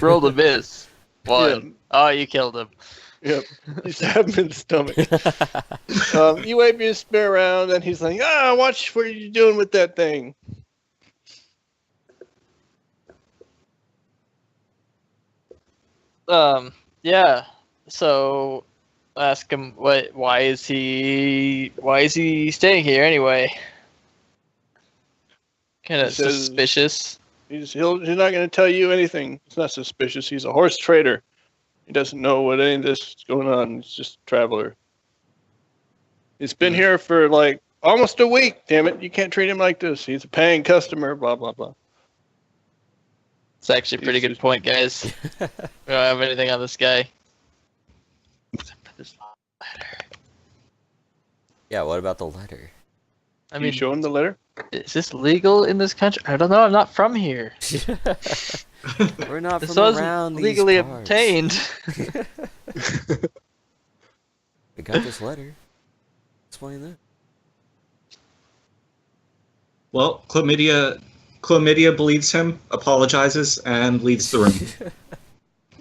S1: Roll the miss. One.
S3: Yeah.
S1: Oh, you killed him.
S3: Yep. You stab him in the stomach. You wave your spear around, and he's like, watch what you're doing with that thing.
S1: Yeah. So ask him why is he staying here anyway? Kind
S3: He
S1: of
S3: says-
S1: suspicious.
S3: He's not going to tell you anything. It's not suspicious. He's a horse trader. He doesn't know what any of this is going on. He's just a traveler. He's been here for like almost a week. Damn it! You can't treat him like this. He's a paying customer. Blah blah blah.
S1: It's actually a pretty good point, guys. We don't have anything on this guy. Except for this letter.
S2: Yeah, what about the letter?
S1: I
S3: Can
S1: mean,
S3: you show him the letter?
S1: is this legal in this country? I don't know. I'm not from here.
S2: We're not
S1: This
S2: from
S1: was
S2: around these
S1: legally
S2: parts.
S1: obtained.
S2: I got this letter. Explain that.
S4: Well, Chlamydia believes him, apologizes, and leaves the room.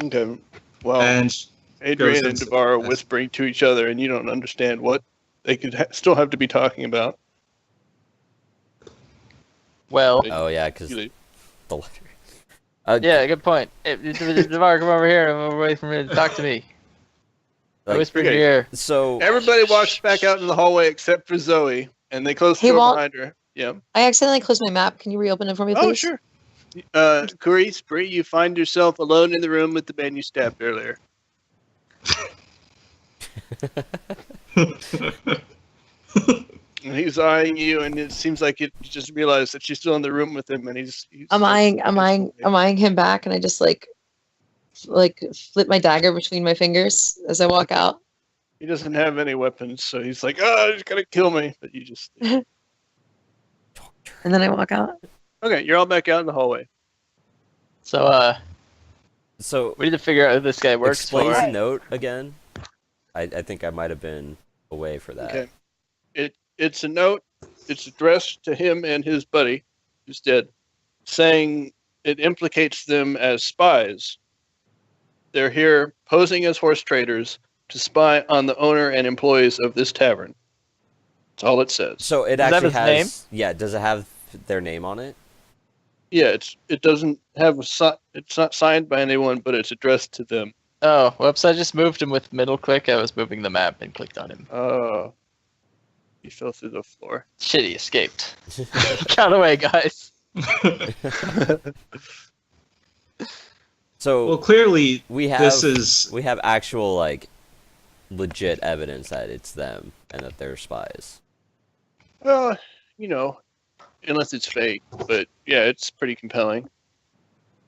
S3: Okay. Well,
S4: And
S3: Adrian
S4: goes
S3: and
S4: into-
S3: Devar are whispering to each other, and you don't understand what they could still have to be talking about.
S1: Well,
S2: Oh yeah, because the letter.
S1: yeah, good point. Hey, Devar, come over here. I'm away from me. Talk to me.
S2: Like,
S1: Whisper in
S3: okay.
S1: your ear.
S2: So
S3: Everybody walks back out into the hallway except for Zoe, and they close the
S6: Hey,
S3: door
S6: Walt.
S3: behind her. Yeah.
S6: I accidentally closed my map. Can you reopen it for me, please?
S3: Oh, sure. Carice, Bree, you find yourself alone in the room with the man you stabbed earlier. And he's eyeing you, and it seems like you just realized that she's still in the room with him, and he's
S6: I'm eyeing him back, and I just like flip my dagger between my fingers as I walk out.
S3: He doesn't have any weapons, so he's like, "Oh, he's gonna kill me!" But you just
S6: And then I walk out.
S3: okay. You're all back out in the hallway.
S1: So,
S2: so
S1: we need to figure out who this guy works
S2: explain
S1: for.
S2: the note again. I think I might have been away for that.
S3: Okay. It's a note. It's addressed to him and his buddy, who's dead, saying it implicates them as spies. They're here posing as horse traders to spy on the owner and employees of this tavern. That's all it says.
S2: So it
S1: Does it have
S2: actually
S1: his
S2: has. Yeah, does it have their name on it?
S3: Yeah, it doesn't have it's not signed by anyone, but it's addressed to them.
S1: Oh, whoops! I just moved him with middle click. I was moving the map and clicked on him.
S3: Oh, he fell through the floor.
S1: Shit, he escaped. Count away, guys.
S2: So
S4: well, clearly,
S2: we have we have actual like legit evidence that it's them and that they're spies.
S3: Well, unless it's fake, but yeah, it's pretty compelling.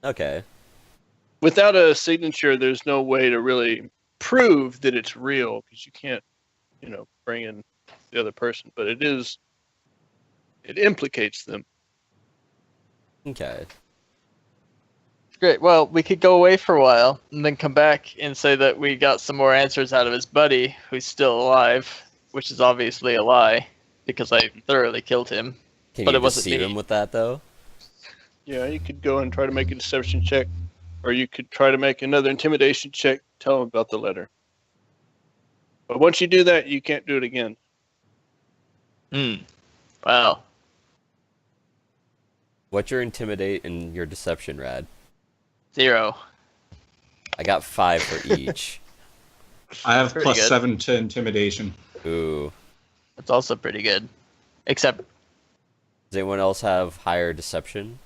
S2: Okay.
S3: Without a signature, there's no way to really prove that it's real because you can't, bring in the other person. But it implicates them.
S2: Okay.
S1: Great. Well, we could go away for a while and then come back and say that we got some more answers out of his buddy, who's still alive, which is obviously a lie because I thoroughly killed him.
S2: Can
S1: But
S2: you
S1: it wasn't
S2: deceive
S1: me.
S2: him with that though?
S3: Yeah, you could go and try to make a deception check, or you could try to make another intimidation check. Tell him about the letter. But once you do that, you can't do it again.
S1: Wow.
S2: What's your intimidate and your deception, Rad?
S1: 0.
S2: I got 5 for each.
S4: I have
S1: Pretty good.
S4: +7 to intimidation.
S2: Ooh.
S1: That's also pretty good. Except,
S2: Does anyone else have higher deception?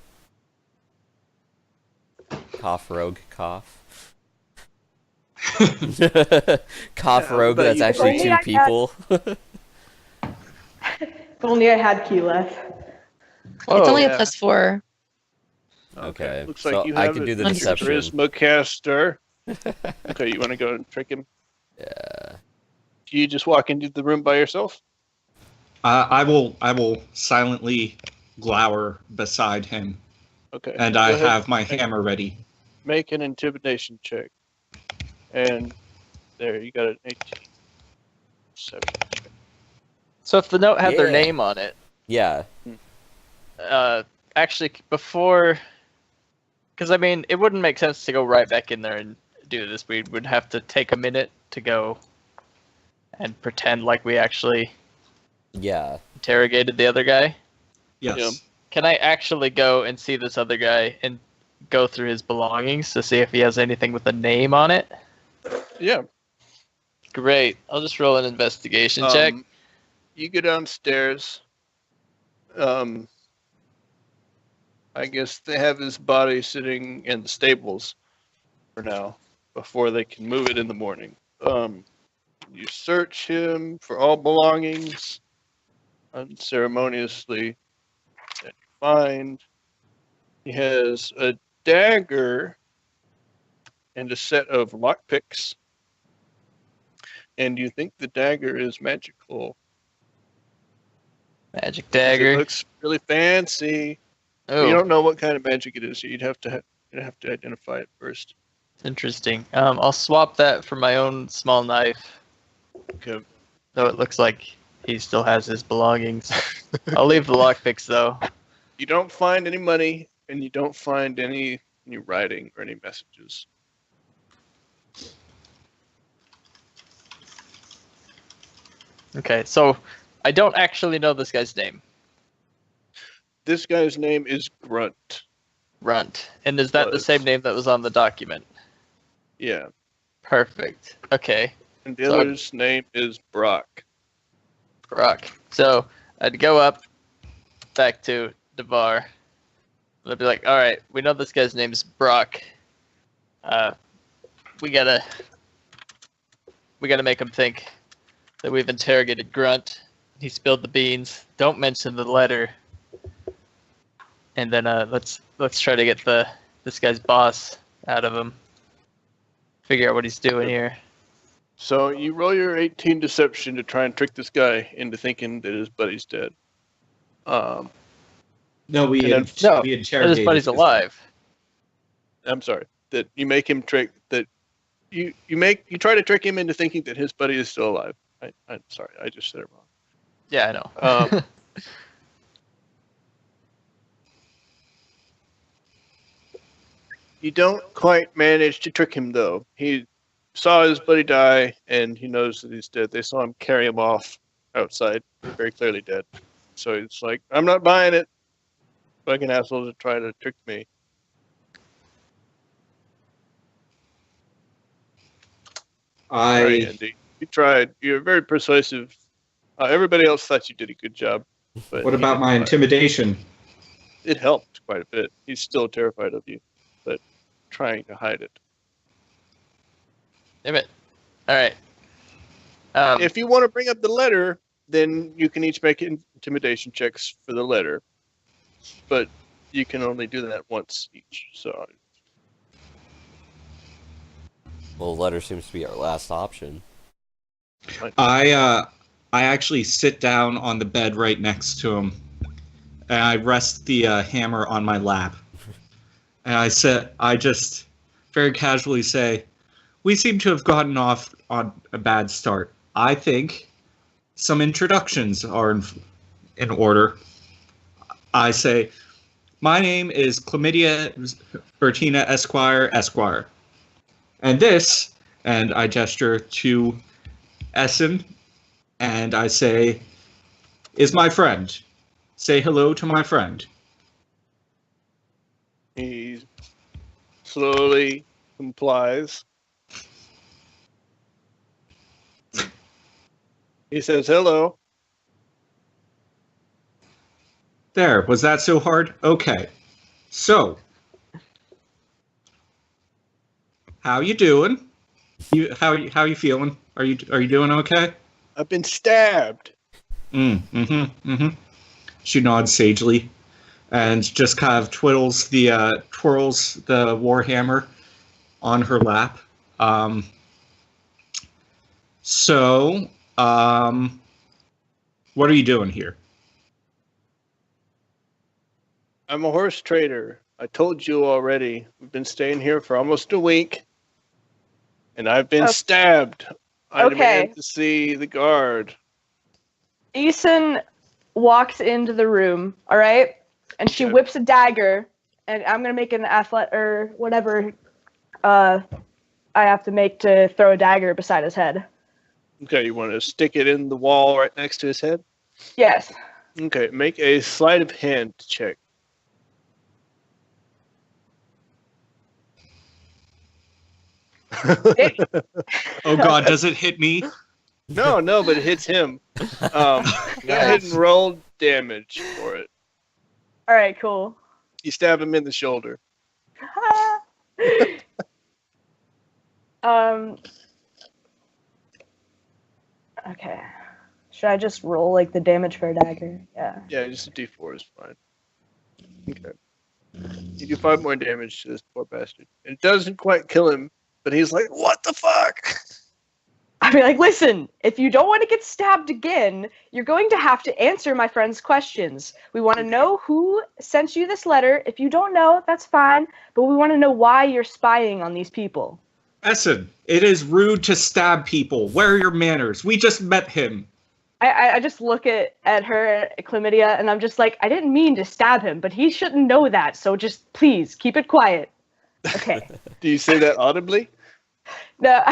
S2: Cough, rogue, cough. Cough, rogue,
S3: but
S2: that's
S3: you-
S2: actually
S5: Only
S2: 2
S5: I got-
S2: people.
S5: If only I had key left.
S6: It's only
S3: yeah.
S6: a +4.
S2: Okay,
S3: Looks
S2: so
S3: like you
S2: I
S3: have
S2: can
S3: it.
S2: do the
S6: Mr.
S2: deception.
S3: Charisma caster. Okay, you want to go and trick him?
S2: Yeah.
S3: Do you just walk into the room by yourself?
S4: I will silently glower beside him,
S3: Okay.
S4: and
S3: go
S4: I
S3: ahead.
S4: have my hammer ready.
S3: Make an intimidation check. And there, you got an 18. 7 check.
S1: so if the note had their
S2: Yeah.
S1: name on it,
S2: Yeah.
S1: actually before, because I mean, it wouldn't make sense to go right back in there and do this. We would have to take a minute to go and pretend like we actually
S2: Yeah.
S1: interrogated the other guy.
S4: Yes.
S3: Yeah.
S1: Can I actually go and see this other guy and go through his belongings to see if he has anything with a name on it?
S3: Yeah.
S1: Great. I'll just roll an investigation check.
S3: You go downstairs. I guess they have his body sitting in the stables for now, before they can move it in the morning. You search him for all belongings unceremoniously, and you find he has a dagger and a set of lockpicks. And you think the dagger is magical.
S1: Magic
S3: 'Cause
S1: dagger.
S3: It looks really fancy.
S1: Oh,
S3: You don't know what kind of magic it is. So you'd have to identify it first.
S1: interesting. I'll swap that for my own small knife.
S3: Okay.
S1: Though it looks like he still has his belongings. I'll leave the lockpicks though.
S3: You don't find any money, and you don't find any writing or any messages.
S1: Okay, so I don't actually know this guy's name.
S3: This guy's name is Grunt.
S1: Runt. And is that the
S3: Was.
S1: same name that was on the document?
S3: Yeah.
S1: Perfect. Okay.
S3: And the
S1: So-
S3: other's name is Brock.
S1: Rock. So I'd go up back to the bar. And I'd be like, all right, we know this guy's name's Brock. We gotta make him think that we've interrogated Grunt. He spilled the beans. Don't mention the letter. And then let's try to get this guy's boss out of him. Figure out what he's doing here.
S3: So you roll your 18 deception to try and trick this guy into thinking that his buddy's dead.
S4: No, we
S3: And
S4: had,
S1: No,
S4: we
S1: That
S4: interrogated
S1: his buddy's
S4: this-
S1: alive.
S3: I'm sorry. That you make him trick that you try to trick him into thinking that his buddy is still alive. I'm sorry, I just said it wrong.
S1: Yeah, I know.
S3: You don't quite manage to trick him though. He saw his buddy die, and he knows that he's dead. They saw him carry him off outside, very clearly dead. So he's like, "I'm not buying it. Fucking assholes are trying to trick me." Sorry, Andy. You tried. You're very persuasive. Everybody else thought you did a good job. But
S4: What
S3: he
S4: about
S3: did
S4: my
S3: fine.
S4: intimidation?
S3: It helped quite a bit. He's still terrified of you, but trying to hide it.
S1: Damn it. All right.
S3: If you want to bring up the letter, then you can each make intimidation checks for the letter. But you can only do that once each. So
S2: Well, the letter seems to be our last option.
S4: I actually sit down on the bed right next to him, and I rest the hammer on my lap. And I just very casually say, we seem to have gotten off on a bad start. I think some introductions are in order. I say, my name is Chlamydia Bertina Esquire. And this, and I gesture to Essen, and I say, is my friend. Say hello to my friend.
S3: He slowly complies. He says hello.
S4: There, was that so hard? Okay. So, how you doing? How you feeling? Are you doing okay?
S3: I've been stabbed.
S4: She nods sagely and just kind of twirls the warhammer on her lap. What are you doing here?
S3: I'm a horse trader. I told you already. We've been staying here for almost a week. And I've been stabbed. I demand to see the guard.
S5: Eason walks into the room, all right? And she whips a dagger, and I'm going to make an athlete or whatever I have to make to throw a dagger beside his head.
S3: Okay, you want to stick it in the wall right next to his head?
S5: Yes.
S3: Okay, make a sleight of hand check.
S4: Oh God, does it hit me?
S3: No, but it hits him. Go ahead and roll damage for it.
S5: All right, cool.
S3: You stab him in the shoulder.
S5: Okay. Should I just roll like the damage for a dagger? Yeah.
S3: Yeah, just a D4 is fine. Okay. You do 5 more damage to this poor bastard. It doesn't quite kill him, but he's like, what the fuck?
S5: I'd be like, listen, if you don't want to get stabbed again, you're going to have to answer my friend's questions. We want to know who sent you this letter. If you don't know, that's fine, but we want to know why you're spying on these people.
S4: Essen, it is rude to stab people. Where are your manners? We just met him.
S5: I just look at her, Chlamydia, and I'm just like, I didn't mean to stab him, but he shouldn't know that, so just please keep it quiet. Okay.
S3: Do you say that audibly?
S5: No,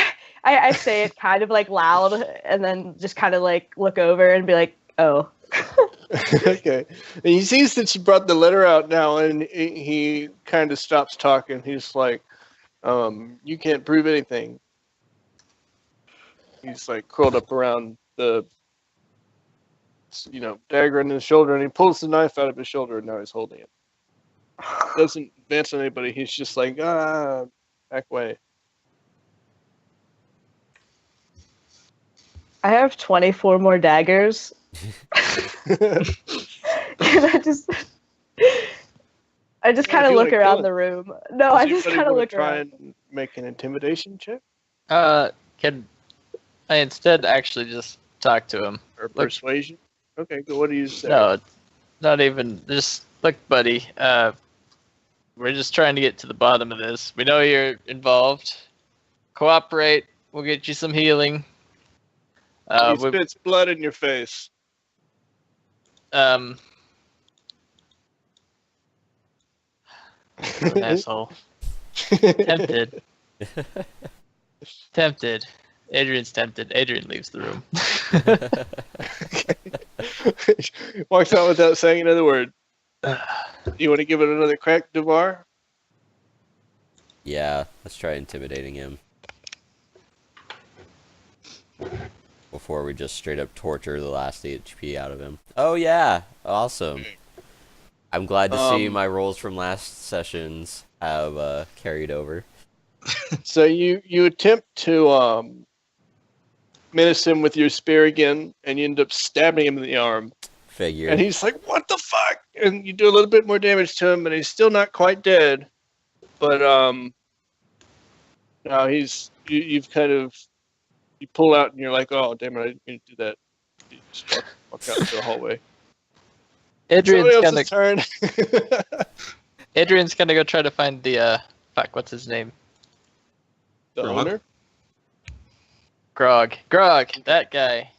S5: I say it kind of like loud, and then just kind of like look over and be like, oh.
S3: Okay. And he sees that she brought the letter out now, and he kind of stops talking. He's like, you can't prove anything. He's like curled up around the dagger in his shoulder, and he pulls the knife out of his shoulder, and now he's holding it. Doesn't advance on anybody. He's just like, back away.
S5: I have 24 more daggers. I just kind of look around the room. No, I just kind of look around.
S3: Try and make an intimidation check?
S1: Can I instead actually just talk to him?
S3: Or persuasion? Okay, good. What do you say?
S1: No, it's not even. Just look, buddy. We're just trying to get to the bottom of this. We know you're involved. Cooperate. We'll get you some healing.
S3: He spits blood in your face.
S1: An asshole. Tempted. Adrian's tempted. Adrian leaves the room.
S3: Walks out without saying another word. Do you want to give it another crack, Devar?
S2: Yeah, let's try intimidating him. Before we just straight up torture the last HP out of him. Oh yeah, awesome. I'm glad to see my rolls from last sessions have carried over.
S3: So you attempt to menace him with your spear again, and you end up stabbing him in the arm.
S2: Figure.
S3: And he's like, what the fuck? And you do a little bit more damage to him, and he's still not quite dead. But now you've kind of, you pull out and you're like, oh damn it, I didn't mean to do that. You just walk out into the hallway.
S1: Adrian's
S3: Somebody
S1: gonna
S3: else's turn.
S1: Adrian's gonna go try to find the fuck. What's his name?
S3: The
S4: Grog?
S3: owner.
S1: Grog. That guy.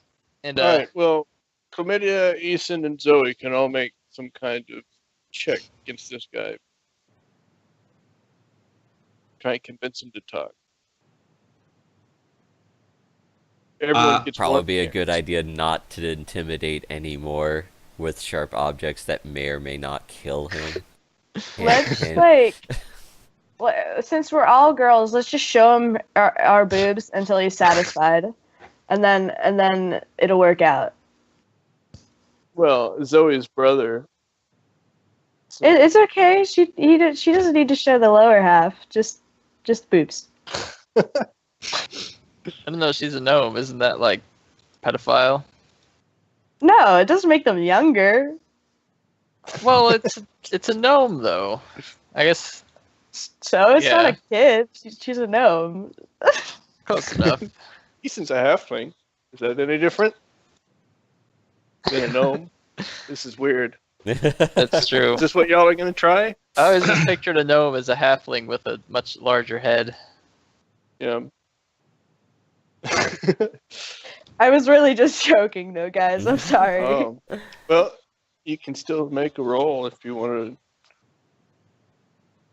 S1: And
S3: All right. Well, Chlamydia, Eason, and Zoe can all make some kind of check against this guy. Try and convince him to talk. Everyone gets
S2: Probably
S3: one
S2: be a
S3: chance.
S2: good idea not to intimidate anymore with sharp objects that may or may not kill him.
S5: Let's
S2: And-
S5: since we're all girls, let's just show him our boobs until he's satisfied, and then it'll work out.
S3: Well, Zoe's brother. So-
S5: It's okay. She doesn't need to show the lower half. Just boobs.
S1: I don't know. She's a gnome. Isn't that like pedophile?
S5: No, it doesn't make them younger.
S1: Well, it's a gnome though. I guess
S5: So it's not
S1: Yeah.
S5: a kid. She's a gnome.
S1: close enough.
S3: Eason's a halfling. Is that any different than a gnome? This is weird.
S1: That's true.
S3: Is this what y'all are gonna try?
S1: I always just pictured a gnome as a halfling with a much larger head.
S3: Yeah.
S5: I was really just joking, though, guys. I'm sorry.
S3: Well, you can still make a roll if you want to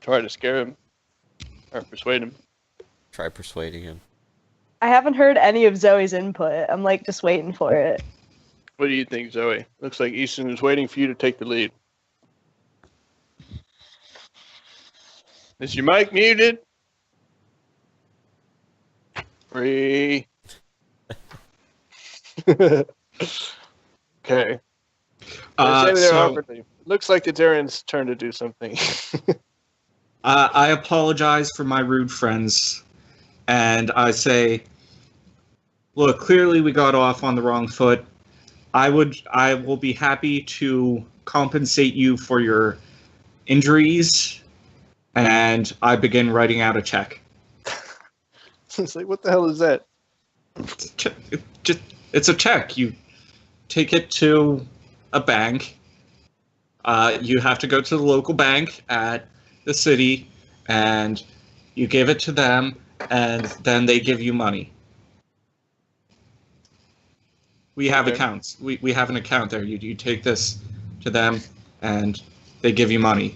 S3: try to scare him or persuade him.
S2: Try persuading him.
S5: I haven't heard any of Zoe's input. I'm like just waiting for it.
S3: What do you think, Zoe? Looks like Easton is waiting for you to take the lead. Is your mic muted? 3. Okay.
S4: So
S3: Looks like it's Aaron's turn to do something.
S4: I apologize for my rude friends, and I say, look, clearly we got off on the wrong foot. I will be happy to compensate you for your injuries, and I begin writing out a check.
S3: It's like, what the hell is that?
S4: It's a check. You take it to a bank. You have to go to the local bank at the city, and you give it to them, and then they give you money. We have
S3: Okay.
S4: accounts. We have an account there. You take this to them, and they give you money.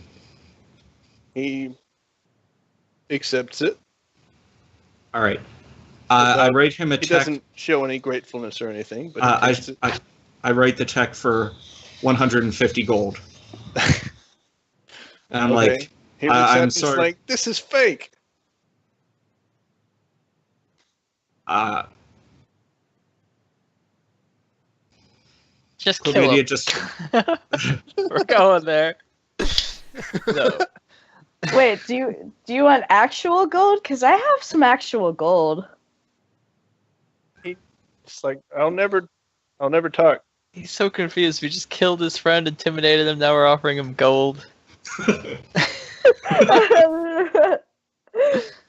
S3: He accepts it.
S4: All right. I write him a
S3: He
S4: check.
S3: doesn't show any gratefulness or anything, but he takes it.
S4: I write the check for 150 gold. And I'm
S3: Okay.
S4: like,
S3: He looks
S4: I'm
S3: at it, he's
S4: sorry.
S3: like, this is fake.
S1: Just kill
S4: chlamydia
S1: him.
S4: just
S1: We're going there. No.
S5: Wait, do you want actual gold? Because I have some actual gold.
S3: It's like, I'll never talk.
S1: He's so confused. We just killed his friend, intimidated him. Now we're offering him gold.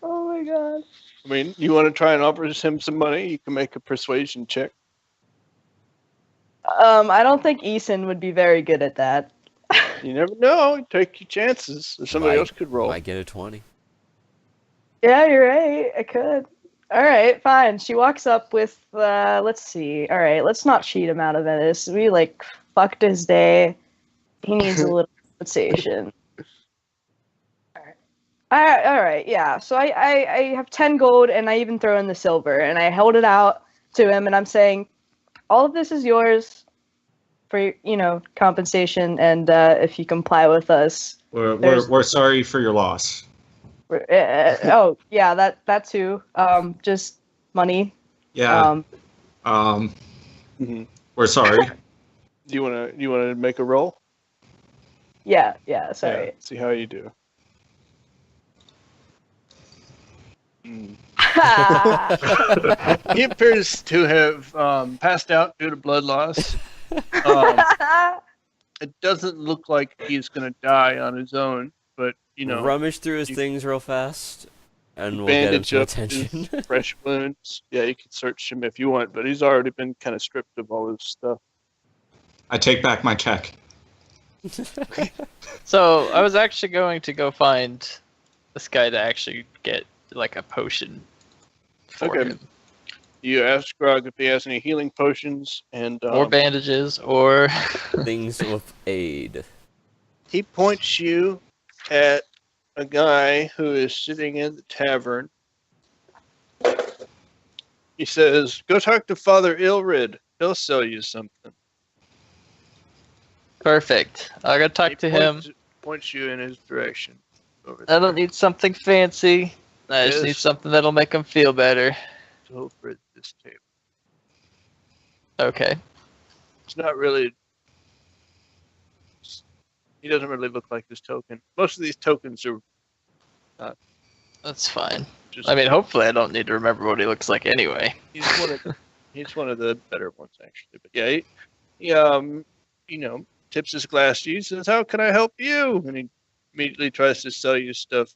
S5: Oh my god.
S3: I mean, you want to try and offer him some money? You can make a persuasion check.
S5: I don't think Eason would be very good at that.
S3: You never know. Take your chances. Or somebody
S2: Might-
S3: else could roll.
S2: Might get a 20.
S5: Yeah, you're right. I could. All right, fine. She walks up with, let's see. All right, let's not cheat him out of this. We, like, fucked his day. He needs a little compensation. All right, yeah. So I have 10 gold, and I even throw in the silver, and I held it out to him, and I'm saying, all of this is yours for, compensation, and if you comply with us.
S4: we're sorry for your loss.
S5: Oh, yeah, that too. Just money.
S4: Yeah.
S3: Mhm.
S4: We're sorry.
S3: Do you want to make a roll?
S5: Yeah, sorry.
S3: Yeah, see how you do. Mm. He appears to have passed out due to blood loss. It doesn't look like he's going to die on his own, but
S2: Rummage through his
S3: you-
S2: things real fast, and we'll get him
S3: bandage
S2: some
S3: up
S2: attention.
S3: his fresh wounds. Yeah, you can search him if you want, but he's already been kind of stripped of all his stuff.
S4: I take back my check.
S1: So I was actually going to go find this guy to actually get like a potion for
S3: Okay.
S1: him,
S3: You ask Grog if he has any healing potions, and
S1: or bandages, or
S2: Things with aid.
S3: he points you at a guy who is sitting in the tavern. He says, "Go talk to Father Ilrid. He'll sell you something."
S1: perfect. I gotta talk
S3: He
S1: to him.
S3: Points you in his direction. Over
S1: I don't need something fancy. I just need
S3: Yes.
S1: something that'll make him feel better.
S3: over at this table.
S1: Okay.
S3: It's not really. He doesn't really look like this token. Most of these tokens are
S1: That's fine.
S3: just.
S1: I mean, hopefully I don't need to remember what he looks like anyway.
S3: He's one of the better ones actually. But yeah, he tips his glass to you. Says, "How can I help you?" And he immediately tries to sell you stuff.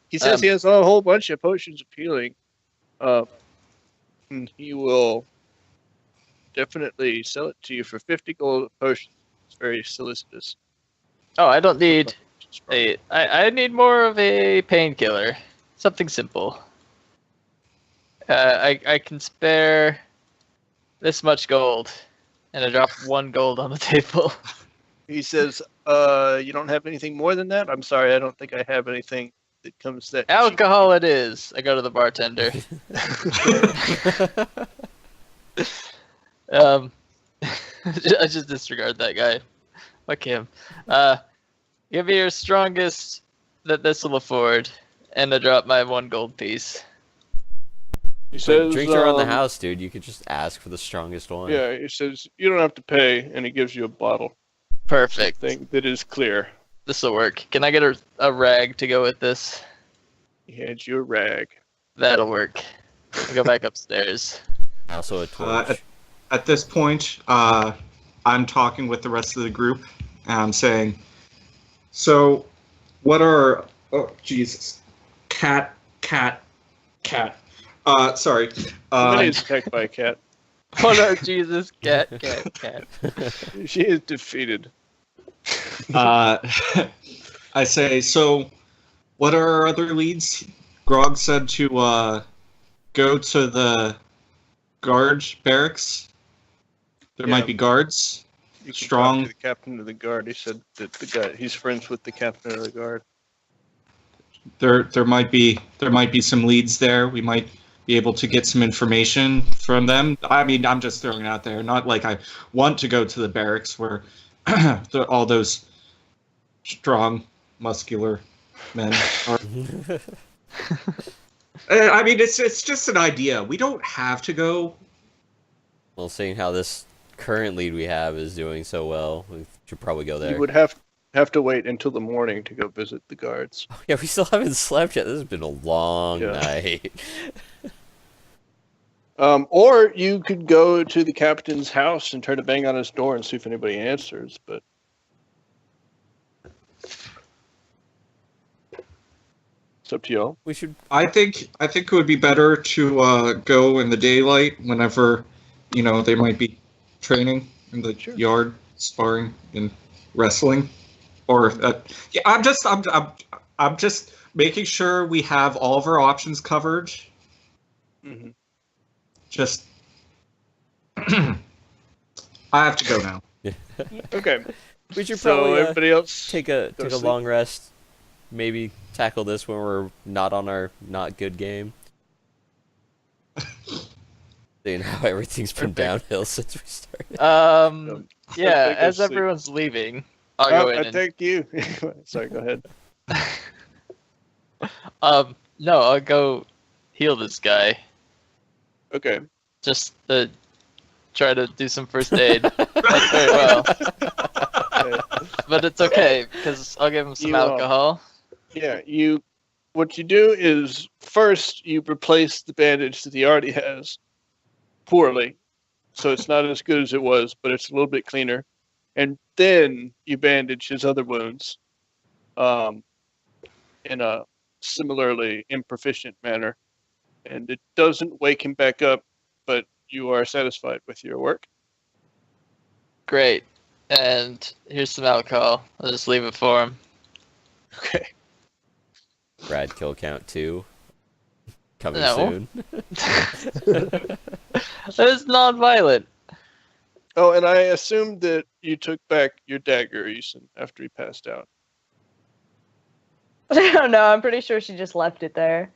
S3: He says he has a whole bunch of potions of healing. And he will definitely sell it to you for 50 gold potions. It's very solicitous.
S1: Oh, I don't need I need more of a painkiller. Something simple. I can spare this much gold, and I drop 1 gold on the table.
S3: He says, "You don't have anything more than that? I'm sorry, I don't think I have anything that comes that cheap."
S1: Alcohol it is. I go to the bartender. I just disregard that guy. Fuck him. Give me your strongest that this will afford, and I drop my 1 gold piece.
S3: He
S2: But
S3: says,
S2: drinks around the house, dude. You could just ask for the strongest one.
S3: Yeah, he says, "You don't have to pay," and he gives you a bottle.
S1: Perfect.
S3: Thing that is clear.
S1: This will work. Can I get a rag to go with this?
S3: He hands you a rag.
S1: That'll work. I'll go back upstairs.
S2: Also a torch.
S4: At this point, I'm talking with the rest of the group, and I'm saying, so what are... Oh, Jesus. Cat. Sorry.
S3: Somebody is attacked by a cat.
S1: Oh no, Jesus, cat.
S3: She is defeated.
S4: I say, so what are our other leads? Grog said to go to the guard barracks. There might be guards.
S3: You can
S4: Strong.
S3: talk to the captain of the guard. He said that he's friends with the captain of the guard.
S4: There might be some leads there. We might be able to get some information from them. I mean, I'm just throwing it out there. Not like I want to go to the barracks where all those strong, muscular men are. I mean, it's just an idea. We don't have to go.
S2: Well, seeing how this current lead we have is doing so well, we should probably go there.
S3: You would have to wait until the morning to go visit the guards.
S2: Yeah, we still haven't slept yet. This has been a long night.
S3: Or you could go to the captain's house and try to bang on his door and see if anybody answers, but it's up to y'all.
S2: We should.
S4: I think it would be better to go in the daylight whenever, they might be training in the yard, sparring and wrestling, or yeah. I'm just making sure we have all of our options covered.
S3: Mm-hmm.
S4: Just, I have to go now.
S3: Okay.
S2: We should
S3: So
S2: probably
S3: everybody else
S2: take a
S3: sleep.
S2: long rest. Maybe tackle this when we're not on our not good game. Seeing how everything's been downhill since we started.
S1: Yeah, as
S3: sleep.
S1: everyone's leaving, I'll go in
S3: I
S1: and...
S3: thank you. Sorry, go ahead.
S1: No, I'll go heal this guy.
S3: Okay.
S1: Just try to do some first aid. Not very well. But it's okay, because I'll give him some alcohol.
S3: Yeah, what you do is first you replace the bandage that he already has poorly. So it's not as good as it was, but it's a little bit cleaner. And then you bandage his other wounds in a similarly improficient manner. And it doesn't wake him back up, but you are satisfied with your work.
S1: Great. And here's some alcohol. I'll just leave it for him.
S3: Okay.
S2: Brad kill count 2. Coming
S1: No.
S2: soon.
S1: It's non-violent.
S3: Oh, and I assumed that you took back your dagger, Eason, after he passed out.
S5: I don't know. I'm pretty sure she just left it there.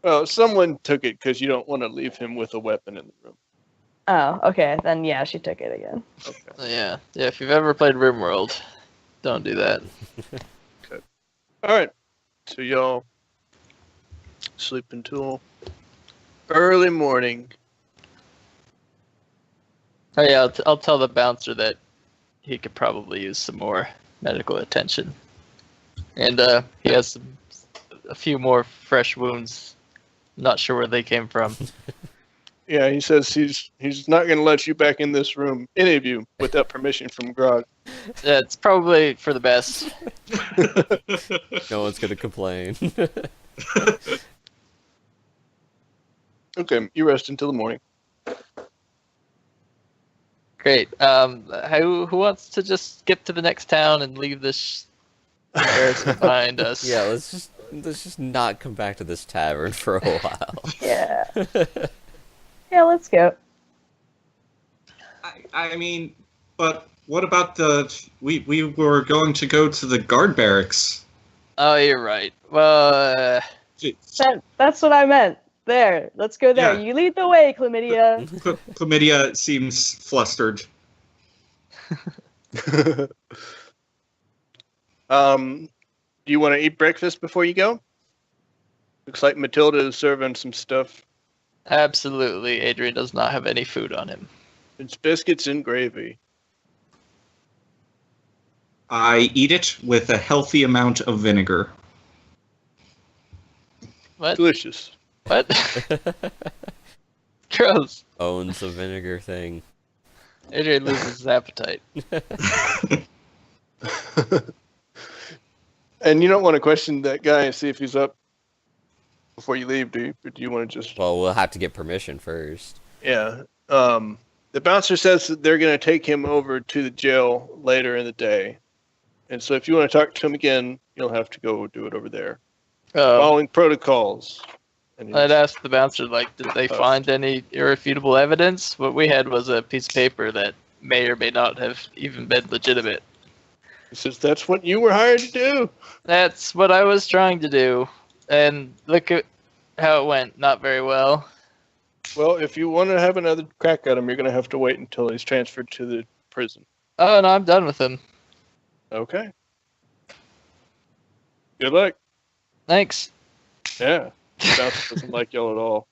S3: Well, someone took it because you don't want to leave him with a weapon in the room.
S5: Oh, okay. Then yeah, she took it again.
S3: Okay.
S1: Yeah. If you've ever played RimWorld, don't do that.
S3: All right. So y'all sleep until early morning.
S1: Oh yeah, I'll tell the bouncer that he could probably use some more medical attention, and he has a few more fresh wounds. Not sure where they came from.
S3: Yeah, he says he's not going to let you back in this room, any of you, without permission from Grog.
S1: Yeah, it's probably for the best.
S2: No one's gonna complain.
S3: Okay, you rest until the morning.
S1: Great. Who wants to just skip to the next town and leave this embarrassment behind us?
S2: Yeah, let's just not come back to this tavern for a while.
S5: Yeah. Yeah, let's go.
S4: I mean, but what about we were going to go to the guard barracks.
S1: Oh, you're right. Well,
S5: That's what I meant. There. Let's go there.
S4: Yeah.
S5: You lead the way, Chlamydia.
S4: Chlamydia seems flustered.
S3: Do you want to eat breakfast before you go? Looks like Matilda is serving some stuff.
S1: absolutely. Adrian does not have any food on him.
S3: It's biscuits and gravy.
S4: I eat it with a healthy amount of vinegar.
S1: What?
S3: Delicious.
S1: What? Gross.
S2: Owns a vinegar thing.
S1: Adrian loses his appetite.
S3: And you don't want to question that guy and see if he's up before you leave, do you? Or do you want to just...
S2: Well, we'll have to get permission first.
S3: Yeah. The bouncer says that they're going to take him over to the jail later in the day. And so if you want to talk to him again, you'll have to go do it over there. Following protocols. And
S1: I'd ask the bouncer, like, did they find any irrefutable evidence? What we had was a piece of paper that may or may not have even been legitimate.
S3: he says, that's what you were hired to do.
S1: That's what I was trying to do. And look at how it went. Not very well.
S3: Well, if you want to have another crack at him, you're going to have to wait until he's transferred to the prison.
S1: Oh, no, I'm done with him.
S3: Okay. Good luck.
S1: Thanks.
S3: Yeah. The bouncer doesn't like y'all at all.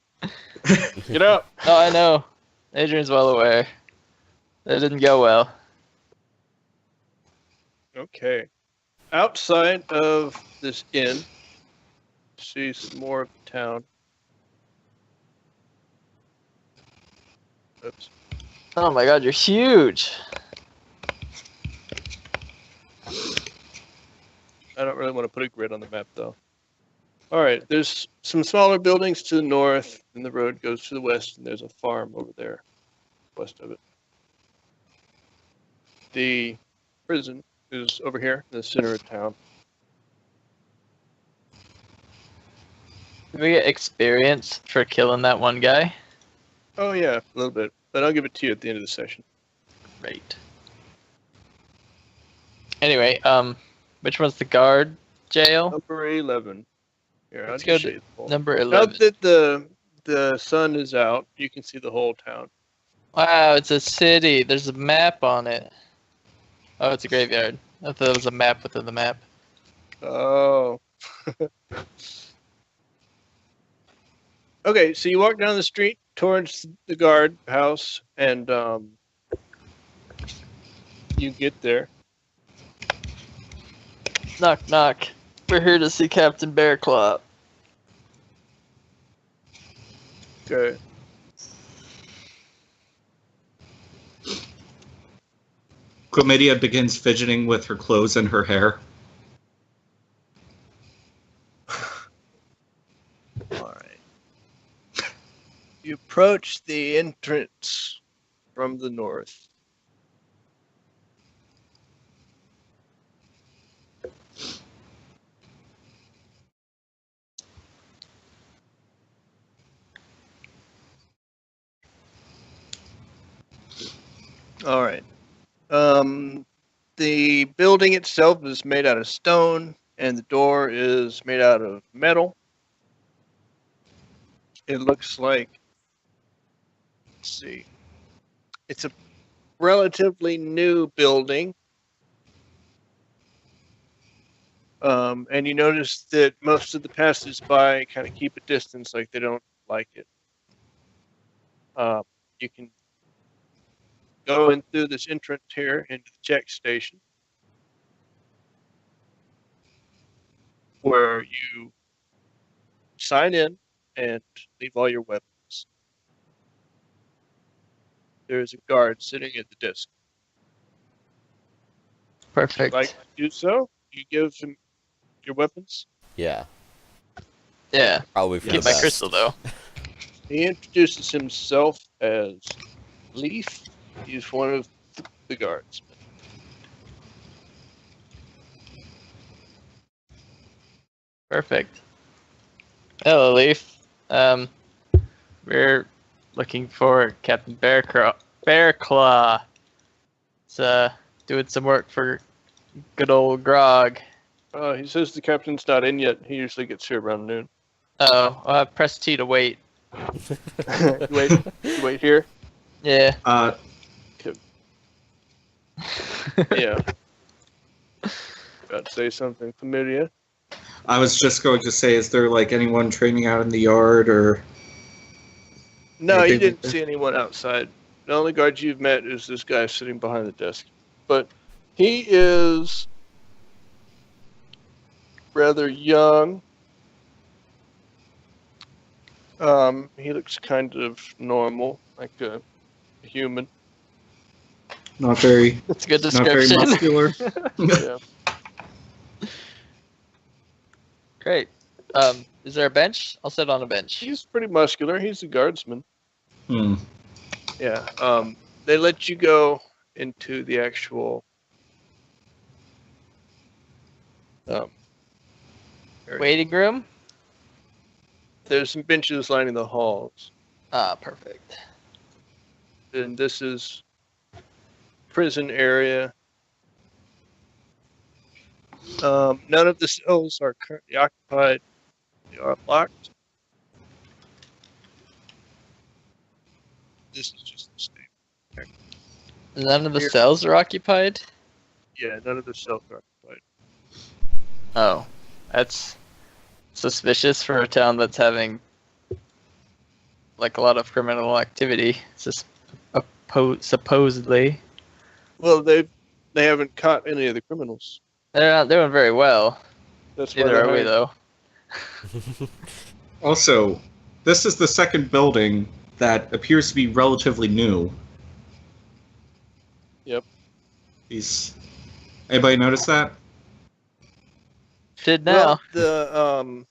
S3: Get out.
S1: Oh, I know. Adrian's well aware. That didn't go well.
S3: Okay. Outside of this inn, see some more of the town. Oops.
S1: Oh my god, you're huge.
S3: I don't really want to put a grid on the map, though. All right, there's some smaller buildings to the north, and the road goes to the west, and there's a farm over there, west of it. The prison is over here in the center of town.
S1: Did we get experience for killing that one guy?
S3: Oh, yeah, a little bit, but I'll give it to you at the end of the session.
S1: Great. Anyway, which one's the guard jail?
S3: Number 11. Here,
S1: Let's
S3: I'll
S1: go
S3: just show
S1: to
S3: you the whole-
S1: number
S3: Now
S1: 11.
S3: that the sun is out, you can see the whole town.
S1: Wow, it's a city. There's a map on it. Oh, it's a graveyard. I thought it was a map within the map.
S3: Oh. Okay, so you walk down the street towards the guard house, and you get there.
S1: Knock, knock. We're here to see Captain Bearclaw.
S3: Okay.
S4: Chlamydia begins fidgeting with her clothes and her hair.
S3: All right. You approach the entrance from the north. All right. The building itself is made out of stone, and the door is made out of metal. It looks like, let's see, it's a relatively new building. And you notice that most of the passers-by kind of keep a distance, like they don't like it. You can go in through this entrance here into the check station, where you sign in and leave all your weapons. There's a guard sitting at the desk.
S1: Perfect.
S3: If you'd like to do so, you give him your weapons.
S2: Yeah,
S1: Yeah.
S2: probably for
S1: Keep
S2: the
S1: my
S2: best.
S1: crystal though.
S3: He introduces himself as Leaf. He's one of the guards.
S1: Perfect. Hello, Leaf. We're looking for Captain Bearclaw. It's doing some work for good old Grog.
S3: He says the captain's not in yet. He usually gets here around noon.
S1: Oh, press T to wait.
S3: You wait here.
S1: Yeah.
S3: Yeah. About to say something familiar.
S4: I was just going to say, is there like anyone training out in the yard or?
S3: No, you
S4: Anything
S3: didn't
S4: like that?
S3: see anyone outside. The only guard you've met is this guy sitting behind the desk. But he is rather young. He looks kind of normal, like a human.
S4: Not very,
S1: That's a good
S4: not very
S1: description.
S4: muscular.
S3: Yeah.
S1: Great. Is there a bench? I'll sit on a bench.
S3: He's pretty muscular. He's a guardsman.
S4: Hmm.
S3: Yeah. They let you go into the actual area.
S1: Waiting room?
S3: There's some benches lining the halls.
S1: Ah, perfect.
S3: And this is prison area. None of the cells are currently occupied. They are locked. This is just the state.
S1: None of the
S3: Here.
S1: cells are occupied?
S3: Yeah, none of the cells are occupied.
S1: Oh. That's suspicious for a town that's having like a lot of criminal activity. Supposedly.
S3: Well, they haven't caught any of the criminals.
S1: They're not doing very well.
S3: That's why
S1: Neither
S3: they're
S1: are we
S3: hiring-
S1: though.
S4: Also, this is the second building that appears to be relatively new.
S3: Yep.
S4: Anybody notice that?
S1: Did now.
S3: Well,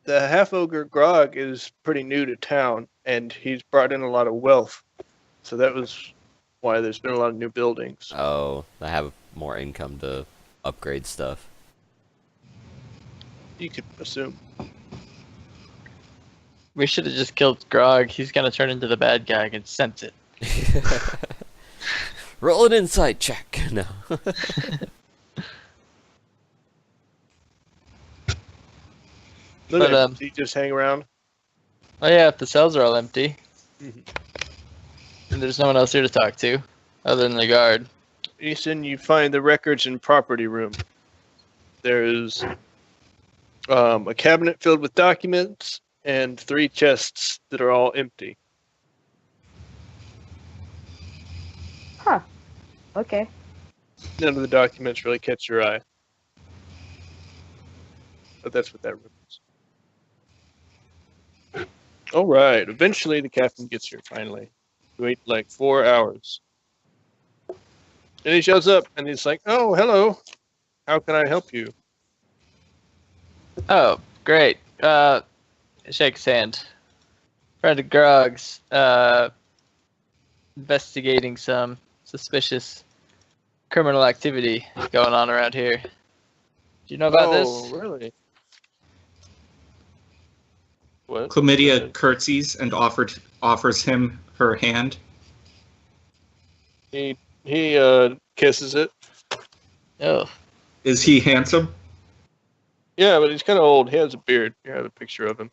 S3: the half ogre Grog is pretty new to town, and he's brought in a lot of wealth. So that was why there's been a lot of new buildings.
S2: Oh, I have more income to upgrade stuff.
S3: You could assume.
S1: We should have just killed Grog. He's gonna turn into the bad guy. I can sense it.
S2: Roll an insight check. No.
S3: Look
S1: But,
S3: at him. He just hang around.
S1: Oh yeah, if the cells are all empty.
S3: Mhm.
S1: And there's no one else here to talk to, other than the guard.
S3: Easton, you find the records and property room. There's a cabinet filled with documents and 3 chests that are all empty.
S5: Huh. Okay.
S3: None of the documents really catch your eye. But that's what that room is. All right. Eventually, the captain gets here, finally. You wait like 4 hours. Then he shows up, and he's like, oh, hello. How can I help you?
S1: Oh, great. Shake his hand. Friend of Grog's, investigating some suspicious criminal activity going on around here. Do you know about this?
S3: Really? What?
S4: Chlamydia curtsies and offers him her hand.
S3: He He kisses it.
S1: Oh,
S4: Is he handsome?
S3: Yeah, but he's kind of old. He has a beard. You have a picture of him.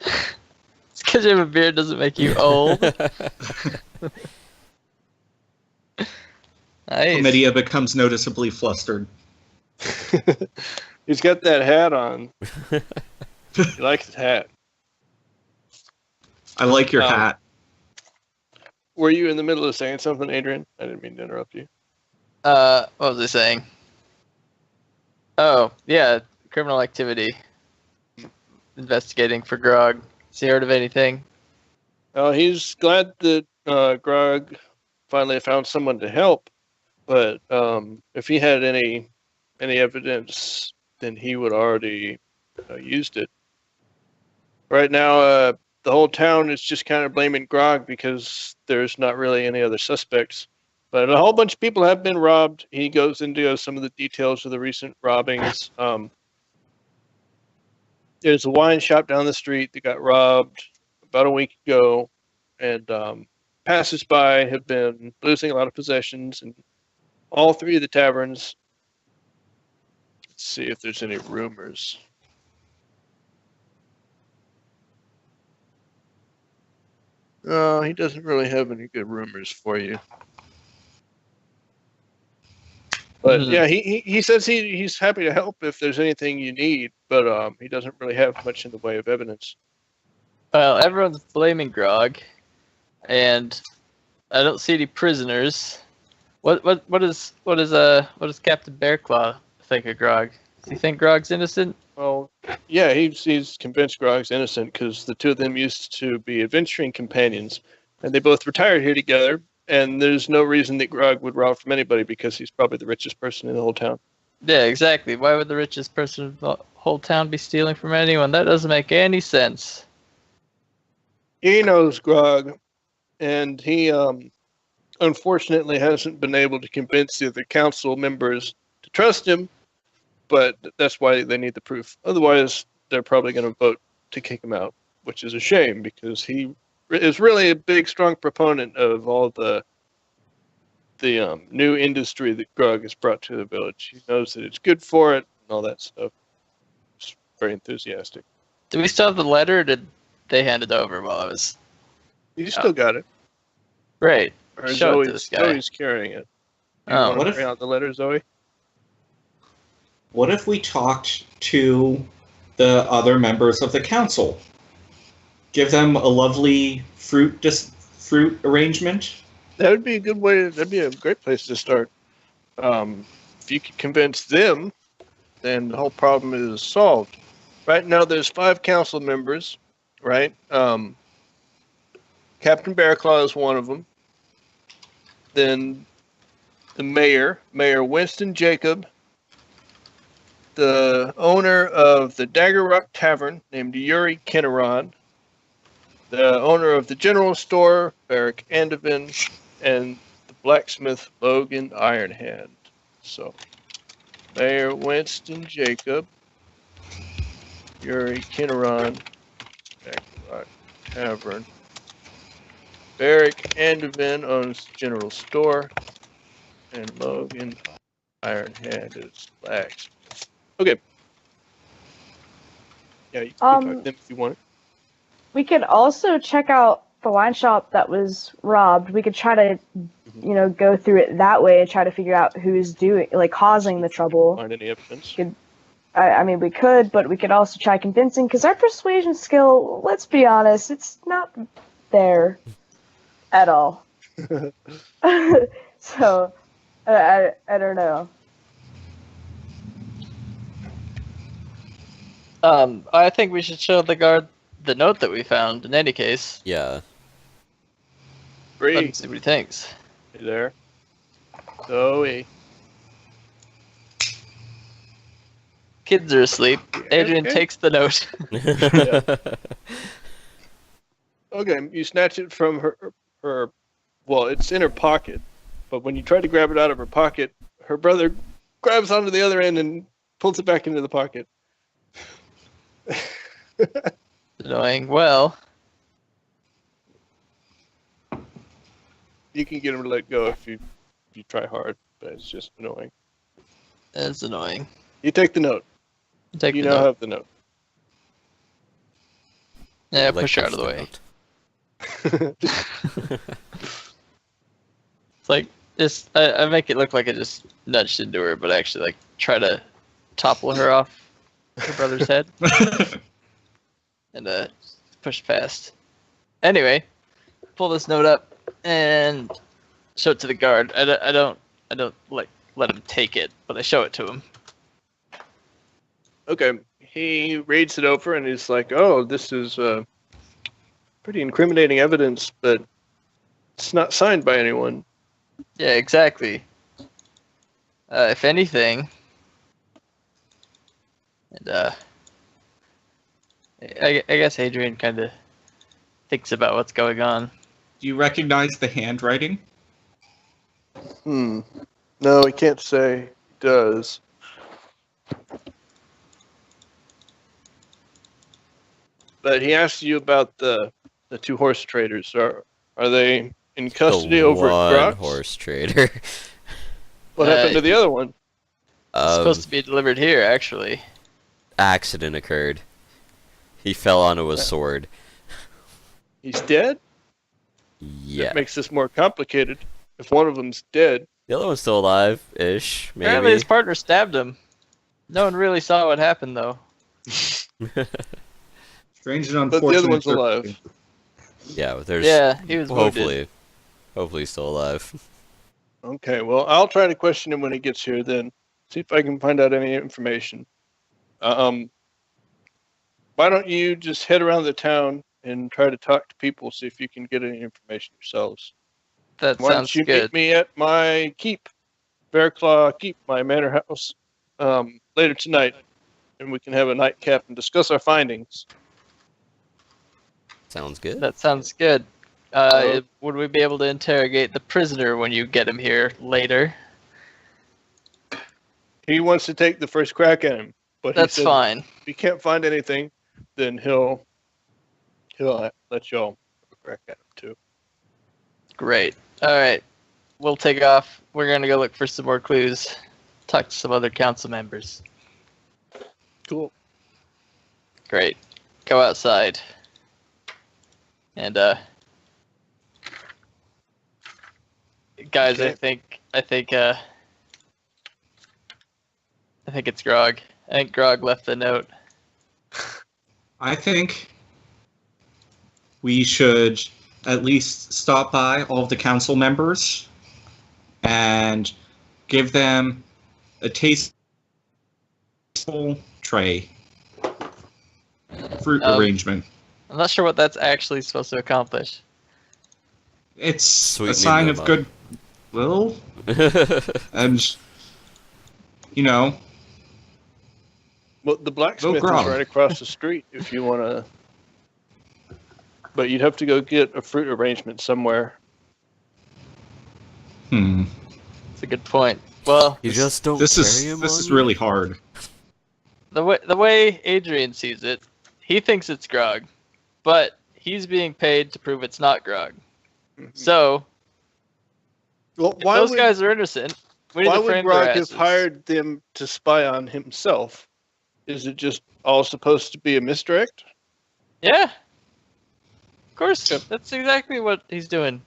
S1: it's because you have a beard doesn't make you old. Nice.
S4: Chlamydia becomes noticeably flustered.
S3: He's got that hat on. He likes his hat.
S4: I like your hat.
S3: Were you in the middle of saying something, Adrian? I didn't mean to interrupt you.
S1: What was I saying? Oh, yeah, criminal activity. Investigating for Grog. Has he heard of anything?
S3: He's glad that Grog finally found someone to help, but if he had any evidence, then he would already used it. Right now, the whole town is just kind of blaming Grog because there's not really any other suspects. But a whole bunch of people have been robbed. He goes into some of the details of the recent robbings. There's a wine shop down the street that got robbed about a week ago, and passers-by have been losing a lot of possessions in all three of the taverns. Let's see if there's any rumors. No, he doesn't really have any good rumors for you. But yeah, he says he's happy to help if there's anything you need, but he doesn't really have much in the way of evidence.
S1: Well, everyone's blaming Grog, and I don't see any prisoners. What does Captain Bearclaw think of Grog? Does he think Grog's innocent?
S3: Well, yeah, he's convinced Grog's innocent because the two of them used to be adventuring companions, and they both retired here together. And there's no reason that Grog would rob from anybody because he's probably the richest person in the whole town.
S1: Yeah, exactly. Why would the richest person in the whole town be stealing from anyone? That doesn't make any sense.
S3: He knows Grog, and he unfortunately hasn't been able to convince the other council members to trust him, but that's why they need the proof. Otherwise, they're probably going to vote to kick him out, which is a shame because he is really a big, strong proponent of all the new industry that Grog has brought to the village. He knows that it's good for it and all that stuff. He's very enthusiastic.
S1: Do we still have the letter, or did they hand it over while I was...
S3: You still got it.
S1: Great.
S3: Or
S1: Show it to this guy.
S3: Zoe's carrying it.
S1: Oh.
S3: Want to bring out the letter, Zoe?
S4: What if we talked to the other members of the council? Give them a lovely fruit arrangement?
S3: That would be a good way. That'd be a great place to start. If you could convince them, then the whole problem is solved. Right now, there's 5 council members, right? Captain Bearclaw is one of them. Then the Mayor Winston Jacob, the owner of the Dagger Rock Tavern, named Yuri Kenneron, the owner of the general store, Barrick Andevin, and the blacksmith, Logan Ironhand. So, Mayor Winston Jacob, Yuri Kenneron, Dagger Rock Tavern, Barrick Andevin owns the general store, and Logan Ironhand is blacksmith. Okay. Yeah, you can talk to them if you want.
S5: We could also check out the wine shop that was robbed. We could try to, go through it that way and try to figure out who's causing the trouble.
S3: Find any evidence?
S5: We could, but we could also try convincing, because our persuasion skill, let's be honest, it's not there at all. So, I don't know.
S1: I think we should show the guard the note that we found, in any case.
S2: Yeah.
S1: Let him
S3: Bree,
S1: see what he thinks.
S3: you there? Zoe.
S1: Kids are asleep. Adrian
S3: Okay.
S1: takes the note.
S3: Okay, you snatch it from her. Well, it's in her pocket, but when you try to grab it out of her pocket, her brother grabs onto the other end and pulls it back into the pocket.
S1: Annoying. Well,
S3: You can get him to let go if you try hard, but it's just annoying.
S1: That's annoying.
S3: You take the note.
S1: Take
S3: You
S1: the
S3: now
S1: note.
S3: have the note.
S1: Yeah,
S2: Like,
S1: push her out of the
S2: touch
S1: way. It's like just I make it look like I just nudged into her, but I actually like try to topple her off her brother's head and push past. Anyway, pull this note up and show it to the guard. I don't like let him take it, but I show it to him.
S3: Okay. He reads it over and he's like, "Oh, this is pretty incriminating evidence, but it's not signed by anyone."
S1: Yeah, exactly. If anything, and I guess Adrian kind of thinks about what's going on.
S4: Do you recognize the handwriting?
S3: No, he can't say he does. But he asked you about the two horse traders. Are they in custody over at
S2: one
S3: Grog's?
S2: horse trader.
S3: What happened to the other one?
S1: It's supposed to be delivered here, actually.
S2: Accident occurred. He fell onto a sword.
S3: He's dead?
S2: Yeah.
S3: That makes this more complicated. If one of them's dead.
S2: The other one's still alive-ish,
S1: Apparently
S2: maybe.
S1: his partner stabbed him. No one really saw what happened, though.
S4: Strange and
S3: But
S4: unfortunate.
S3: the other one's alive.
S2: Yeah, but there's
S1: Yeah, he was wounded.
S2: hopefully he's still alive.
S3: Okay, well, I'll try to question him when he gets here then. See if I can find out any information. Why don't you just head around the town and try to talk to people, see if you can get any information yourselves.
S1: That
S3: Why
S1: sounds
S3: don't you
S1: good.
S3: meet me at my keep, Bearclaw Keep, my manor house, later tonight, and we can have a nightcap and discuss our findings.
S2: Sounds good.
S1: That sounds good. Would we be able to interrogate the prisoner when you get him here later?
S3: He wants to take the first crack at him, but
S1: That's
S3: he said
S1: fine.
S3: if he can't find anything, then he'll let y'all have a crack at him too.
S1: Great. All right. We'll take off. We're going to go look for some more clues. Talk to some other council members.
S3: Cool.
S1: Great. Go outside. And guys,
S3: Okay.
S1: I think it's Grog. I think Grog left the note.
S4: I think we should at least stop by all of the council members and give them a tasteful tray. Fruit arrangement.
S1: I'm not sure what that's actually supposed to accomplish.
S4: It's
S2: Sweetening
S4: a sign
S2: them
S4: of
S2: up.
S4: goodwill, and you know,
S3: Well, the blacksmith is
S4: Grog.
S3: right across the street if you want to. But you'd have to go get a fruit arrangement somewhere.
S1: That's a good point. Well,
S2: You just don't
S4: this
S2: carry
S4: is
S2: him
S4: this
S2: on
S4: is
S2: you?
S4: really hard.
S1: the way Adrian sees it, he thinks it's Grog, but he's being paid to prove it's not Grog. So,
S3: Well,
S1: if those guys are innocent, we need
S3: why
S1: to
S3: would
S1: frame
S3: Grog
S1: their
S3: have
S1: asses.
S3: hired them to spy on himself? Is it just all supposed to be a misdirect?
S1: Yeah. Of course.
S3: Yep.
S1: That's exactly what he's doing.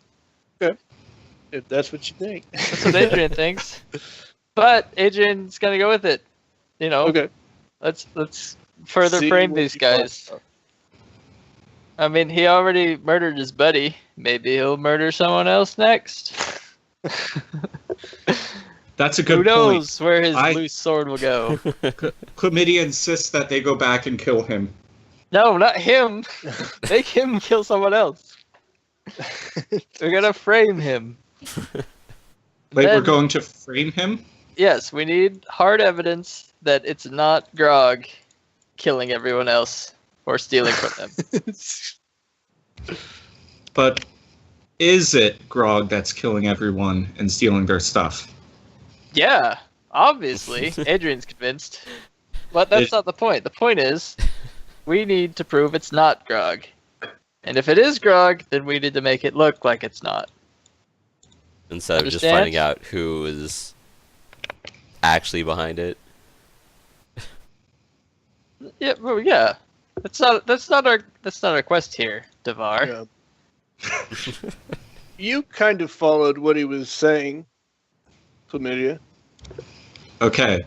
S3: If that's what you think.
S1: That's what Adrian thinks. But Adrian's gonna go with it. You know.
S3: Okay.
S1: Let's further
S3: See
S1: frame
S3: what
S1: these
S3: you find
S1: guys.
S3: out.
S1: I mean, he already murdered his buddy. Maybe he'll murder someone else next.
S4: That's a
S1: Who
S4: good point.
S1: knows where his
S4: I-
S1: loose sword will go?
S4: Chlamydia insists that they go back and kill him.
S1: No, not him. Make him kill someone else. We're gonna frame him.
S4: Wait, we're
S1: Then-
S4: going to frame him?
S1: Yes, we need hard evidence that it's not Grog killing everyone else or stealing from them.
S4: But is it Grog that's killing everyone and stealing their stuff?
S1: Yeah, obviously. Adrian's convinced. But that's not the point. The point is, we need to prove it's not Grog. And if it is Grog, then we need to make it look like it's not.
S2: instead of just
S1: Understand?
S2: finding out who is actually behind it.
S1: Yeah, well, yeah. That's not our quest here, Devar.
S3: Yeah. You kind of followed what he was saying, Chlamydia,
S4: Okay.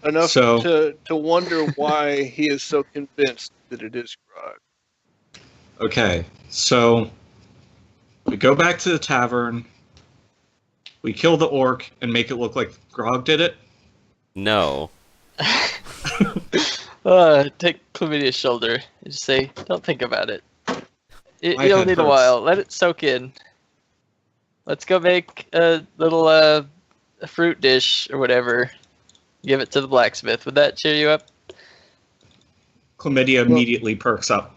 S3: enough
S4: So-
S3: to wonder why he is so convinced that it is Grog.
S4: Okay. So we go back to the tavern. We kill the orc and make it look like Grog did it.
S2: No.
S1: Take Chlamydia's shoulder and just say, "Don't think about it.
S4: My
S1: You'll
S4: head
S1: need a
S4: hurts.
S1: while. Let it soak in. Let's go make a little a fruit dish or whatever. Give it to the blacksmith. Would that cheer you up?"
S4: Chlamydia immediately perks up.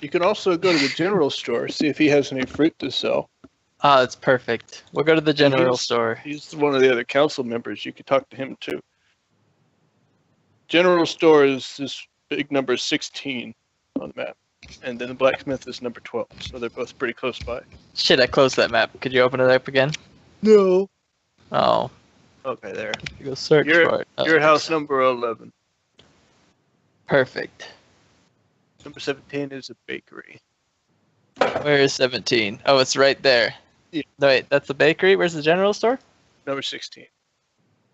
S3: You can also go to the general store, see if he has any fruit to sell.
S1: Ah, that's perfect. We'll go to the general
S3: he's-
S1: store.
S3: He's one of the other council members. You could talk to him too. General store is this big number 16 on the map. And then the blacksmith is number 12. So they're both pretty close by.
S1: Shit, I closed that map. Could you open it up again?
S3: No.
S1: Oh,
S3: Okay, there.
S1: you go search for it. Oh,
S3: You're at house number 11.
S1: Perfect.
S3: Number 17 is a bakery.
S1: Where is 17? Oh, it's right there.
S3: Yeah.
S1: No, wait, that's the bakery? Where's the general store?
S3: Number 16.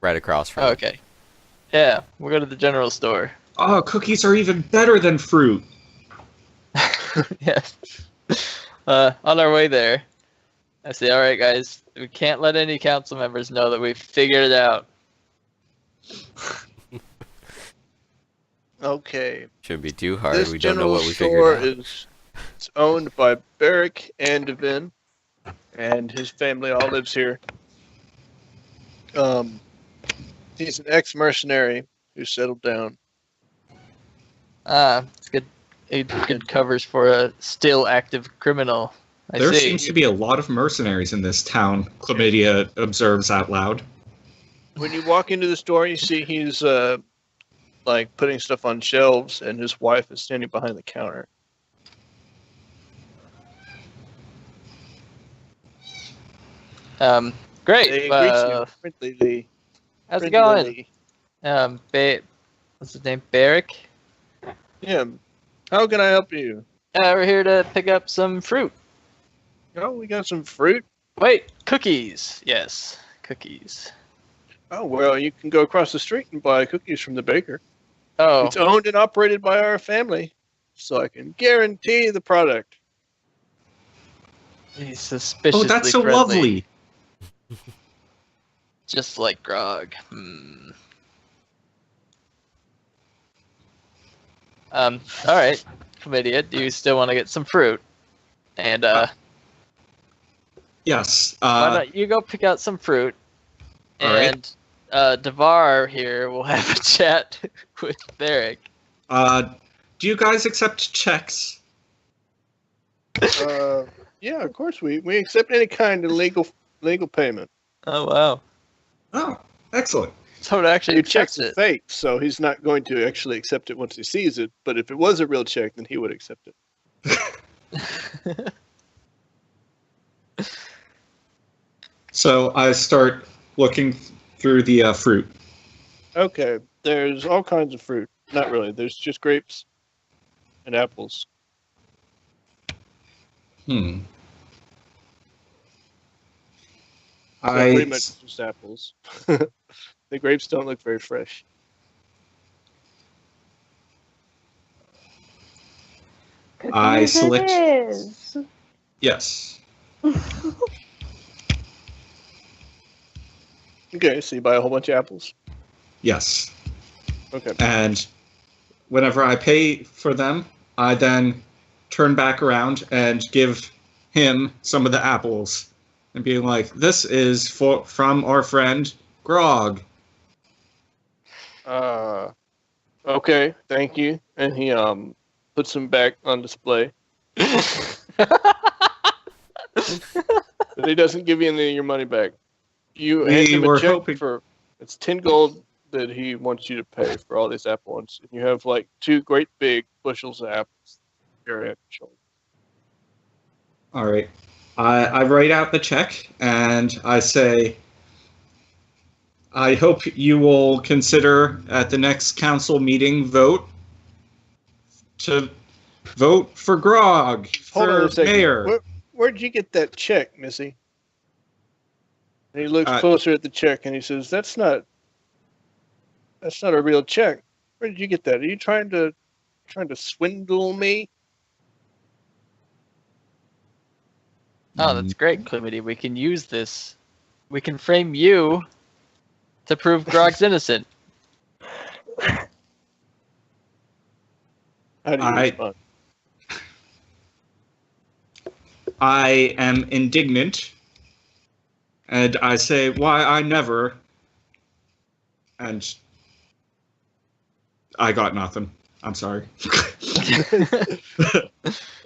S2: Right across from
S1: Oh,
S2: it.
S1: okay. Yeah, we'll go to the general store.
S4: Oh, cookies are even better than fruit.
S1: Yes. On our way there, I say, all right, guys, we can't let any council members know that we've figured it out.
S3: Okay.
S2: Shouldn't be too hard.
S3: This
S2: We don't know
S3: general
S2: what we
S3: store
S2: figured out.
S3: it's owned by Barrick and Devin, and his family all lives here. He's an ex-mercenary who settled down.
S1: Ah, it's good. Good covers for a still active criminal. I
S4: There
S1: see.
S4: seems to be a lot of mercenaries in this town, Chlamydia observes out loud.
S3: When you walk into the store, you see he's like putting stuff on shelves, and his wife is standing behind the counter.
S1: Great.
S3: They greet you friendly.
S1: How's it going? What's his name? Barrick?
S3: Yeah. How can I help you?
S1: We're here to pick up some fruit.
S3: Oh, we got some fruit.
S1: Wait, cookies. Yes, cookies.
S3: Oh, well, you can go across the street and buy cookies from the baker.
S1: Oh,
S3: It's owned and operated by our family, so I can guarantee the product.
S1: he's suspiciously
S4: Oh, that's so
S1: friendly,
S4: lovely.
S1: just like Grog. All right, Chlamydia, do you still want to get some fruit? And
S4: Yes.
S1: why don't you go pick out some fruit,
S4: all right.
S1: and Devar here will have a chat with Barrick.
S4: Do you guys accept checks?
S3: Yeah, of course we accept any kind of legal payment.
S1: Oh wow,
S4: Oh, excellent.
S3: Your
S1: someone actually
S3: check's
S1: accepts it.
S3: fake, so he's not going to actually accept it once he sees it. But if it was a real check, then he would accept it.
S4: So I start looking through the fruit.
S3: Okay, there's all kinds of fruit. Not really. There's just grapes and apples.
S4: Hmm.
S3: So pretty much just apples. The grapes don't look very fresh.
S4: I
S5: Cookies it
S4: select-
S5: is.
S4: Yes.
S3: Okay, so you buy a whole bunch of apples.
S4: Yes.
S3: Okay.
S4: And whenever I pay for them, I then turn back around and give him some of the apples and being like, "This is from our friend Grog."
S3: Okay, thank you. And he puts them back on display. But he doesn't give you any of your money back. You hand him
S4: were
S3: a check
S4: hoping-
S3: for it's 10 gold that he wants you to pay for all these apple ones. And you have like 2 great big bushels of apples. Very shoulder.
S4: All right. I write out the check and I say, I hope you will consider at the next council meeting vote for Grog
S3: Hold on
S4: for
S3: a second.
S4: mayor.
S3: Where'd you get that check, Missy? And he looks
S4: Uh,
S3: closer at the check and he says, That's not a real check. Where did you get that? Are you trying to swindle me?
S1: Oh, that's great, Clemity. We can use this. We can frame you to prove Grog's innocent.
S3: How do you respond?
S4: I am indignant, and I say, why, I never. And I got nothing. I'm sorry.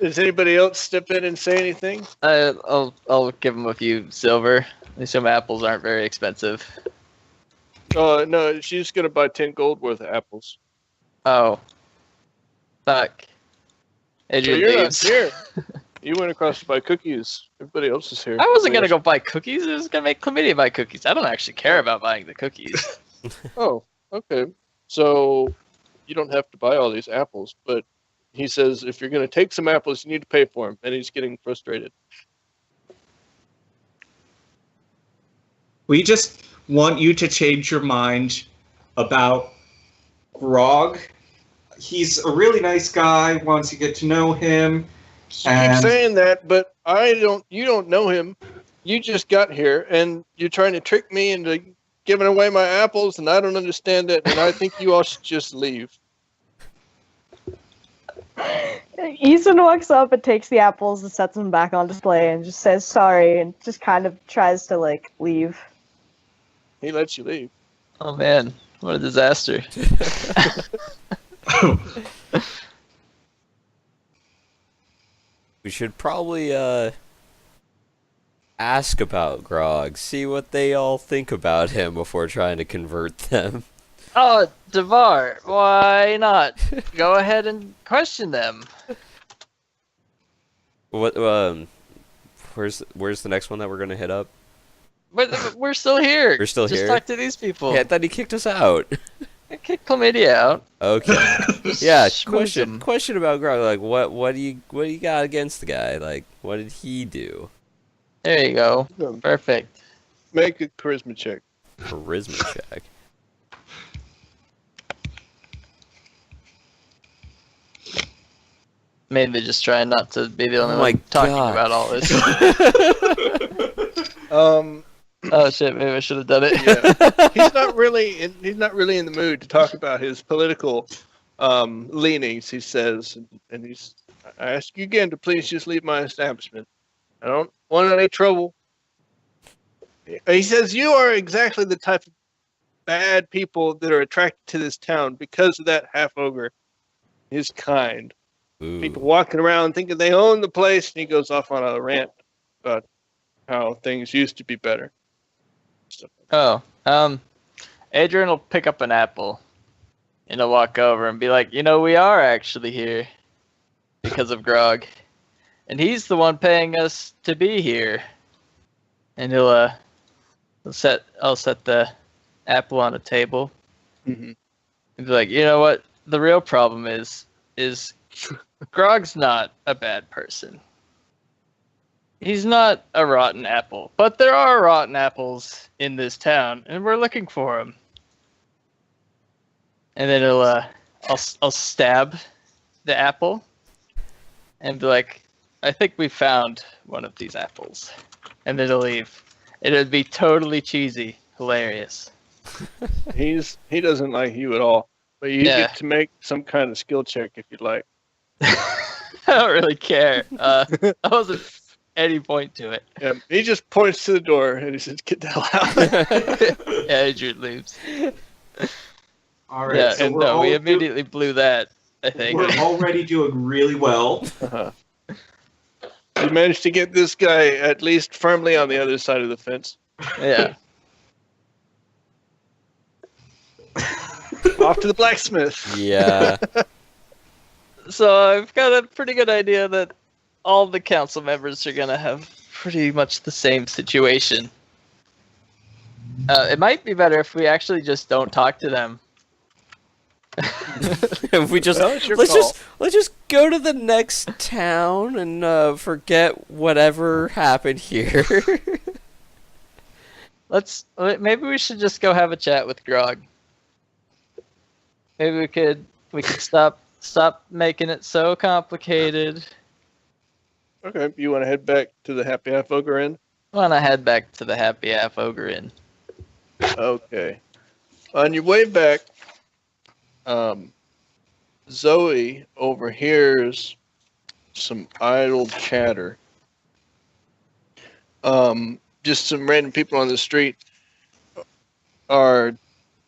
S3: Does anybody else step in and say anything?
S1: I'll give him a few silver. I assume apples aren't very expensive.
S3: No, she's gonna buy 10 gold worth of apples.
S1: Oh. Fuck.
S3: So
S1: Adrian
S3: you're
S1: leaves.
S3: not here. You went across to buy cookies. Everybody else is here.
S1: I wasn't gonna go buy cookies. I was gonna make chlamydia buy cookies. I don't actually care about buying the cookies.
S3: Oh, okay. So you don't have to buy all these apples, but he says if you're gonna take some apples, you need to pay for them, and he's getting frustrated.
S4: We just want you to change your mind about Grog. He's a really nice guy once you get to know him.
S3: You keep saying that, but you don't know him. You just got here, and you're trying to trick me into giving away my apples, and I don't understand it, and I think you all should just leave.
S5: Ethan walks up and takes the apples and sets them back on display and just says sorry and just kind of tries to like leave.
S3: He lets you leave.
S1: Oh man, what a disaster.
S2: We should probably ask about Grog, see what they all think about him before trying to convert them.
S1: Oh, Devar, why not? Go ahead and question them.
S2: What where's the next one that we're gonna hit up?
S1: But we're still here.
S2: We're still
S1: Just
S2: here?
S1: talk to these people.
S2: Yeah, I thought he kicked us out.
S1: Kick chlamydia out.
S2: Okay. Yeah,
S1: Schmooze him.
S2: question about Grog, like what do you got against the guy? Like what did he do?
S1: There you go. Perfect.
S3: Make a charisma check.
S2: Charisma check.
S1: Maybe just trying not to be the only
S2: Oh my
S1: one talking
S2: God.
S1: about all this.
S3: Um,
S1: Oh shit, maybe I should have done it.
S3: yeah. He's not really in the mood to talk about his political leanings, he says, and I ask you again to please just leave my establishment. I don't want any trouble. He says you are exactly the type of bad people that are attracted to this town because of that half ogre. His kind.
S2: Ooh.
S3: People walking around thinking they own the place, and he goes off on a rant about how things used to be better.
S1: Oh, Adrian will pick up an apple and he'll walk over and be like, we are actually here because of Grog. And he's the one paying us to be here. And I'll set the apple on a table.
S3: Mm-hmm.
S1: And be like, you know what? The real problem is Grog's not a bad person. He's not a rotten apple, but there are rotten apples in this town, and we're looking for them. And then I'll stab the apple, and be like, I think we found one of these apples, and then it'll leave. It'd be totally cheesy, hilarious.
S3: He doesn't like you at all, but you
S1: Yeah.
S3: get to make some kind of skill check if you'd like.
S1: I don't really care. I wasn't any point to it.
S3: Yeah, he just points to the door and he says, "Get the hell out."
S1: Yeah, Adrian leaves.
S4: All right,
S1: Yeah,
S4: so
S1: and
S4: we're
S1: no, we
S4: all
S1: immediately blew that, I think.
S4: we're already doing really well.
S3: Uh-huh. You managed to get this guy at least firmly on the other side of the fence.
S1: Yeah.
S3: Off to the blacksmith.
S2: Yeah.
S1: So I've got a pretty good idea that all the council members are gonna have pretty much the same situation. It might be better if we actually just don't talk to them.
S2: If we just
S3: Well, it's your
S2: let's
S3: call.
S2: just go to the next town and forget whatever happened here.
S1: Maybe we should just go have a chat with Grog. Maybe we could stop making it so complicated.
S3: Okay, you want to head back to the Happy Half Ogre Inn?
S1: I want to head back to the Happy Half Ogre Inn.
S3: Okay. On your way back, Zoe overhears some idle chatter. Just some random people on the street are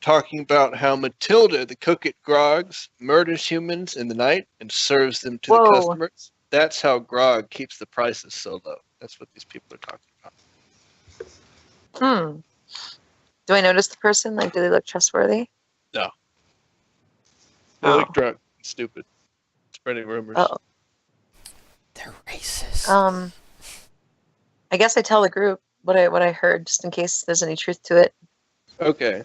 S3: talking about how Matilda, the cook at Grog's, murders humans in the night and serves them to the
S6: Whoa.
S3: customers. That's how Grog keeps the prices so low. That's what these people are talking about.
S6: Do I notice the person? Like, do they look trustworthy?
S3: They
S6: Oh.
S3: look drunk and stupid. Spreading rumors.
S6: Oh.
S2: They're racist.
S6: I guess I tell the group what I heard, just in case there's any truth to it.
S3: Okay.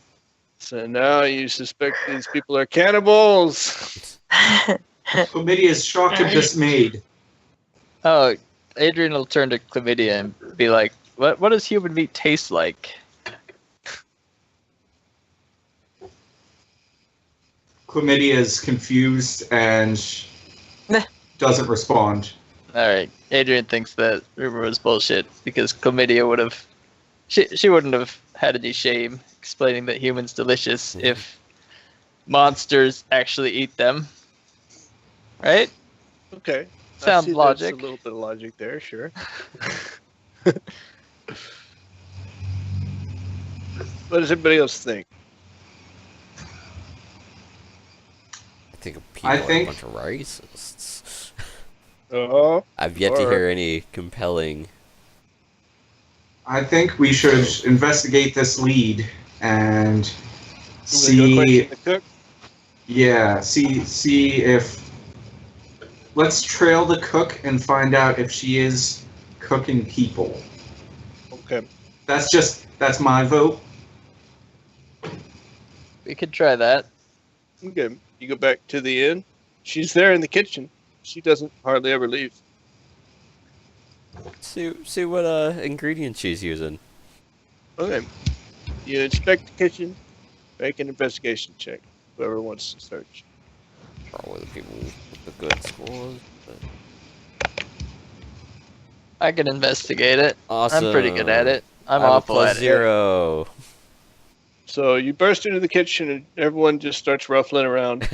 S3: So now you suspect these people are cannibals.
S4: Chlamydia is shocked and dismayed.
S1: Oh, Adrian will turn to Chlamydia and be like, "What does human meat taste like?"
S4: Chlamydia is confused and doesn't respond.
S1: All right, Adrian thinks that rumor was bullshit because Chlamydia would have, she wouldn't have had any shame explaining that humans delicious if monsters actually eat them. Right?
S3: Okay. I
S1: Sounds
S3: see there's
S1: logic.
S3: a little bit of logic there, sure. What does everybody else think?
S2: I think people
S4: I
S2: are
S4: think-
S2: a bunch of racists.
S3: Uh-huh.
S2: I've yet to
S3: Or-
S2: hear any compelling.
S4: I think we should investigate this lead and
S3: You wanna go
S4: see.
S3: question the cook?
S4: Yeah, see if. Let's trail the cook and find out if she is cooking people.
S3: Okay.
S4: That's my vote.
S1: We could try that.
S3: Okay. You go back to the inn. She's there in the kitchen. She doesn't hardly ever leave.
S2: See what ingredients she's using.
S3: Okay. You inspect the kitchen, make an investigation check. Whoever wants to search.
S2: Probably the people with the good scores. But...
S1: I can investigate it.
S2: Awesome.
S1: I'm pretty good at it. I'm
S2: I have a
S1: awful at it.
S2: +0.
S3: So you burst into the kitchen and everyone just starts ruffling around.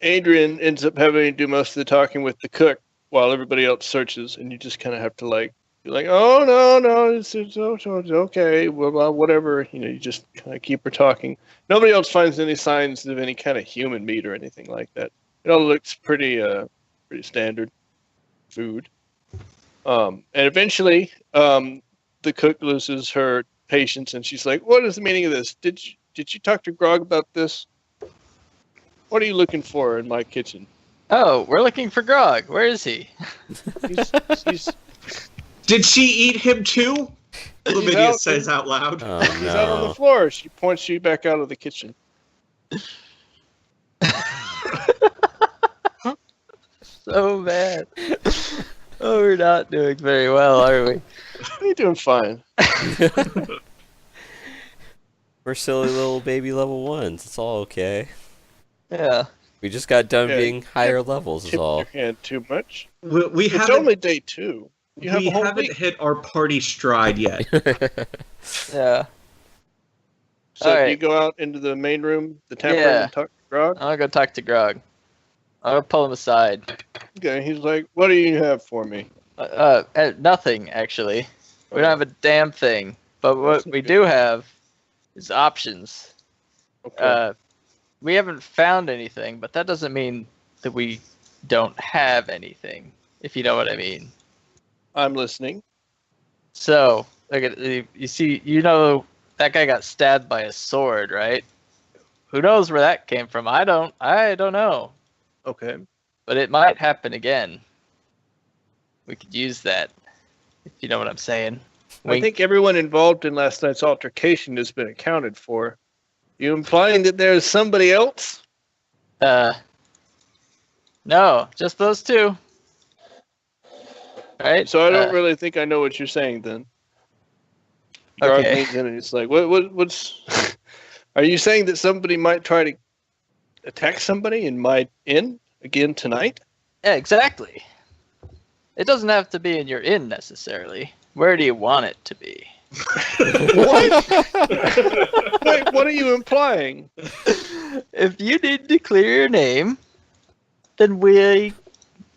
S3: Adrian ends up having to do most of the talking with the cook while everybody else searches, and you just kind of have to be like, oh no, it's okay, well, whatever. You just kind of keep her talking. Nobody else finds any signs of any kind of human meat or anything like that. It all looks pretty standard food. And eventually, the cook loses her patience, and she's like, "What is the meaning of this? Did you talk to Grog about this? What are you looking for in my kitchen?"
S1: Oh, we're looking for Grog. Where is he?
S3: He's
S4: Did she eat him too? Chlamydia
S3: out.
S4: says out loud.
S2: Oh
S3: out on the
S2: no.
S3: floor. She points you back out of the kitchen.
S1: So bad. Oh, we're not doing very well, are we?
S3: You're doing fine.
S2: We're silly little baby level 1s. It's all okay.
S1: Yeah.
S2: We just got done
S3: Yeah,
S2: being higher levels is
S3: Tip
S2: all.
S3: your hand too much.
S4: We
S3: It's
S4: haven't,
S3: only day 2. You have
S4: we
S3: a whole
S4: haven't
S3: week.
S4: hit our party stride yet.
S1: Yeah.
S3: So
S1: All
S3: do
S1: right.
S3: you go out into the main room, the tap room,
S1: Yeah.
S3: and talk to Grog?
S1: I'll go talk to Grog. I'll go pull him aside.
S3: Okay, he's like, "What do you have for me?"
S1: Nothing, actually. We don't have a damn thing. But what
S3: That's
S1: we
S3: okay.
S1: do have is options.
S3: Okay.
S1: We haven't found anything, but that doesn't mean that we don't have anything, if you know what I mean.
S3: I'm listening.
S1: So, you see, that guy got stabbed by a sword, right? Who knows where that came from? I don't know.
S3: Okay.
S1: but it might happen again. We could use that, if you know what I'm saying.
S3: I think everyone involved in last night's altercation has been accounted for. You implying that there's somebody else?
S1: No, just those two. Right?
S3: So I don't really think I know what you're saying then. Grog
S1: Okay.
S3: leans in and he's like, what's... Are you saying that somebody might try to attack somebody in my inn again tonight?
S1: Yeah, exactly. It doesn't have to be in your inn necessarily. Where do you want it to be?
S3: What? Wait, what are you implying?
S1: If you need to clear your name, then we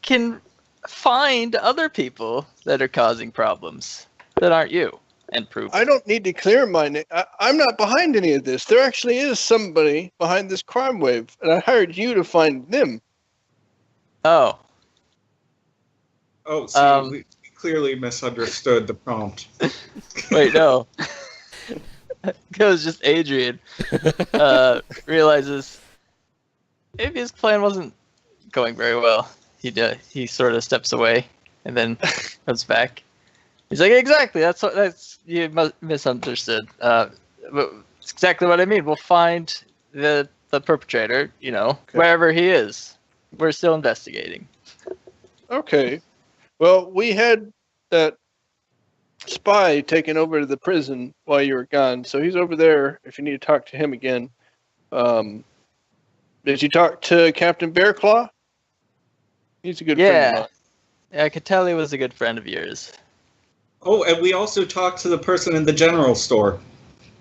S1: can find other people that are causing problems that aren't you and prove
S3: I don't need to clear my name. I'm not behind any of this. There actually is somebody behind this crime wave, and I hired you to find them.
S1: Oh,
S4: Oh, see, we clearly misunderstood the prompt.
S1: wait, no. It was just Adrian realizes maybe his plan wasn't going very well. He sort of steps away and then comes back. He's like, exactly. That's you misunderstood. But it's exactly what I mean. We'll find the perpetrator. Wherever he is. We're still investigating.
S3: Okay. Well, we had that spy taken over to the prison while you were gone, so he's over there if you need to talk to him again. Did you talk to Captain Bearclaw? He's a good friend of mine.
S1: Yeah, I could tell he was a good friend of yours.
S4: Oh, and we also talked to the person in the general store.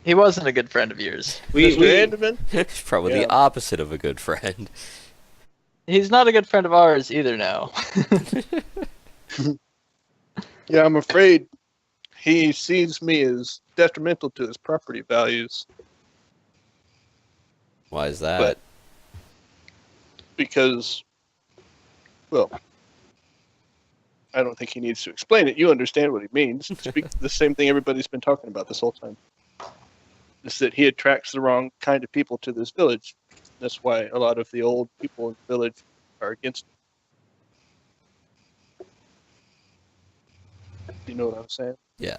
S1: He wasn't a good friend of yours.
S3: Mr. Anderman?
S2: It's probably
S3: Yeah.
S2: the opposite of a good friend.
S1: He's not a good friend of ours either now.
S3: Yeah, I'm afraid he sees me as detrimental to his property values
S2: Why is that?
S3: But- because, well, I don't think he needs to explain it. You understand what he means. Speak the same thing everybody's been talking about this whole time. Is that he attracts the wrong kind of people to this village. That's why a lot of the old people in the village are against him. You know what I'm saying?
S2: Yeah.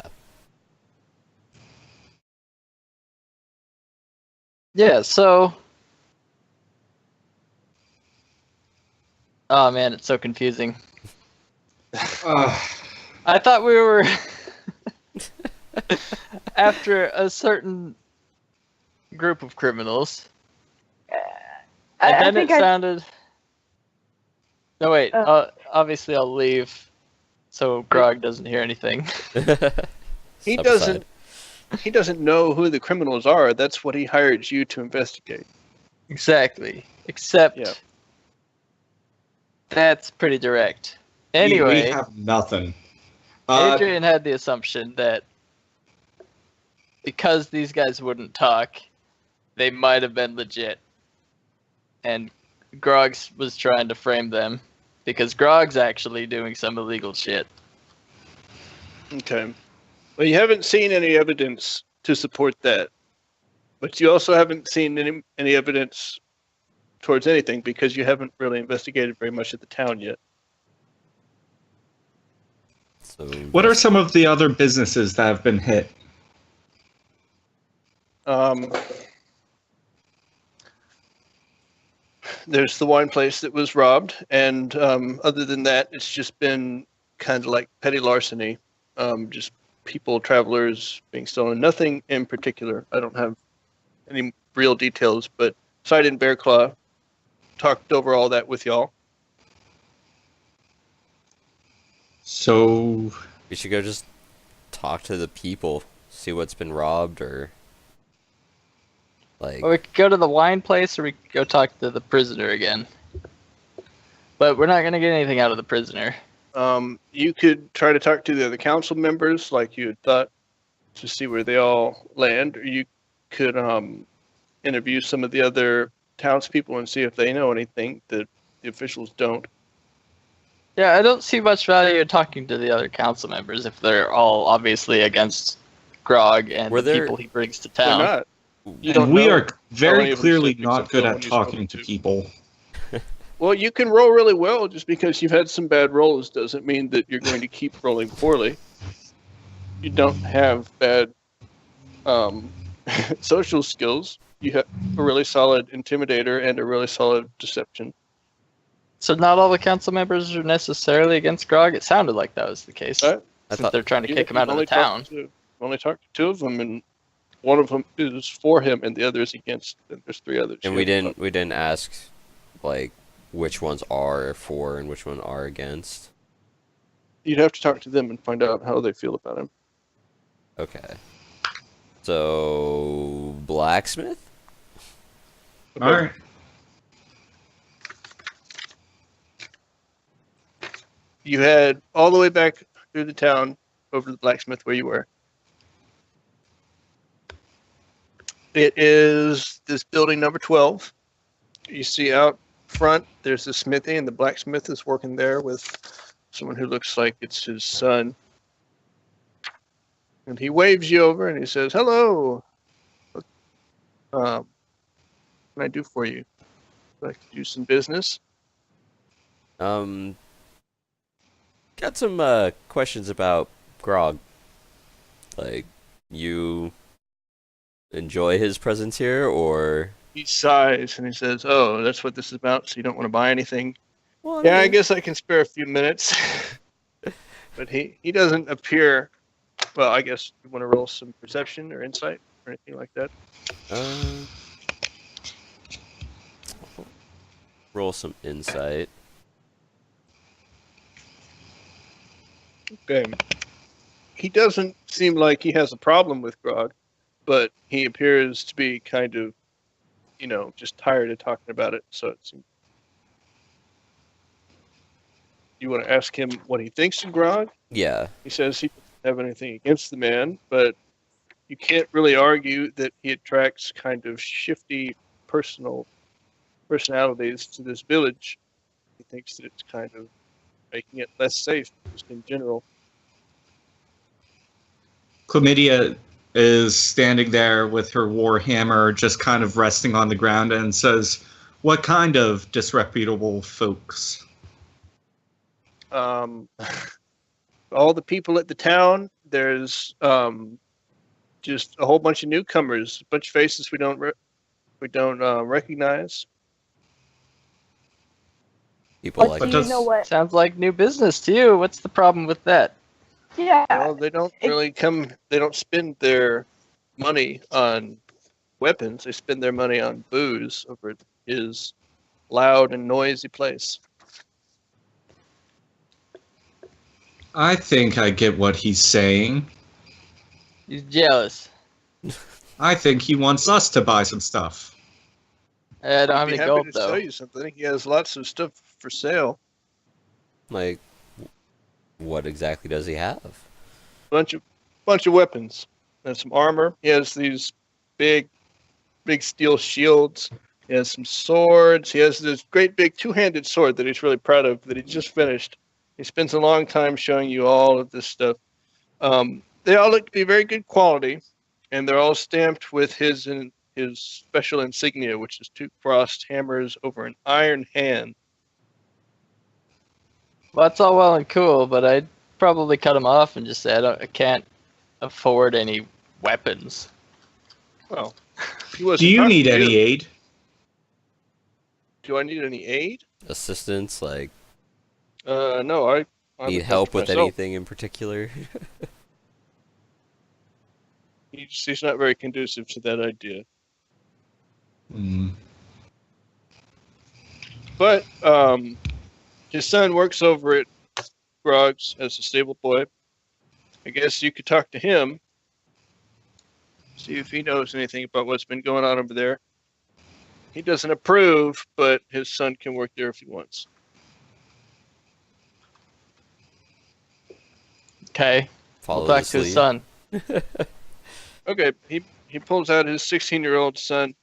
S1: Yeah, so... Oh man, it's so confusing. I thought we were... after a certain group of criminals. And then it sounded... No, wait. Obviously, I'll leave so Grog doesn't hear anything.
S3: He
S2: Step
S3: doesn't.
S2: aside.
S3: He doesn't know who the criminals are. That's what he hired you to investigate.
S1: Exactly. Except...
S3: Yeah.
S1: That's pretty direct.
S4: We
S1: Anyway,
S4: have nothing.
S1: Adrian had the assumption that because these guys wouldn't talk, they might have been legit. And Grog was trying to frame them because Grog's actually doing some illegal shit.
S3: Okay. Well, you haven't seen any evidence to support that, but you also haven't seen any evidence towards anything because you haven't really investigated very much at the town yet.
S2: So
S4: What are some of the other businesses that have been hit?
S3: There's the wine place that was robbed, and other than that, it's just been kind of like petty larceny, just people, travelers being stolen. Nothing in particular. I don't have any real details, but Side and Bearclaw talked over all that with y'all.
S4: So,
S2: we should go just talk to the people, see what's been robbed, or like.
S1: Or we could go to the wine place, or we could go talk to the prisoner again. But we're not going to get anything out of the prisoner.
S3: You could try to talk to the other council members, like you had thought, to see where they all land, or you could interview some of the other townspeople and see if they know anything that the officials don't.
S1: Yeah, I don't see much value in talking to the other council members if they're all obviously against Grog and
S2: Were
S1: the
S2: there-
S1: people he brings to
S3: They're
S1: town.
S3: not. You
S4: and
S3: don't
S4: we
S3: know
S4: are
S3: how any
S4: very
S3: of them
S4: clearly
S3: said
S4: not
S3: except
S4: good
S3: the
S4: at
S3: one you
S4: talking
S3: spoke
S4: to
S3: to.
S4: people.
S3: Well, you can roll really well. Just because you've had some bad rolls doesn't mean that you're going to keep rolling poorly. You don't have bad social skills. You have a really solid intimidator and a really solid deception.
S1: So not all the council members are necessarily against Grog. It sounded like that was the case.
S3: Right?
S2: I
S1: Since
S2: thought
S1: they're trying to kick him out of the town.
S3: Only talked to 2 of them, and one of them is for him, and the other is against. And there's 3 others.
S2: and we didn't ask like which ones are for and which ones are against.
S3: You'd have to talk to them and find out how they feel about him.
S2: Okay. So blacksmith?
S3: Okay.
S4: All right.
S3: You head all the way back through the town over to the blacksmith where you were. It is this building number 12. You see out front, there's the smithy, and the blacksmith is working there with someone who looks like it's his son. And he waves you over and he says, "Hello. What can I do for you? Would like to do some business?"
S2: Got some questions about Grog. Like, you enjoy his presence here, or?
S3: He sighs and he says, "Oh, that's what this is about, so you don't want to buy anything?"
S2: Well,
S3: Yeah, I guess I can spare a few minutes. But he doesn't appear... Well, I guess you want to roll some perception or insight or anything like that.
S2: Roll some insight.
S3: Okay. He doesn't seem like he has a problem with Grog, but he appears to be kind of, just tired of talking about it. So it seems... You want to ask him what he thinks of Grog?
S2: Yeah.
S3: He says he doesn't have anything against the man, but you can't really argue that he attracts kind of shifty personalities to this village. He thinks that it's kind of making it less safe, just in general.
S4: Chlamydia is standing there with her war hammer just kind of resting on the ground and says, "What kind of disreputable folks?"
S3: All the people at the town, there's just a whole bunch of newcomers, a bunch of faces we don't recognize.
S2: People
S5: But
S2: like
S5: do you know what?
S1: Sounds like new business to you. What's the problem with that?
S5: Yeah.
S3: Well, they don't really they don't spend their money on weapons. They spend their money on booze over at his loud and noisy place.
S4: I think I get what he's saying.
S1: He's jealous.
S4: I think he wants us to buy some stuff.
S1: I don't have
S3: I'd be
S1: any
S3: happy
S1: gold
S3: to
S1: though.
S3: sell you something. He has lots of stuff for sale.
S2: Like, what exactly does he have?
S3: Bunch of weapons and some armor. He has these big steel shields. He has some swords. He has this great big 2-handed sword that he's really proud of that he just finished. He spends a long time showing you all of this stuff. They all look to be very good quality, and they're all stamped with his special insignia, which is 2 crossed hammers over an iron hand.
S1: Well, that's all well and cool, but I'd probably cut him off and just say I can't afford any weapons.
S3: Well, he wasn't
S4: Do you
S3: talking
S4: need
S3: to
S4: any aid?
S3: Do I need any aid?
S2: Assistance, like,
S3: No, I
S2: need
S3: look
S2: help
S3: after
S2: with
S3: myself.
S2: anything in particular?
S3: He's not very conducive to that idea.
S4: Hmm.
S3: But his son works over at Grog's as a stable boy. I guess you could talk to him, see if he knows anything about what's been going on over there. He doesn't approve, but his son can work there if he wants.
S1: Okay,
S2: Follow
S1: we'll talk
S2: this
S1: to his
S2: lead.
S1: son.
S3: Okay, he pulls out his 16-year-old son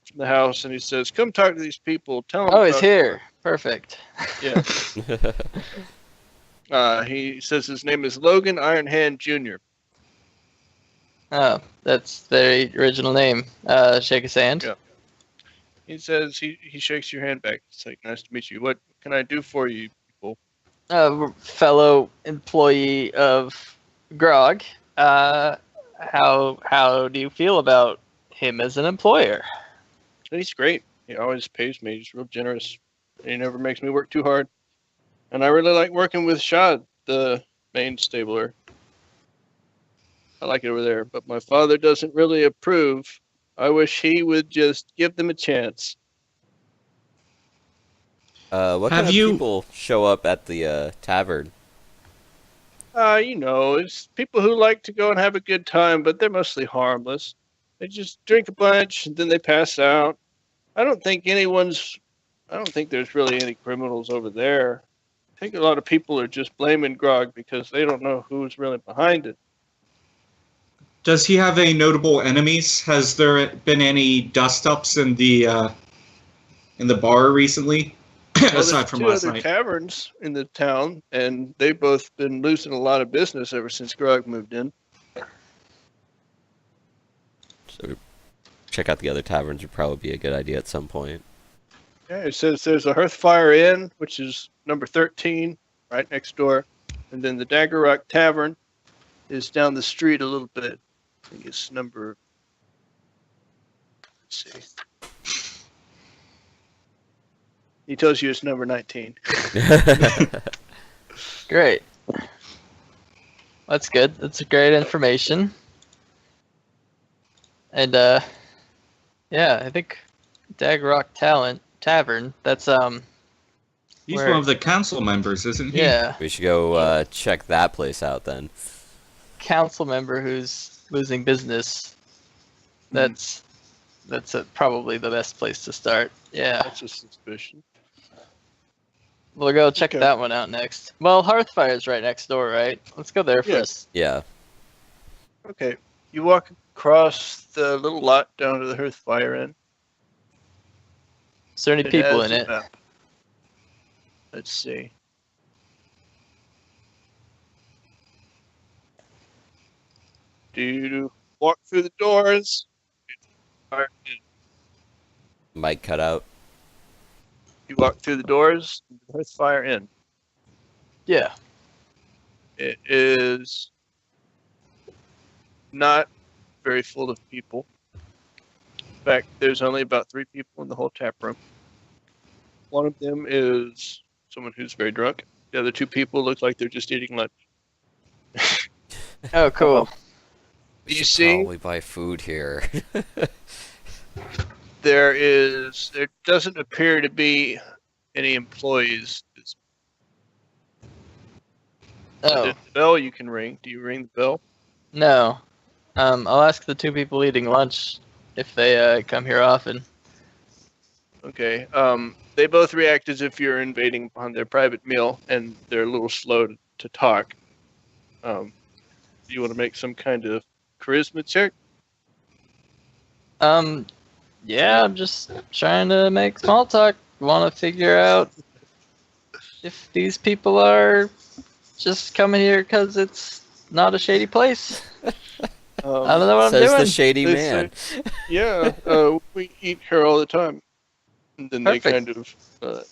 S3: from the house and he says, "Come talk to these people. Tell them."
S1: Oh, he's here. Perfect.
S3: Yeah. He says his name is Logan Ironhand Jr.
S1: Oh, that's the original name. Shake his hand.
S3: Yeah. He says he shakes your hand back. It's like, nice to meet you. What can I do for you people?
S1: Fellow employee of Grog. How do you feel about him as an employer?
S3: He's great. He always pays me. He's real generous. He never makes me work too hard. And I really like working with Shad, the main stabler. I like it over there, but my father doesn't really approve. I wish he would just give them a chance.
S2: What
S4: Have
S2: kind of
S4: you-
S2: people show up at the tavern?
S3: It's people who like to go and have a good time, but they're mostly harmless. They just drink a bunch and then they pass out. I don't think there's really any criminals over there. I think a lot of people are just blaming Grog because they don't know who's really behind it.
S4: Does he have any notable enemies? Has there been any dust-ups in the bar recently?
S3: Well,
S4: Aside
S3: there's
S4: from
S3: two
S4: last
S3: other
S4: night.
S3: taverns in the town, and they've both been losing a lot of business ever since Grog moved in.
S2: So check out the other taverns would probably be a good idea at some point.
S3: Yeah, it says there's a Hearthfire Inn, which is number 13, right next door. And then the Dagger Rock Tavern is down the street a little bit. I think it's number... Let's see. He tells you it's number 19.
S1: Great. That's good. That's great information. And yeah, I think Dagrock Tavern. That's
S4: He's
S1: where-
S4: one of the council members, isn't he?
S1: yeah,
S2: We should go check that place out then.
S1: council member who's losing business. That's probably the best place to start. Yeah,
S3: That's a suspicion.
S1: we'll go check
S3: Okay.
S1: that one out next. Well, Hearthfire's right next door, right? Let's go there
S3: Yeah.
S1: first.
S2: Yeah.
S3: Okay, you walk across the little lot down to the Hearthfire Inn.
S1: Is there any people in
S3: has
S1: it?
S3: a map. Let's see. Do you walk through the doors?
S2: Mic cut out.
S3: You walk through the doors, the Hearthfire Inn.
S1: Yeah.
S3: It is not very full of people. In fact, there's only about 3 people in the whole tap room. One of them is someone who's very drunk. The other 2 people look like they're just eating lunch.
S1: Oh, cool.
S2: We
S3: You
S2: should
S3: see?
S2: probably buy food here.
S3: There doesn't appear to be any employees.
S1: Oh,
S3: The bell you can ring. Do you ring the bell?
S1: no. I'll ask the 2 people eating lunch if they come here often.
S3: Okay. They both react as if you're invading upon their private meal, and they're a little slow to talk. Do you want to make some kind of charisma check?
S1: Yeah, I'm just trying to make small talk. Want to figure out if these people are just coming here because it's not a shady place. I don't know what I'm
S2: Says
S1: doing.
S2: the shady
S3: They
S2: man.
S3: Yeah, we eat here all the time. And then they
S1: Perfect.
S3: kind of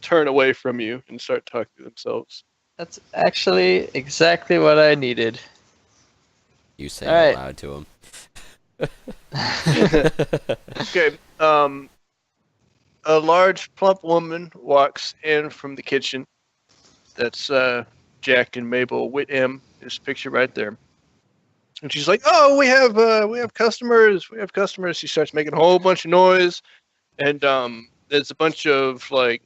S3: turn away from you and start talking to themselves.
S1: That's actually exactly what I needed.
S2: You say
S1: All
S2: out
S1: right.
S2: loud to him.
S3: Okay. A large, plump woman walks in from the kitchen. That's Jack and Mabel Whitham. This picture right there. And she's like, "Oh, we have customers. We have customers." She starts making a whole bunch of noise, and there's a bunch of like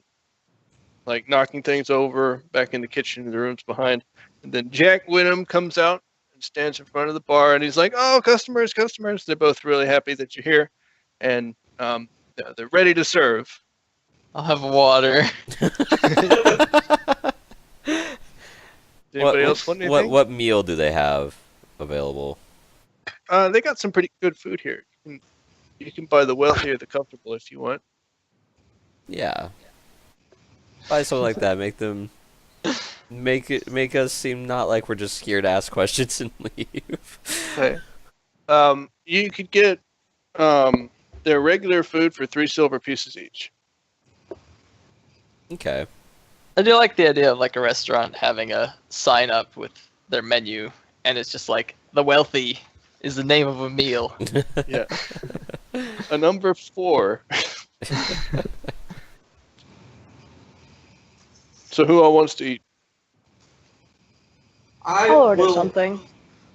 S3: knocking things over back in the kitchen. The room's behind, and then Jack Whitham comes out and stands in front of the bar, and he's like, "Oh, customers, customers!" They're both really happy that you're here, and they're ready to serve.
S1: I'll have water.
S3: Does anybody else want anything?
S2: What meal do they have available?
S3: They got some pretty good food here. You can buy the wealthy or the comfortable if you want.
S2: Yeah. Buy something like that. Make us seem not like we're just scared to ask questions and leave.
S3: Okay. You could get They're regular food for 3 silver pieces each.
S2: Okay.
S1: I do like the idea of like a restaurant having a sign up with their menu, and it's just like the wealthy is the name of a meal.
S3: Yeah. A number 4. So who all wants to eat?
S5: I'll order something.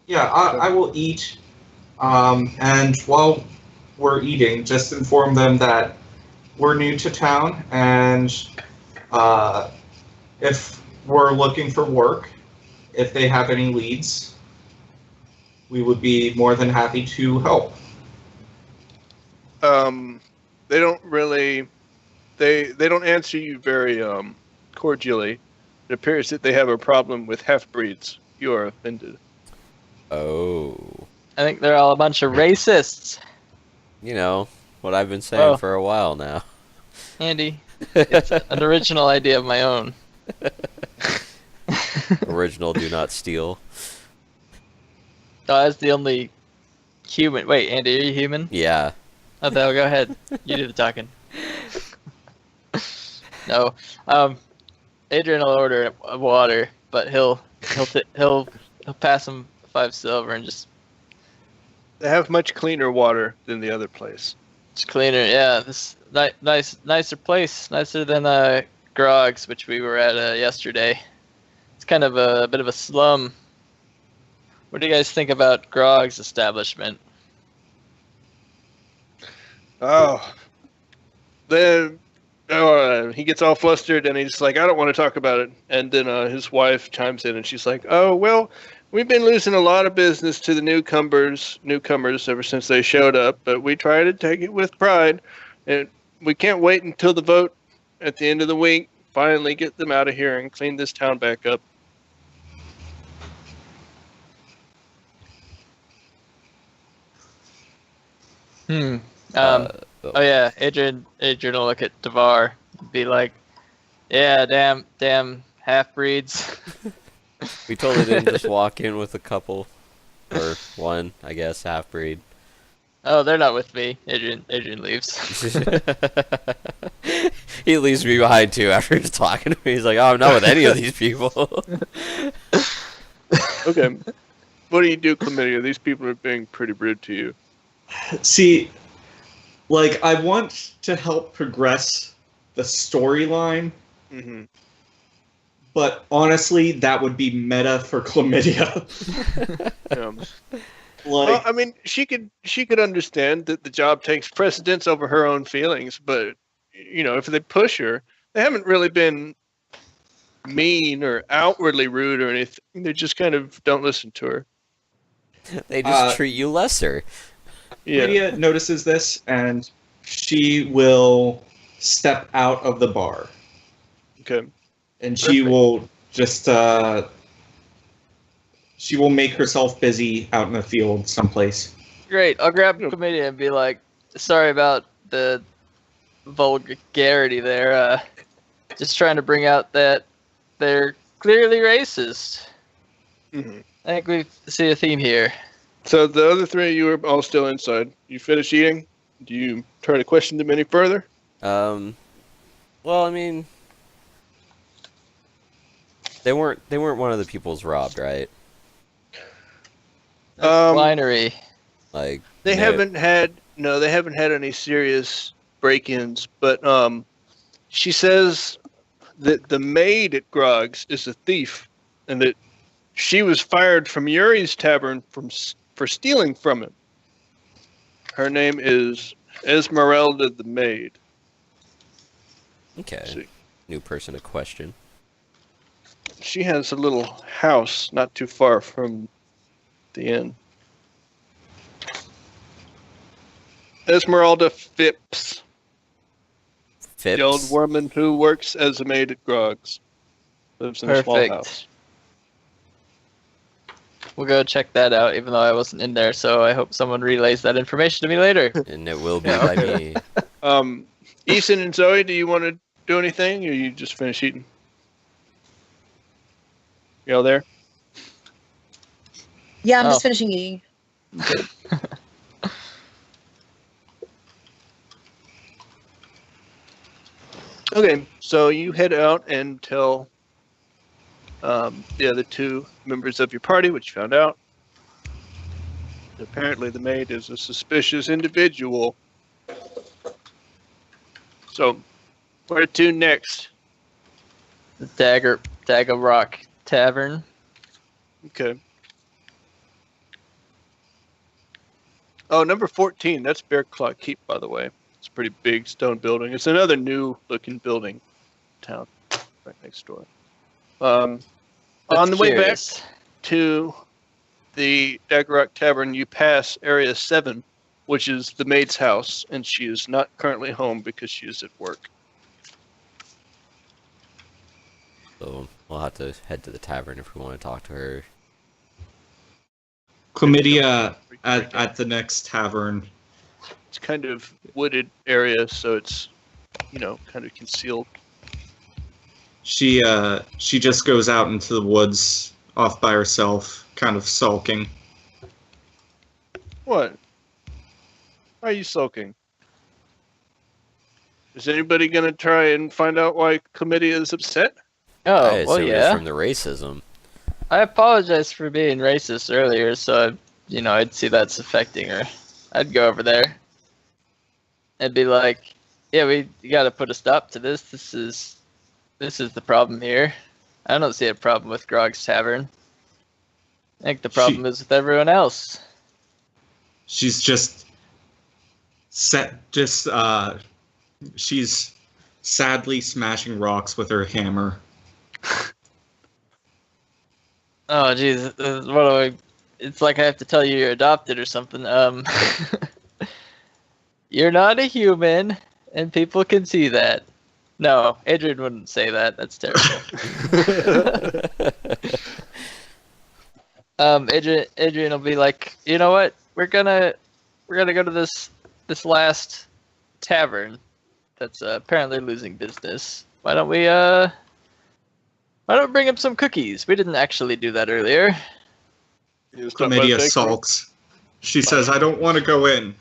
S4: Yeah, I will eat. And while we're eating, just inform them that we're new to town, and if we're looking for work, if they have any leads, we would be more than happy to help.
S3: They don't really. They don't answer you very cordially. It appears that they have a problem with half-breeds. You are offended.
S2: Oh.
S1: I think they're all a bunch of racists.
S2: You know, what I've been saying for a while now.
S1: Andy, it's an original idea of my own.
S2: Original, do not steal.
S1: Oh, that's the only human. Wait, Andy, are you human?
S2: Yeah.
S1: Oh, go ahead. You do the talking. No, Adrian will order a water, but he'll pass him 5 silver and just.
S3: They have much cleaner water than the other place.
S1: It's cleaner, yeah. This nicer place, nicer than Grog's, which we were at yesterday. It's kind of a bit of a slum. What do you guys think about Grog's establishment?
S3: Oh, then he gets all flustered and he's like, I don't want to talk about it. And then his wife chimes in and she's like, oh, well, we've been losing a lot of business to the newcomers ever since they showed up, but we try to take it with pride. And we can't wait until the vote at the end of the week, finally get them out of here and clean this town back up.
S1: Oh yeah, Adrian will look at Devar and be like, yeah, damn half-breeds.
S2: We totally didn't just walk in with a couple. Or one, I guess, half-breed.
S1: Oh, they're not with me. Adrian leaves.
S2: He leaves me behind too after he's talking to me. He's like, oh, I'm not with any of these people.
S3: Okay. What do you do, Chlamydia? These people are being pretty rude to you.
S4: See, like, I want to help progress the storyline, but honestly, that would be meta for Chlamydia.
S3: Well, I mean, she could understand that the job takes precedence over her own feelings, but you know, if they push her, they haven't really been mean or outwardly rude or anything. They just kind of don't listen to her.
S2: They just treat you lesser.
S3: Yeah.
S4: Lydia notices this, and she will step out of the bar.
S3: Okay.
S4: And she will just, she will make herself busy out in the field someplace.
S1: Great. I'll grab Chlamydia and be like, sorry about the vulgarity there. Just trying to bring out that they're clearly racist. I think we see a theme here.
S3: So the other 3 of you are all still inside. You finish eating? Do you try to question them any further?
S2: Well, I mean, they weren't one of the people's robbed, right?
S1: Winery.
S2: Like
S3: they haven't had any serious break-ins, but she says that the maid at Grog's is a thief, and that she was fired from Yuri's tavern for stealing from him. Her name is Esmeralda the maid.
S2: Okay. New person to question.
S3: She has a little house not too far from the inn. Esmeralda Phipps. The old woman who works as a maid at Grog's. Lives in a small house.
S1: We'll go check that out, even though I wasn't in there, so I hope someone relays that information to me later.
S2: And it will be by me.
S3: Ethan and Zoe, do you want to do anything, or you just finish eating? You all there?
S6: Yeah, I'm just finishing eating.
S3: Okay, so you head out and tell the other two members of your party what you found out. Apparently the maid is a suspicious individual. So, where to next?
S1: The Dagger Rock Tavern.
S3: Okay. Oh, number 14, that's Bear Claw Keep, by the way. It's a pretty big stone building. It's another new-looking building in town, right next door. On the way back to the Dagger Rock Tavern, you pass Area 7, which is the maid's house, and she is not currently home because she is at work.
S2: So we'll have to head to the tavern if we want to talk to her.
S4: Chlamydia at the next tavern.
S3: It's kind of wooded area, so it's, kind of concealed.
S4: She just goes out into the woods off by herself, kind of sulking.
S3: What? Why are you sulking? Is anybody going to try and find out why Chlamydia is upset?
S1: Oh,
S2: Right,
S1: well,
S2: so
S1: yeah.
S2: From the racism.
S1: I apologize for being racist earlier, so, I'd see that's affecting her. I'd go over there and be like, yeah, we gotta put a stop to this. This is the problem here. I don't see a problem with Grog's Tavern. I think the problem is with everyone else.
S4: She's she's sadly smashing rocks with her hammer.
S1: Oh, jeez, it's like I have to tell you you're adopted or something. You're not a human, and people can see that. No, Adrian wouldn't say that. That's terrible. Adrian will be like, you know what? We're gonna go to this last tavern that's apparently losing business. Why don't we bring him some cookies? We didn't actually do that earlier.
S4: Chlamydia sulks. She says, I don't want to go in.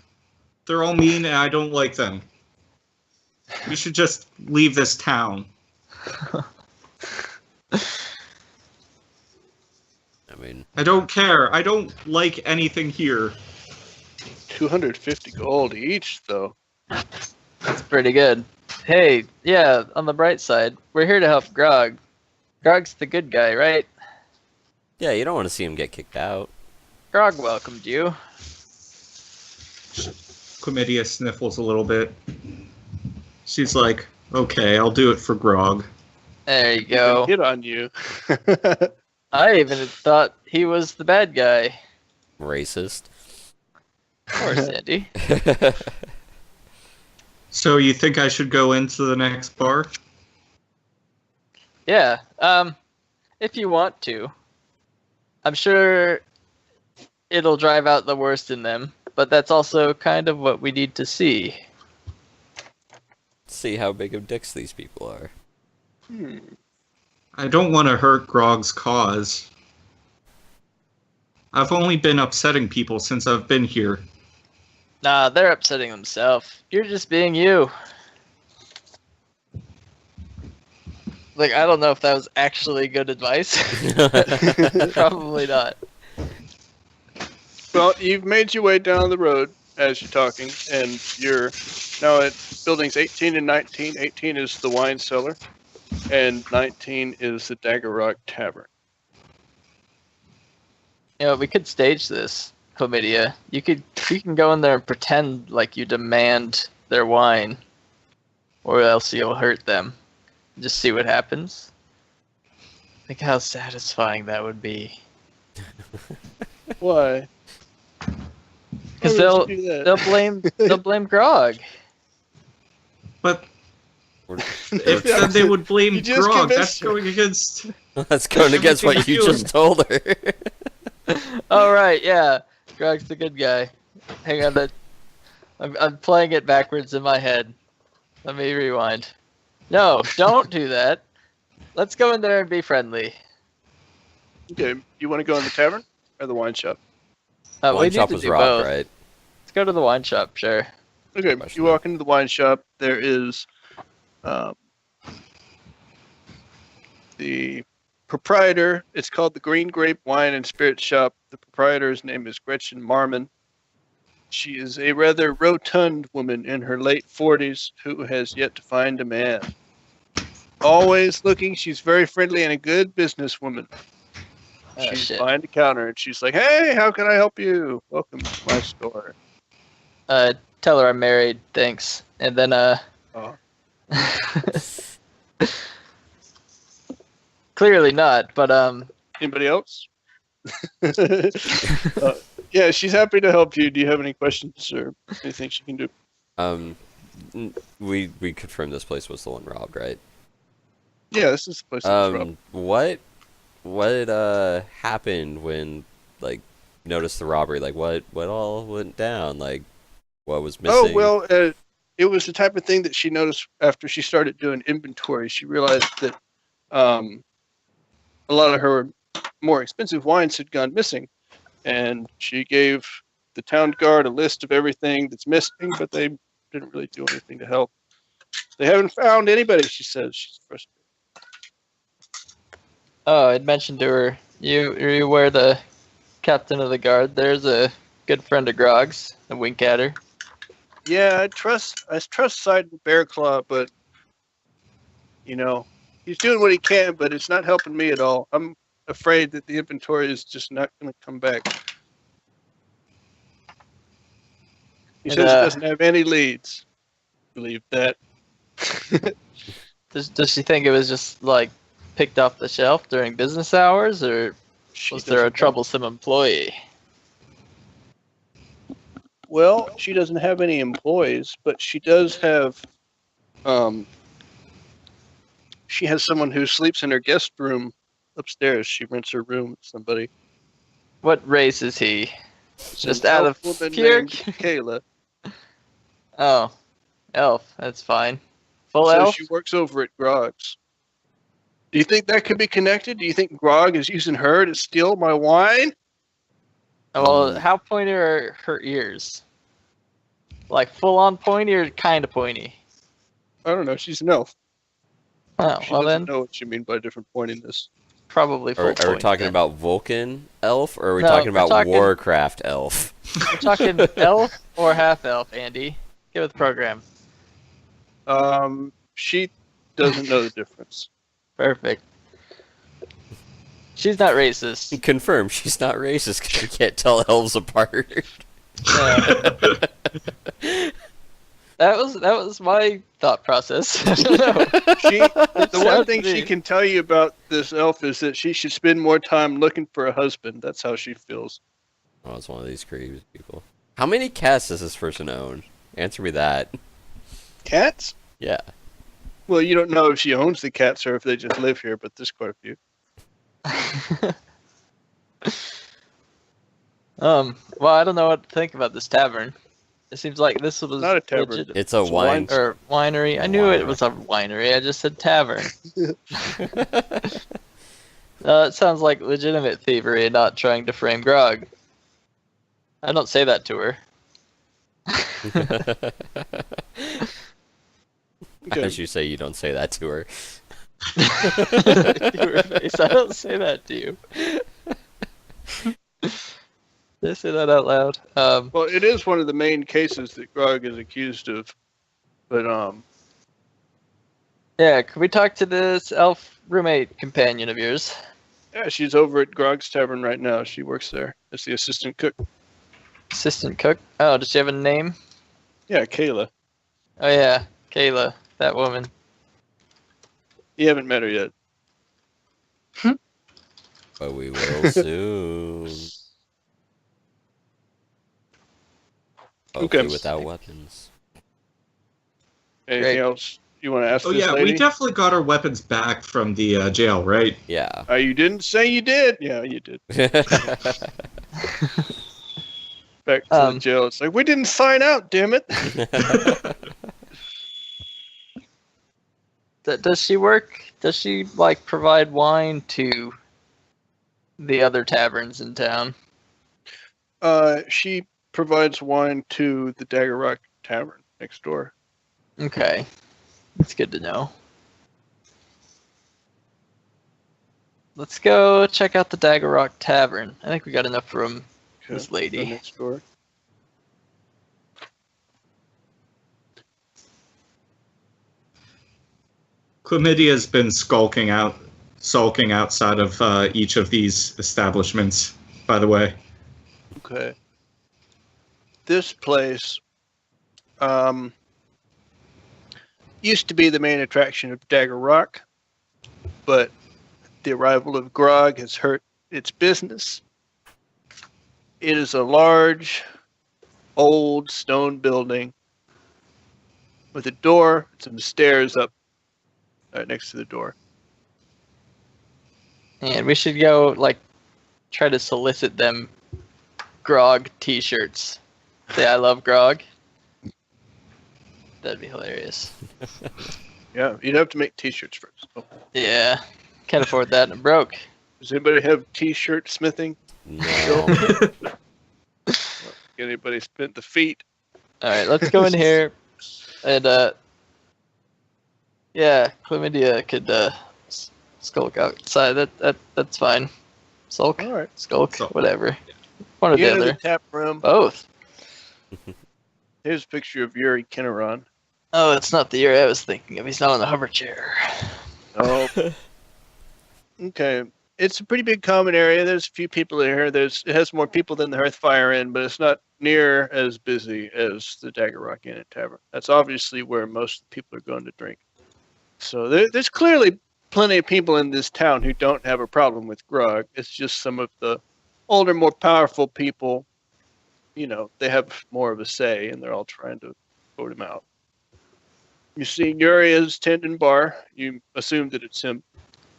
S4: They're all mean and I don't like them. We should just leave this town. I don't care. I don't like anything here.
S3: 250 gold each, though.
S1: That's pretty good. Hey, yeah, on the bright side, we're here to help Grog. Grog's the good guy, right?
S2: Yeah, you don't want to see him get kicked out.
S1: Grog welcomed you.
S4: Chlamydia sniffles a little bit. She's like, okay, I'll do it for Grog.
S1: There you go.
S3: Hit on you.
S1: I even thought he was the bad guy.
S2: Racist.
S1: Poor Sandy.
S4: So you think I should go into the next bar?
S1: Yeah, if you want to. I'm sure it'll drive out the worst in them, but that's also kind of what we need to see.
S2: See how big of dicks these people are.
S4: I don't want to hurt Grog's cause. I've only been upsetting people since I've been here.
S1: Nah, they're upsetting themselves. You're just being you. Like, I don't know if that was actually good advice. Probably not.
S3: Well, you've made your way down the road as you're talking, and you're now at buildings 18 and 19. 18 is the wine cellar, and 19 is the Dagger Rock Tavern.
S1: We could stage this, Chlamydia. You can go in there and pretend like you demand their wine, or else you'll hurt them. Just see what happens. Think how satisfying that would be.
S3: Why?
S1: Because they'll blame Grog.
S4: But if they would blame Grog, that's
S3: her.
S4: going against...
S2: That's going against what you just told her.
S1: Oh, right, yeah. Grog's the good guy. Hang on, I'm playing it backwards in my head. Let me rewind. No, don't do that. Let's go in there and be friendly.
S3: Okay, you want to go in the tavern or the wine shop?
S1: We
S2: Wine
S1: need
S2: shop
S1: to
S2: was
S1: do
S2: Rob,
S1: both.
S2: right?
S1: Let's go to the wine shop, sure.
S3: Okay, you walk into the wine shop. There is The proprietor, it's called the Green Grape Wine and Spirit Shop. The proprietor's name is Gretchen Marmon. She is a rather rotund woman in her late 40s who has yet to find a man. Always looking, she's very friendly and a good businesswoman.
S1: Oh,
S3: She's
S1: shit.
S3: behind the counter and she's like, "Hey, how can I help you? Welcome to my store."
S1: Tell her I'm married, thanks. And then,
S3: Oh.
S1: clearly not, but,
S3: Anybody else? Yeah, she's happy to help you. Do you have any questions or anything she can do?
S2: We confirmed this place was the one robbed, right?
S3: Yeah, this is the place that was robbed.
S2: What happened when, like, you noticed the robbery? Like, what all went down? Like, what was missing?
S3: Oh, well, it was the type of thing that she noticed after she started doing inventory. She realized that a lot of her more expensive wines had gone missing, and she gave the town guard a list of everything that's missing, but they didn't really do anything to help. They haven't found anybody, she says. She's frustrated.
S1: oh, I'd mentioned to her, you were the captain of the guard. There's a good friend of Grog's. A wink at her.
S3: Yeah, I trust Sidon Bearclaw, but you know, he's doing what he can, but it's not helping me at all. I'm afraid that the inventory is just not going to come back. He says he doesn't have any leads. Believe that.
S1: Does she think it was just like picked off the shelf during business hours, or was there a
S3: doesn't know.
S1: troublesome employee?
S3: Well, she doesn't have any employees, but she does have. She has someone who sleeps in her guest room upstairs. She rents her room with somebody.
S1: What race is he? Just
S3: An
S1: out
S3: elf
S1: of
S3: woman
S1: pure.
S3: named Kayla.
S1: Oh, elf. That's fine. Full
S3: So
S1: elf.
S3: she works over at Grog's. Do you think that could be connected? Do you think Grog is using her to steal my wine?
S1: Well, how pointy are her ears? Like full on pointy or kind of pointy?
S3: I don't know. She's an elf.
S1: Oh,
S3: She
S1: well
S3: doesn't
S1: then,
S3: know what you mean by different pointiness.
S1: probably full
S2: Are we
S1: pointy
S2: talking
S1: then.
S2: about Vulcan elf, or are we
S1: No,
S2: talking
S1: we're
S2: about
S1: talking-
S2: Warcraft elf?
S1: We're talking elf or half elf, Andy. Get with the program.
S3: She doesn't know the difference.
S1: Perfect. She's not racist.
S2: Confirm, she's not racist because she can't tell elves apart.
S1: That was my thought process. I don't know.
S3: The one
S1: Sounds
S3: thing she
S1: neat.
S3: can tell you about this elf is that she should spend more time looking for a husband. That's how she feels.
S2: Oh, it's one of these creepy people. How many cats does this person own? Answer me that.
S3: Cats?
S2: Yeah.
S3: Well, you don't know if she owns the cats or if they just live here, but there's quite a few.
S1: Well, I don't know what to think about this tavern. It seems like this was
S3: Not a tavern.
S1: legit-
S2: It's a wine.
S1: or winery. I knew it was a winery. I just said tavern. It sounds like legitimate thievery and not trying to frame Grog. I don't say that to her.
S2: As you say, you don't say that to her.
S1: To her face. I don't say that to you. Did I say that out loud?
S3: Well, it is one of the main cases that Grog is accused of. But,
S1: Yeah, could we talk to this elf roommate companion of yours?
S3: yeah, she's over at Grog's Tavern right now. She works there as the assistant cook.
S1: Assistant cook? Oh, does she have a name?
S3: Yeah, Kayla.
S1: Oh yeah, Kayla, that woman.
S3: You haven't met her yet.
S2: But we will soon. Hopefully
S3: Okay.
S2: without weapons.
S3: Anything
S1: Great.
S3: else you want to ask
S4: Oh
S3: this
S4: yeah,
S3: lady?
S4: we definitely got our weapons back from the jail, right?
S2: Yeah.
S3: You didn't say you did. Yeah, you did. Back to the jail. It's like, we didn't sign out, damn it.
S1: Does she work? Does she like provide wine to the other taverns in town?
S3: She provides wine to the Dagger Rock Tavern next door.
S1: Okay, that's good to know. let's go check out the Dagger Rock Tavern. I think we got enough room for this
S3: Go
S1: lady.
S3: next door.
S4: Chlamydia's been sulking outside of each of these establishments, by the way.
S3: Okay. This place used to be the main attraction of Dagger Rock, but the arrival of Grog has hurt its business. It is a large, old stone building with a door and some stairs up right next to the door.
S1: And we should go, like, try to solicit them Grog t-shirts. Say I love Grog. That'd be hilarious.
S3: Yeah, you'd have to make t-shirts first. Oh.
S1: Yeah. Can't afford that and I'm broke.
S3: Does anybody have t-shirt smithing?
S2: No.
S3: Anybody spent the feet?
S1: Alright, let's go in here. And, yeah, Chlamydia could, skulk outside. That's fine. Sulk?
S3: All right.
S1: Skulk?
S4: Sulk.
S1: Whatever. One or
S3: You
S1: the
S3: enter the
S1: other.
S3: tap room.
S1: Both.
S3: Here's a picture of Yuri Kinneron.
S1: Oh, it's not the year I was thinking of. He's not on the hover chair.
S3: Oh. Okay. It's a pretty big common area. There's a few people in here. It has more people than the Hearthfire Inn, but it's not near as busy as the Dagger Rock Inn and Tavern. That's obviously where most of the people are going to drink. So there's clearly plenty of people in this town who don't have a problem with grog. It's just some of the older, more powerful people, you know, they have more of a say, and they're all trying to vote him out. You see Yuri is tending bar. You assume that it's him.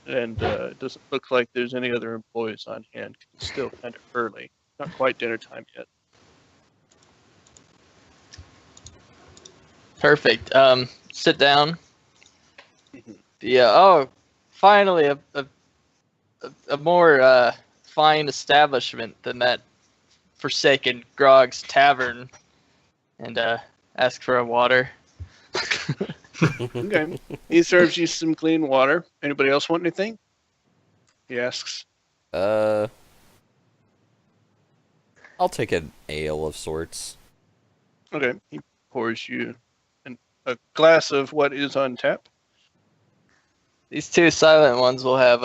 S3: And it doesn't look like there's any other employees on hand. It's still kind of early. Not quite dinner time yet.
S1: Perfect. Sit down. Yeah. Oh, finally a more fine establishment than that forsaken Grog's Tavern. And ask for a water.
S3: Okay. He serves you some clean water. Anybody else want anything? He asks.
S2: I'll take an ale of sorts.
S3: Okay. He pours you a glass of what is on tap.
S1: These two silent ones will have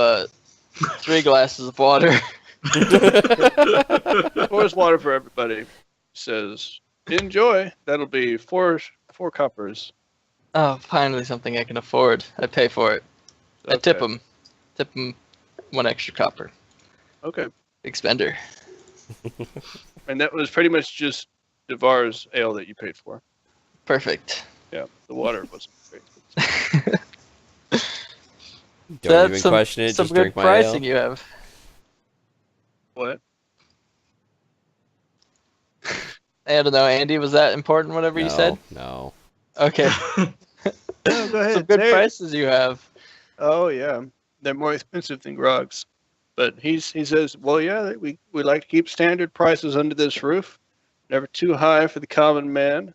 S1: 3 glasses of water.
S3: Pours water for everybody. Says, enjoy. That'll be four coppers.
S1: Oh, finally something I can afford. I pay for it. I tip
S3: Okay.
S1: them. Tip them 1 extra copper.
S3: Okay.
S1: Big spender.
S3: And that was pretty much just Devar's ale that you paid for.
S1: Perfect.
S3: Yeah, the water wasn't great.
S2: Don't even question it,
S1: some
S2: just
S1: good
S2: drink my
S1: pricing
S2: ale.
S1: you have.
S3: What?
S1: I don't know, Andy, was that important, whatever you said?
S2: No.
S1: Okay.
S3: No, go ahead.
S1: Some good
S3: say it.
S1: prices you have.
S3: Oh yeah, they're more expensive than Grog's, but he says, well, yeah, we like to keep standard prices under this roof, never too high for the common man.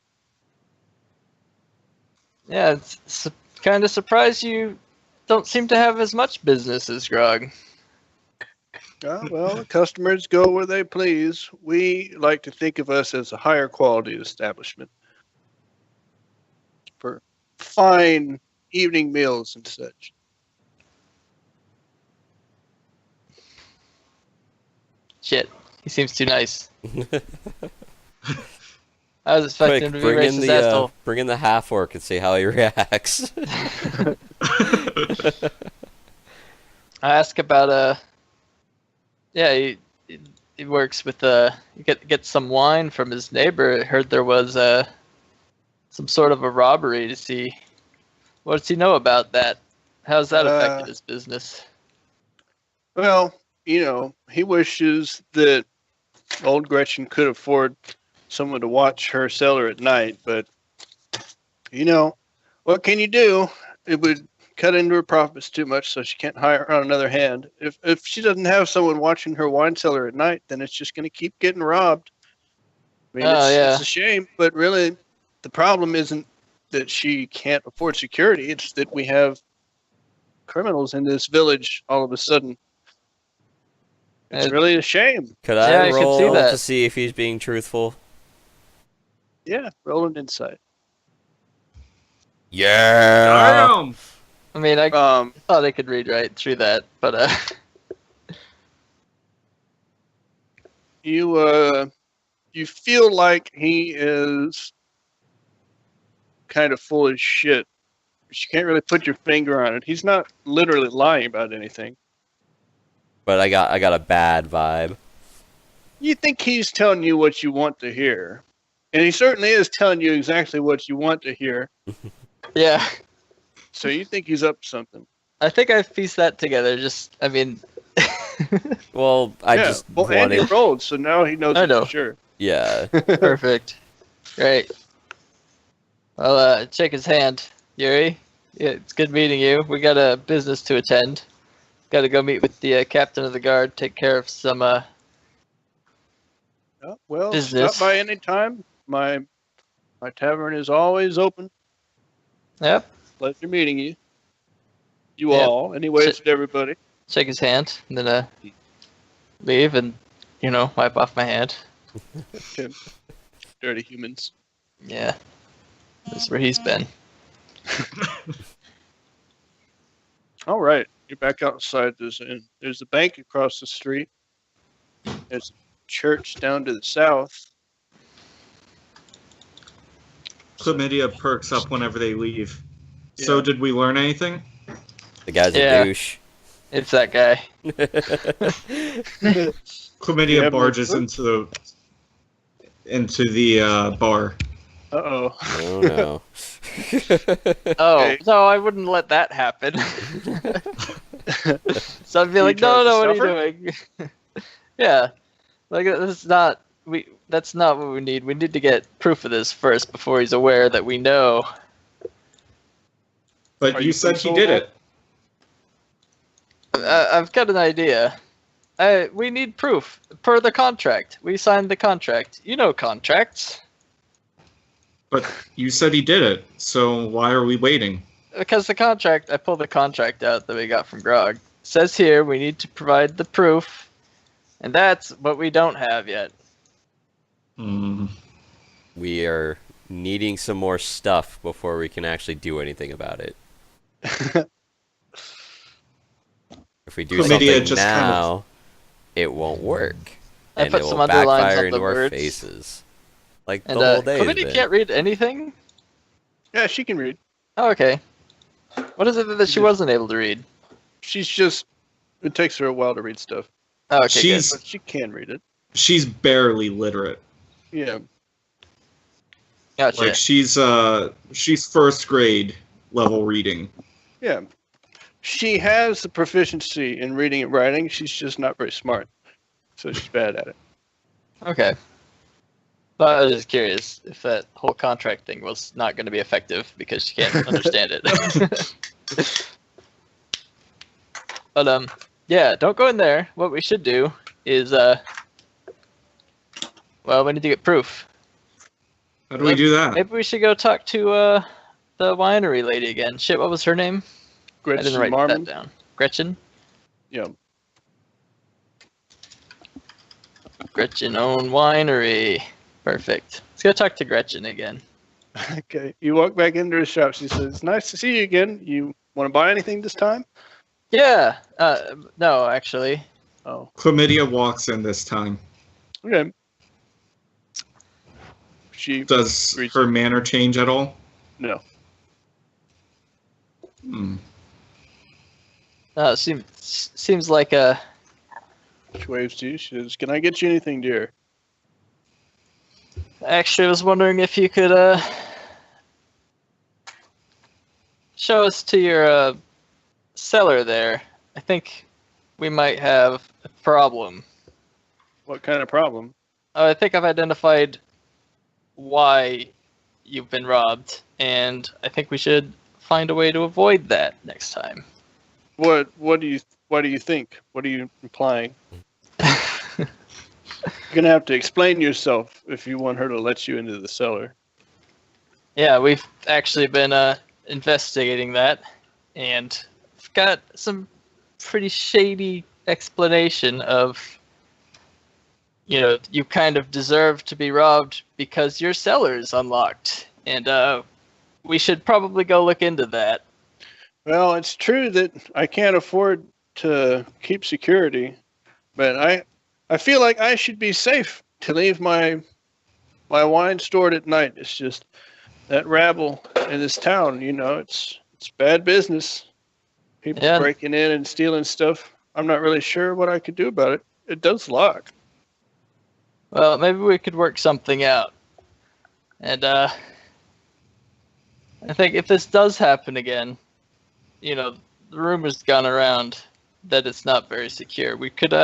S1: Yeah, it's kind of surprised you don't seem to have as much business as Grog.
S3: Well, customers go where they please. We like to think of us as a higher quality establishment for fine evening meals and such.
S1: Shit, he seems too nice. I was expecting him to be racist asshole.
S2: Bring in the half orc and see how he reacts.
S1: I asked about yeah, he works with he gets some wine from his neighbor. I heard there was some sort of a robbery to see. What does he know about that? How's that affected his business?
S3: Well, you know, he wishes that old Gretchen could afford someone to watch her cellar at night, but you know, what can you do? It would cut into her profits too much, so she can't hire on another hand. If she doesn't have someone watching her wine cellar at night, then it's just going to keep getting robbed. I mean, it's a shame, but really, the problem isn't that she can't afford security. It's that we have criminals in this village all of a sudden It's really a shame.
S2: Could
S1: Yeah,
S2: I
S1: I could see
S2: roll
S1: that.
S2: to see if he's being truthful?
S3: Yeah, roll an insight.
S2: Yeah.
S4: Damn!
S1: I mean, I
S3: Um,
S1: thought I could read right through that, but
S3: you feel like he is kind of full of shit. But you can't really put your finger on it. He's not literally lying about anything.
S2: But I got a bad vibe.
S3: You think he's telling you what you want to hear. And he certainly is telling you exactly what you want to hear.
S1: yeah,
S3: So you think he's up to something.
S1: I think I've pieced that together. Just, I mean,
S2: Well, I just
S3: well, Andy
S2: wanted.
S3: rolled, so now he knows
S1: I
S3: it
S1: know.
S3: for sure.
S2: Yeah.
S1: perfect. Great. Well, shake his hand, Yuri. Yeah, it's good meeting you. We got a business to attend. Got to go meet with the captain of the guard. Take care of some.
S3: Well,
S1: Business.
S3: stop by any time. My tavern is always open.
S1: Yep.
S3: Pleasure meeting you. You
S1: Yep.
S3: all. Anyways, to everybody.
S1: Shake his hand, and then leave, and wipe off my hand.
S3: Dirty humans.
S1: Yeah, that's where he's been.
S3: All right. You're back outside this inn. There's a bank across the street. There's a church down to the south.
S4: Chlamydia perks up whenever they leave. So
S3: Yeah.
S4: did we learn anything?
S2: The guy's
S1: Yeah.
S2: a douche.
S1: It's that guy.
S4: Chlamydia
S3: Yeah,
S4: barges
S3: but-
S4: into the bar.
S3: Uh-oh.
S2: Oh no.
S1: Oh,
S3: Okay.
S1: no, I wouldn't let that happen. So I'd be
S3: You
S1: like,
S3: tried
S1: no,
S3: to
S1: no, what are
S3: stop
S1: you doing? Yeah, like that's not what we need. We need to get proof of this first before he's aware that we know.
S4: But
S3: Are
S4: you
S3: you
S4: said he
S3: consolable?
S4: did it.
S1: I've got an idea. We need proof per the contract. We signed the contract. You know contracts.
S4: But you said he did it. So why are we waiting?
S1: Because the contract, I pulled the contract out that we got from Grog. It says here we need to provide the proof, and that's what we don't have yet.
S4: Hmm.
S2: We are needing some more stuff before we can actually do anything about it. If we do
S4: Chlamydia
S2: something
S4: just kind
S2: now, it won't work.
S1: I
S2: And
S1: put
S2: it
S1: some
S2: will
S1: underlines
S2: backfire
S1: on
S2: into
S1: the
S2: our
S1: words.
S2: faces. Like
S1: And
S2: the whole day has
S1: Chlamydia
S2: been.
S1: can't read anything?
S3: Yeah, she can read.
S1: Oh, okay. What is it that she wasn't able to read?
S3: She's just... It takes her a while to read stuff.
S1: Oh, okay,
S4: She's-
S3: But she can read it.
S4: She's barely literate.
S3: Yeah.
S1: good. Gotcha.
S4: Like she's first grade level reading.
S3: Yeah. She has the proficiency in reading and writing. She's just not very smart. So she's bad at it.
S1: Okay. But I was just curious if that whole contract thing was not going to be effective because she can't understand it. But yeah, don't go in there. What we should do is well, we need to get proof.
S4: How do we do that?
S1: Maybe we should go talk to the winery lady again. Shit, what was her name? I
S3: Gretchen
S1: didn't write
S3: Marmon.
S1: that down. Gretchen?
S3: Yeah.
S1: Gretchen own winery. Perfect. Let's go talk to Gretchen again.
S3: Okay. You walk back into her shop. She says, "It's nice to see you again. You want to buy anything this time?"
S1: Yeah. No, actually.
S3: Oh.
S4: Chlamydia walks in this time.
S3: Okay. She...
S4: Does her manner change at all?
S3: No.
S4: Hmm.
S1: Seems like a...
S3: She waves to you. She says, "Can I get you anything, dear?"
S1: Actually, I was wondering if you could show us to your cellar there. I think we might have a problem.
S3: What kind of problem?
S1: I think I've identified why you've been robbed, and I think we should find a way to avoid that next time.
S3: What do you think? What are you implying? You're gonna have to explain yourself if you want her to let you into the cellar.
S1: Yeah, we've actually been investigating that, and we've got some pretty shady explanation of, you kind of deserve to be robbed because your cellar is unlocked, and we should probably go look into that.
S3: Well, it's true that I can't afford to keep security, but I feel like I should be safe to leave my wine stored at night. It's just that rabble in this town, it's bad business. People breaking in and stealing stuff. I'm not really sure what I could do about it. It does lock.
S1: Well, maybe we could work something out. And I think if this does happen again, the rumor's gone around that it's not very secure. We could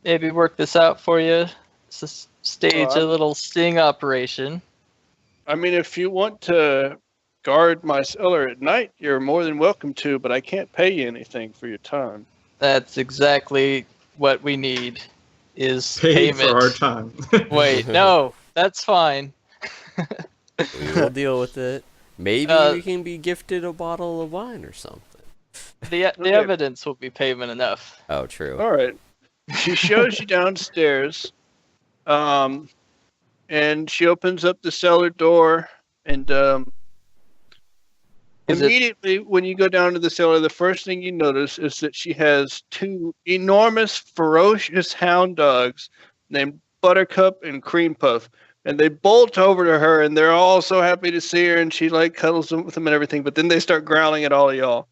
S1: maybe work this out for you. Stage a little sting operation.
S3: I mean, if you want to guard my cellar at night, you're more than welcome to, but I can't pay you anything for your time.
S1: That's exactly what we need, is
S4: Pay
S1: payment.
S4: for our time.
S1: Wait, no, that's fine.
S2: We will deal with it. Maybe we can be gifted a bottle of wine or something.
S1: The evidence will be payment enough.
S2: Oh, true.
S3: All right. She shows you downstairs, and she opens up the cellar door, and immediately when you go down to the cellar, the first thing you notice is that she has two enormous, ferocious hound dogs named Buttercup and Cream Puff. And they bolt over to her, and they're all so happy to see her, and she cuddles them with them and everything. But then they start growling at all of y'all.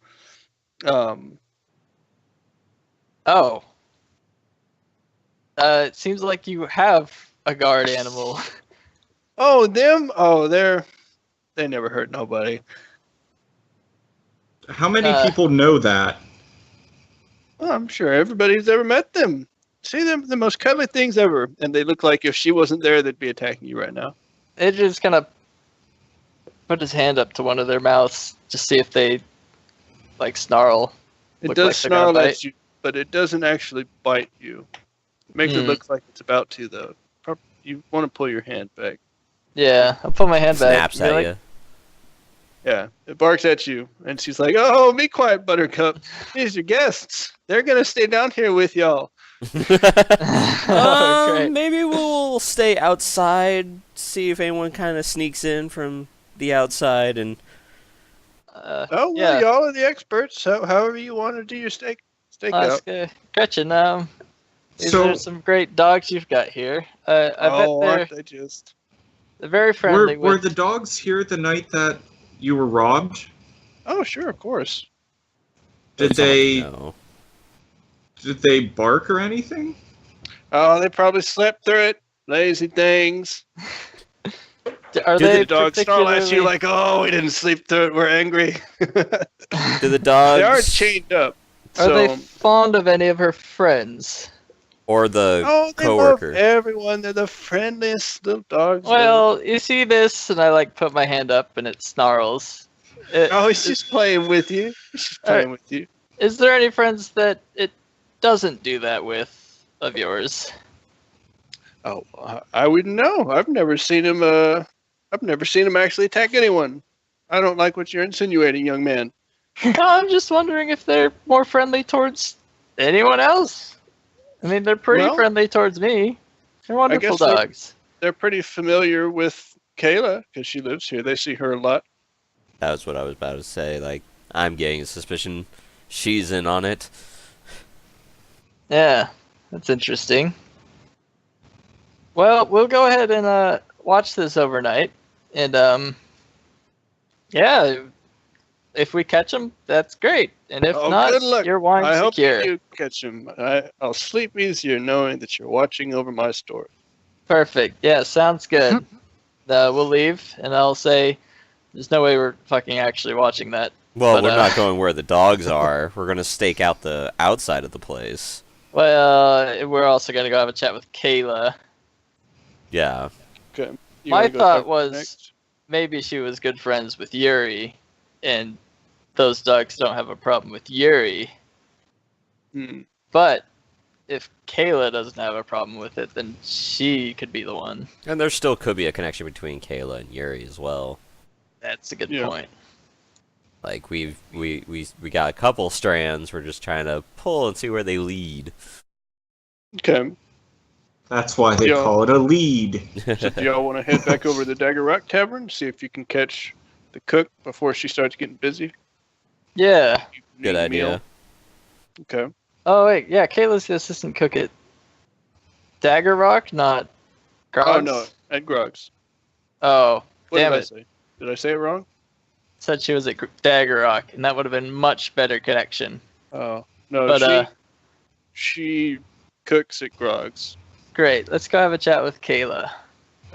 S1: It seems like you have a guard animal.
S3: Oh, them? Oh, they never hurt nobody.
S4: How many people know that?
S3: Well, I'm sure everybody's ever met them. See them, the most cuddly things ever, and they look like if she wasn't there, they'd be attacking you right now.
S1: It just kind of put his hand up to one of their mouths to see if they snarl.
S3: It does snarl at you, but it doesn't actually bite you. It makes it look like it's about to, though. You want to pull your hand back.
S1: Yeah, I'll pull my hand back.
S2: Snaps at you.
S3: Yeah, it barks at you, and she's like, "Oh, be quiet, Buttercup. These are guests. They're gonna stay down here with y'all."
S2: Maybe we'll stay outside, see if anyone kind of sneaks in from the outside, and
S3: y'all are the experts. So however you want to do your stake out.
S1: Gretchen, these are some great dogs you've got here. I bet
S3: aren't they just?
S1: They're very friendly.
S4: Were the dogs here the night that you were robbed?
S3: Oh, sure, of course.
S4: Did they bark or anything?
S3: Oh, they probably slept through it. Lazy things.
S1: Are
S3: Do
S1: they
S3: the dogs snarl at you like, "Oh, we didn't sleep through it. We're angry."
S2: do the dogs?
S3: They are chained up.
S1: Are they fond of any of her friends?
S2: Or the
S3: they
S2: coworker?
S3: love everyone. They're the friendliest little dogs.
S1: Well, you see this, and I put my hand up, and it snarls.
S3: He's just playing with you.
S1: Is there any friends that it doesn't do that with of yours?
S3: Oh, I wouldn't know. I've never seen him. I've never seen him actually attack anyone. I don't like what you're insinuating, young man.
S1: No, I'm just wondering if they're more friendly towards anyone else. I mean, they're pretty friendly towards me. They're wonderful dogs.
S3: They're pretty familiar with Kayla because she lives here. They see her a lot.
S2: That was what I was about to say. I'm getting a suspicion she's in on it.
S1: Yeah, that's interesting. Well, we'll go ahead and watch this overnight, and if we catch them, that's great. And if not,
S3: good luck.
S1: your wine's
S3: I hope
S1: secure.
S3: you catch him. I'll sleep easier knowing that you're watching over my store.
S1: Perfect. Yeah, sounds good. We'll leave, and I'll say, there's no way we're fucking actually watching that.
S2: Well, we're not going where the dogs are. We're going to stake out the outside of the place.
S1: Well, we're also going to go have a chat with Kayla.
S2: Yeah.
S3: Okay.
S1: My thought was maybe she was good friends with Yuri, and those dogs don't have a problem with Yuri. But if Kayla doesn't have a problem with it, then she could be the one.
S2: And there still could be a connection between Kayla and Yuri as well.
S1: That's a good point.
S2: Like we got a couple strands. We're just trying to pull and see where they lead.
S3: Okay.
S4: That's why they
S3: Yeah.
S4: call it a lead.
S3: So do y'all want to head back over to the Dagger Rock Tavern, see if you can catch the cook before she starts getting busy?
S1: Yeah.
S2: Good
S3: Need a
S2: idea.
S3: meal? Okay.
S1: Oh wait, yeah. Kayla's the assistant cook at Dagger Rock, not Grog's.
S3: Oh no, at Grog's.
S1: Oh,
S3: What
S1: damn
S3: did I
S1: it!
S3: say? Did I say it wrong?
S1: Said she was at Dagger Rock, and that would have been much better connection.
S3: Oh no,
S1: But
S3: she cooks at Grog's.
S1: great. Let's go have a chat with Kayla,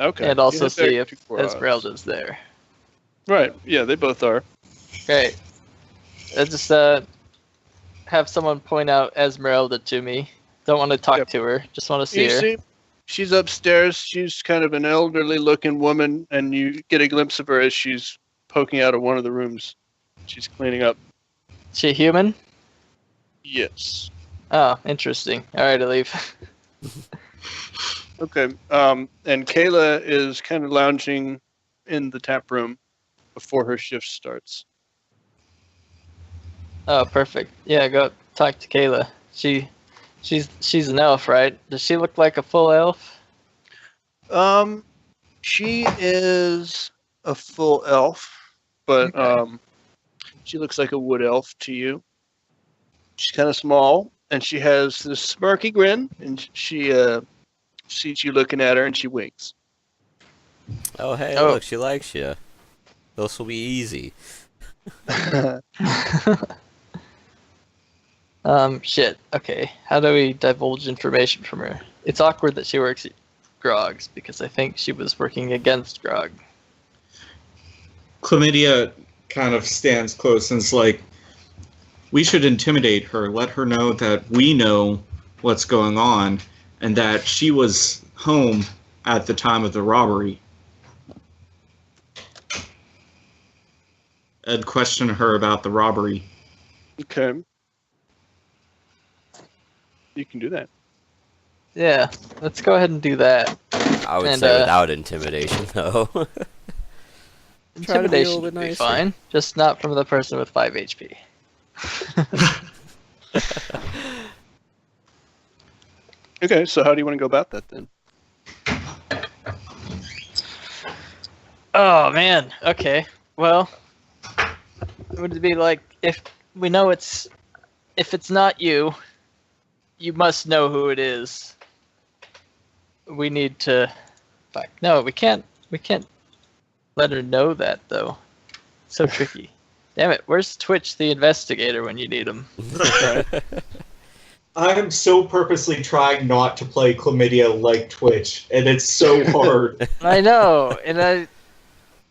S3: Okay.
S1: and also
S3: Head back
S1: see if
S3: to Grog's.
S1: Esmeralda's there.
S3: Right. Yeah, they both are.
S1: Great. Let's just have someone point out Esmeralda to me. Don't want to talk
S3: Yep.
S1: to her. Just want to see
S3: You
S1: her.
S3: see, she's upstairs. She's kind of an elderly-looking woman, and you get a glimpse of her as she's poking out of one of the rooms. She's cleaning up.
S1: She human?
S3: Yes.
S1: Oh, interesting. All right, I leave.
S3: Okay. And Kayla is kind of lounging in the tap room before her shift starts.
S1: Oh, perfect. Yeah, go talk to Kayla. She's an elf, right? Does she look like a full elf?
S3: She is a full elf, but
S1: Okay.
S3: she looks like a wood elf to you. She's kind of small, and she has this smirky grin, and she sees you looking at her, and she winks.
S2: Oh, hey,
S1: Oh.
S2: look, she likes you. This will be easy.
S1: Shit. Okay. How do we divulge information from her? It's awkward that she works at Grog's because I think she was working against Grog.
S4: Chlamydia kind of stands close and is like, we should intimidate her, let her know that we know what's going on, and that she was home at the time of the robbery. I'd question her about the robbery.
S3: Okay. You can do that.
S1: Yeah. Let's go ahead and do that.
S2: I would
S1: And,
S2: say without intimidation, though. Try to be a
S1: Intimidation
S2: little
S1: would
S2: bit
S1: be
S2: nicer.
S1: fine, just not from the person with 5 HP.
S3: Okay, so how do you want to go about that then?
S1: Oh man. Okay. Well, would it be like if we know if it's not you, you must know who it is. We need to. Fuck. No, we can't. We can't let her know that though. So tricky. Damn it. Where's Twitch the investigator when you need him?
S4: I'm so purposely trying not to play Chlamydia like Twitch, and it's so hard.
S1: I know, and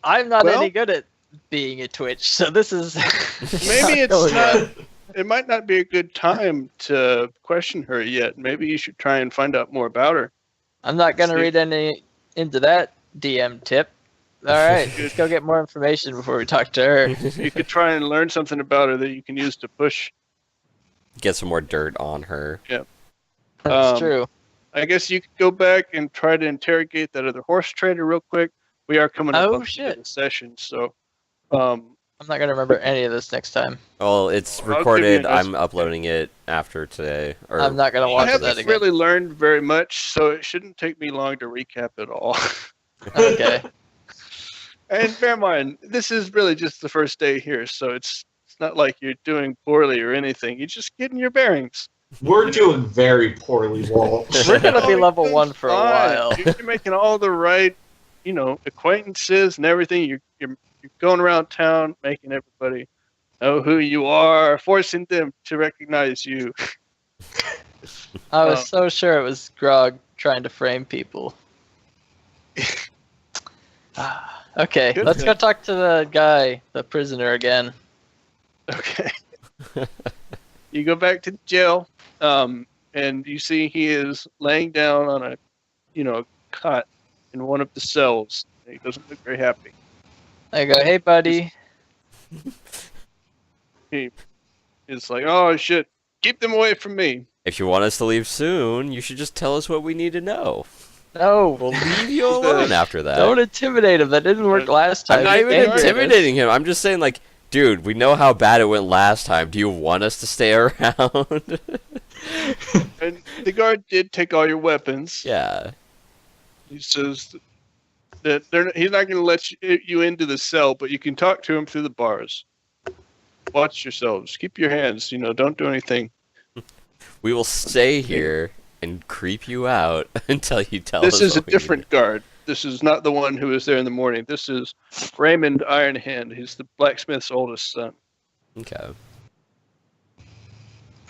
S1: I'm not
S3: Well-
S1: any good at being a Twitch, so this is
S3: Maybe it's
S1: going well.
S3: not. It might not be a good time to question her yet. Maybe you should try and find out more about her.
S1: I'm not gonna
S3: See-
S1: read any into that DM tip. All right, let's go get more information before we talk to her.
S3: You could try and learn something about her that you can use to push.
S2: Get some more dirt on her.
S1: That's true.
S3: I guess you could go back and try to interrogate that other horse trader real quick. We are coming up
S1: Oh,
S3: on the
S1: shit.
S3: end of the session, so
S1: I'm not gonna remember any of this next time.
S2: Well, it's
S3: I'll give you
S2: recorded.
S3: an
S2: I'm
S3: estimate.
S2: uploading it after today. Or
S1: I'm not gonna
S3: I
S1: watch that
S3: haven't
S1: again.
S3: really learned very much, so it shouldn't take me long to recap it all.
S1: Okay.
S3: And bear in mind, this is really just the first day here, so it's not like you're doing poorly or anything. You're just getting your bearings.
S4: We're doing very poorly, Walt.
S1: We're gonna
S3: Oh,
S1: be
S3: you're
S1: level
S3: doing
S1: 1 for a
S3: fine.
S1: while.
S3: You're making all the right, acquaintances and everything. You're going around town, making everybody know who you are, forcing them to recognize you.
S1: I was so sure it was Grog trying to frame people. Okay,
S3: Good
S1: let's
S3: thing.
S1: go talk to the guy, the prisoner again.
S3: Okay. You go back to the jail, and you see he is laying down on a cot in one of the cells. He doesn't look very happy.
S1: I go, hey buddy.
S3: It's like, oh shit, keep them away from me.
S2: if you want us to leave soon, you should just tell us what we need to know.
S1: No,
S2: We'll leave you alone after that.
S1: don't intimidate him. That didn't work last time.
S2: I'm not
S1: He
S2: even
S1: angered us.
S2: intimidating him. I'm just saying, like, dude, we know how bad it went last time. Do you want us to stay around?
S3: And the guard did take all your weapons.
S2: Yeah.
S3: He says that he's not going to let you into the cell, but you can talk to him through the bars. Watch yourselves. Keep your hands. Don't do anything.
S2: We will stay here and creep you out until you tell us.
S3: This is a
S2: what we
S3: different guard. This is not the one who was there in the morning. This is Raymond Ironhand. He's the blacksmith's oldest son.
S2: need. Okay.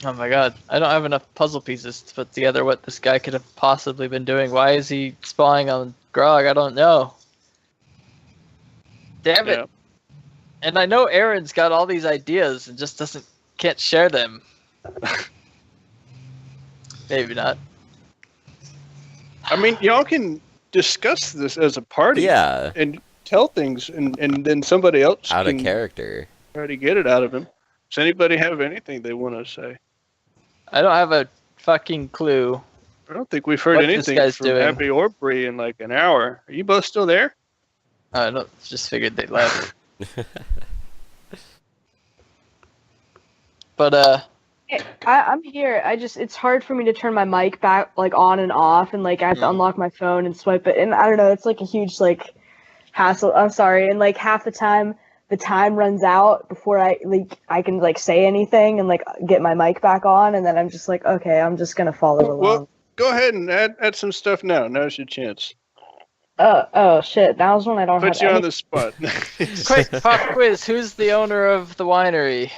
S1: Oh my god, I don't have enough puzzle pieces to put together what this guy could have possibly been doing. Why is he spying on Grog? I don't know. Damn it.
S3: Yeah.
S1: And I know Aaron's got all these ideas and just can't share them. Maybe not.
S3: I mean, y'all can discuss this as a party.
S2: Yeah.
S3: And tell things, and then somebody else
S2: Out of
S3: can
S2: character.
S3: try to get it out of him. Does anybody have anything they want to say?
S1: I don't have a fucking clue.
S3: I don't think we've heard
S1: What this
S3: anything
S1: guy's
S3: from
S1: doing.
S3: Abby or Bree in like an hour. Are you both still there?
S1: I don't just figured they left. But
S5: I'm here. It's hard for me to turn my mic back like on and off, and like I have to unlock my phone and swipe it. And I don't know, it's like a huge like hassle. I'm sorry. And like half the time time runs out before I can like say anything and like get my mic back on, and then I'm just like, okay, I'm just gonna follow along.
S3: Well, go ahead and add some stuff now. Now's your chance.
S5: Oh shit! Now's when I don't
S3: Put
S5: have
S3: you
S5: any-
S3: on the spot.
S1: quick pop quiz, who's the owner of the winery?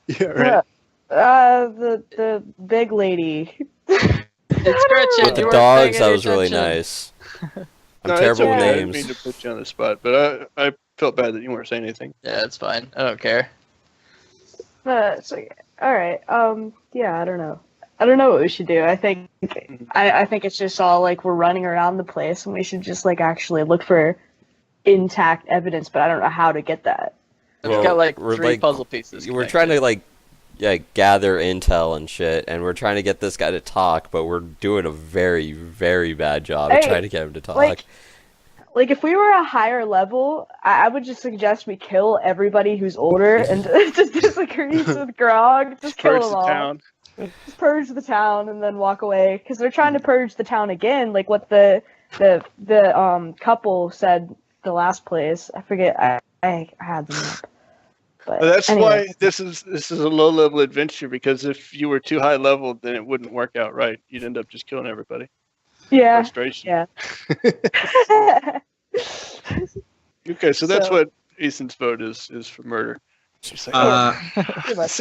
S3: Yeah, right.
S5: The big lady.
S1: It's Gretchen.
S2: With
S1: you
S2: the
S1: weren't
S2: dogs,
S1: paying
S2: that
S1: any
S2: was really
S1: attention.
S2: nice. I'm
S3: No,
S2: terrible
S3: it's
S2: with
S3: okay. I didn't
S2: names.
S3: mean to put you on the spot, but I felt bad that you weren't saying anything.
S1: Yeah, it's fine. I don't care.
S5: It's like, all right. Yeah, I don't know. I don't know what we should do. I think it's just all like we're running around the place, and we should just like actually look for intact evidence. But I don't know how to get that.
S1: I've
S2: Well,
S1: got like
S2: we're,
S1: 3
S2: like,
S1: puzzle pieces.
S2: We're trying to gather intel and shit, and we're trying to get this guy to talk, but we're doing a very, very bad job of
S5: Hey,
S2: trying to get him to talk.
S5: Like if we were a higher level, I would just suggest we kill everybody who's older and just disagrees with Grog. Just kill
S3: Purge
S5: them
S3: the
S5: all.
S3: town.
S5: Just purge the town and then walk away because they're trying to purge the town again, like what the couple said the last place. I forget. I had them up. But
S3: Well, that's
S5: anyway.
S3: why this is a low level adventure, because if you were too high level, then it wouldn't work out right. You'd end up just killing everybody.
S5: Yeah.
S3: Frustration.
S5: Yeah.
S3: Okay, so that's
S5: So-
S3: what Ethan's vote is for murder. She's like,
S5: Pretty much.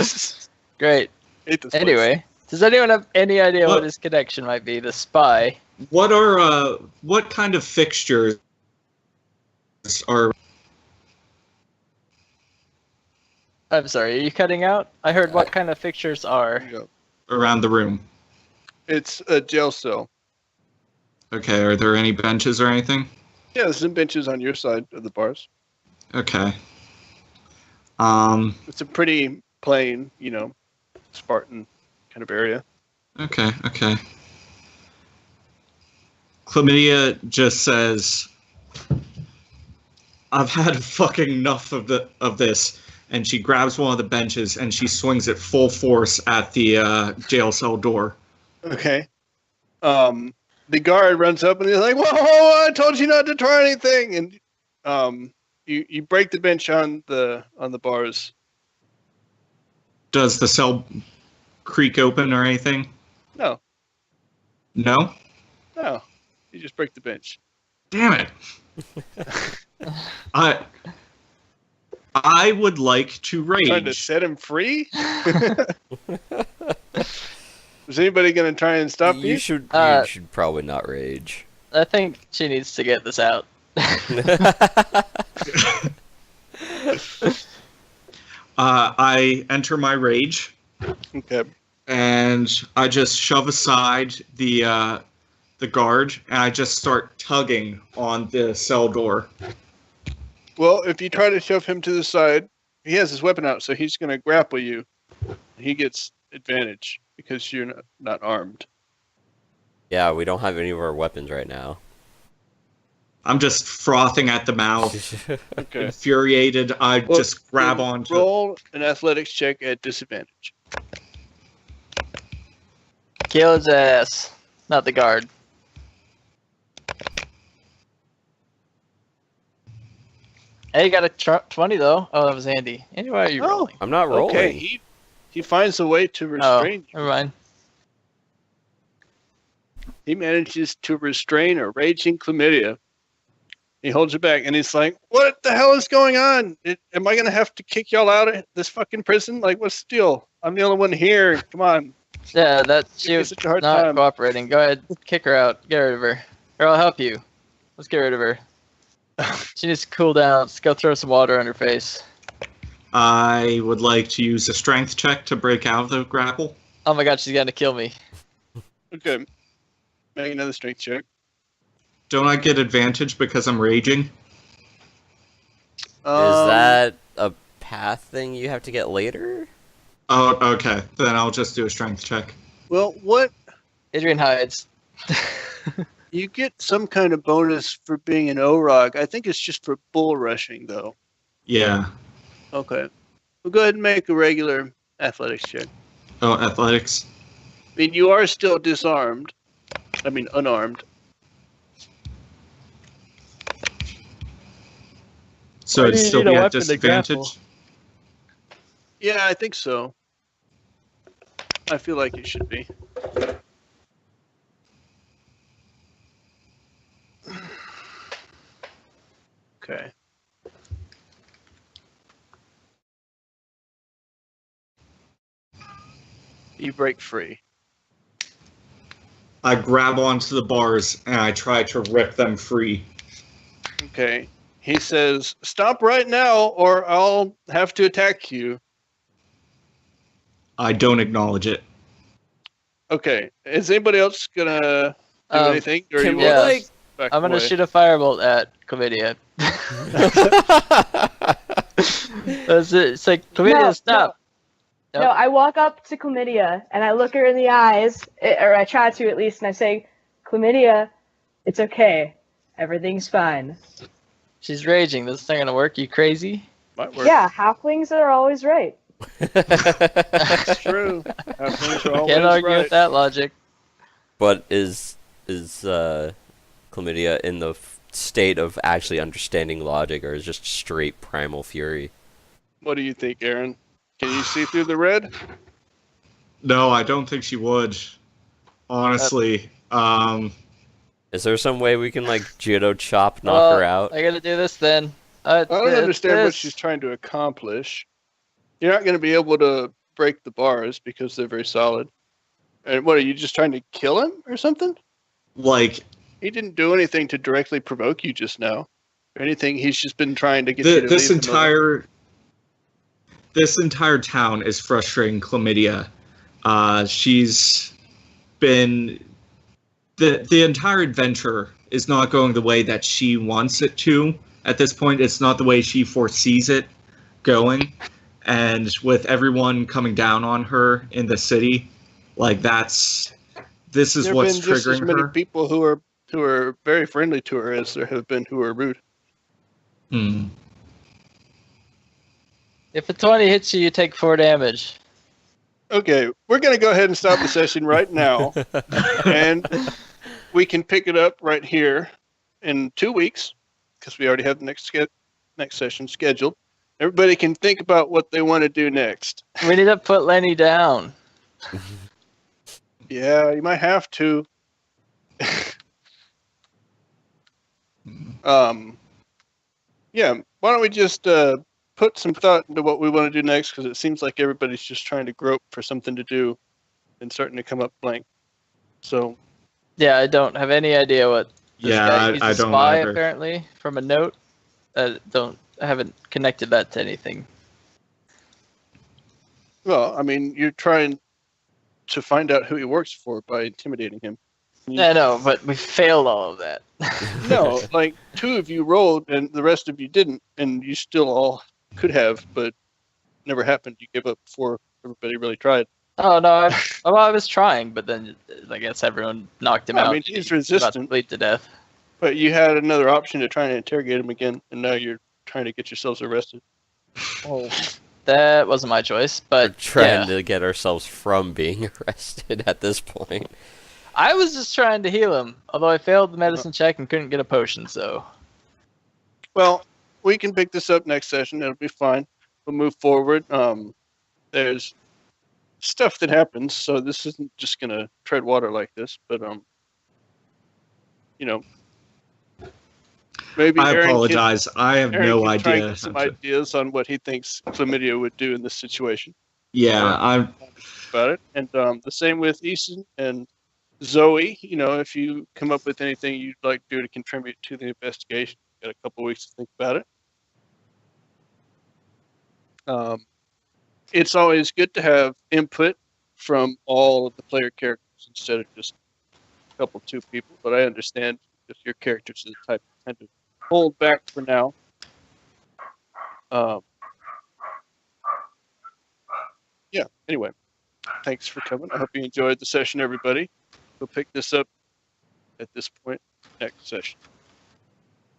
S1: Great.
S3: hate this place.
S1: Anyway, does anyone have any idea
S4: What-
S1: what his connection might be? The spy.
S4: What kind of fixtures are
S1: I'm sorry, are you cutting out? I heard what kind of fixtures are.
S3: There you go.
S4: around the room?
S3: It's a jail cell.
S4: Okay, are there any benches or anything?
S3: Yeah, there's some benches on your side of the bars.
S4: Okay.
S3: It's a pretty plain, Spartan kind of area.
S4: Okay. Chlamydia just says, "I've had fucking enough of this," and she grabs one of the benches and she swings it full force at the jail cell door.
S3: Okay. The guard runs up and he's like, "Whoa, I told you not to try anything!" And you break the bench on the bars.
S4: Does the cell creak open or anything?
S3: No,
S4: No?
S3: you just break the bench.
S4: Damn it. I would like to
S3: Trying to
S4: rage.
S3: set him free. Is anybody going to try and stop you?
S2: You should probably not rage.
S1: I think she needs to get this out.
S4: I enter my rage
S3: Okay.
S4: and I just shove aside the guard and I just start tugging on the cell door.
S3: Well, if you try to shove him to the side, he has his weapon out, so he's going to grapple you. He gets advantage because you're not armed.
S2: Yeah, we don't have any of our weapons right now.
S4: I'm just frothing at the mouth,
S3: Okay.
S4: infuriated. I
S3: Well,
S4: just grab
S3: then
S4: onto.
S3: Roll an athletics check at disadvantage.
S1: Kill his ass. Not the guard. Hey, you got a 20 though. Oh, that was Andy. Andy, why are you
S3: Oh.
S1: rolling?
S2: I'm not rolling.
S3: Okay, he finds a way to restrain you.
S1: Never mind.
S3: He manages to restrain a raging chlamydia. He holds it back, and he's like, "What the hell is going on? Am I gonna have to kick y'all out of this fucking prison? Like, what's the deal? I'm the only one here. Come on."
S1: Yeah, that she
S3: Give me
S1: was
S3: such a hard
S1: not
S3: time.
S1: cooperating. Go ahead, kick her out. Get rid of her. Or I'll help you. Let's get rid of her. She needs to cool down. Let's go throw some water on her face.
S4: I would like to use a strength check to break out of the grapple.
S1: Oh my god, she's gonna kill me.
S3: Okay, make another strength check.
S4: Don't I get advantage because I'm raging?
S2: Is that a path thing you have to get later?
S4: Oh, okay. Then I'll just do a strength check.
S3: Well, what
S1: Adrian hides.
S3: you get some kind of bonus for being an OROG. I think it's just for bull rushing, though.
S4: Yeah.
S3: Okay, well, go ahead and make a regular athletics check.
S4: Oh, athletics.
S3: I mean, you are still disarmed. I mean, unarmed.
S4: So
S1: Why
S4: it'd
S1: do you
S4: still
S1: need a
S4: be at
S1: weapon to grapple?
S4: disadvantage?
S3: Yeah, I think so. I feel like it should be. Okay. You break free.
S4: I grab onto the bars and I try to rip them free.
S3: Okay. He says, "Stop right now, or I'll have to attack you."
S4: I don't acknowledge it.
S3: Okay. Is anybody else gonna do anything? Or
S2: can
S3: you
S2: we,
S3: want
S1: yeah.
S3: to back
S1: I'm gonna
S3: away?
S1: shoot a firebolt at Chlamydia. That's it. It's like, Chlamydia,
S5: No,
S1: stop.
S5: No,
S1: Yep.
S5: I walk up to Chlamydia and I look her in the eyes, or I try to at least, and I say, "Chlamydia, it's okay. Everything's fine."
S1: She's raging. This thing gonna work? You crazy?
S3: Might work.
S5: Yeah, halflings are always right.
S3: That's true. Halflings are always
S1: Can't argue
S3: right.
S1: with that logic.
S2: But is Chlamydia in the state of actually understanding logic, or is just straight primal fury?
S3: What do you think, Aaron? Can you see through the red?
S4: No, I don't think she would. Honestly.
S2: Is there some way we can, like, judo chop knock
S1: Well,
S2: her out?
S1: I gotta do this then.
S3: I don't
S1: It's
S3: understand what
S1: this.
S3: she's trying to accomplish. You're not going to be able to break the bars because they're very solid. And what, are you just trying to kill him or something?
S4: Like,
S3: He didn't do anything to directly provoke you just now. Or anything, he's just been trying to get you to
S4: this
S3: leave him alone.
S4: entire town is frustrating Chlamydia. She's been the entire adventure is not going the way that she wants it to. At this point, it's not the way she foresees it going. And with everyone coming down on her in the city, like this is
S3: There have
S4: what's
S3: been just as
S4: triggering
S3: many
S4: her.
S3: people who are very friendly to her as there have been who are rude.
S4: Hmm.
S1: If a 20 hits you, you take 4 damage.
S3: Okay, we're going to go ahead and stop the session right now. And we can pick it up right here in 2 weeks, because we already have the next session scheduled. Everybody can think about what they want to do next.
S1: We need to put Lenny down.
S3: Yeah, you might have to. Yeah, why don't we just put some thought into what we want to do next, because it seems like everybody's just trying to grope for something to do and starting to come up blank. So,
S1: Yeah, I don't have any idea what. This
S4: Yeah,
S1: guy, he's
S4: I
S1: a
S4: don't
S1: spy
S4: either.
S1: apparently from a note. I haven't connected that to anything.
S3: well, I mean, you're trying to find out who he works for by intimidating him.
S1: I know, but we failed all of that.
S3: No, like 2 of you rolled and the rest of you didn't, and you still all could have, but never happened. You gave up before everybody really tried.
S1: Oh no, I was trying, but then I guess everyone knocked him
S3: Well, I
S1: out.
S3: mean, he's
S1: About to
S3: resistant.
S1: bleed to death.
S3: But you had another option to try and interrogate him again, and now you're trying to get yourselves arrested.
S1: Oh, that wasn't my choice,
S2: We're
S1: but
S2: trying
S1: yeah.
S2: to get ourselves from being arrested at this point.
S1: I was just trying to heal him, although I failed the medicine check and couldn't get a potion, so.
S3: Well, we can pick this up next session. It'll be fine. We'll move forward. There's stuff that happens, so this isn't just gonna tread water like this. But you know, maybe
S4: I
S3: Aaron
S4: apologize. I have
S3: Aaron
S4: no
S3: can try and
S4: idea.
S3: get some ideas on what he thinks chlamydia would do in this situation
S4: Yeah, I'm.
S3: about it, and the same with Easton and Zoe. You know, if you come up with anything you'd like to do to contribute to the investigation, you've got a couple weeks to think about it. It's always good to have input from all of the player characters instead of just a couple, two people. But I understand if your characters are the type to tend to hold back for now. Yeah, anyway, thanks for coming. I hope you enjoyed the session, everybody. We'll pick this up at this point next session.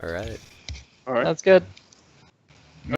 S2: All right.
S3: All right.
S1: That's good.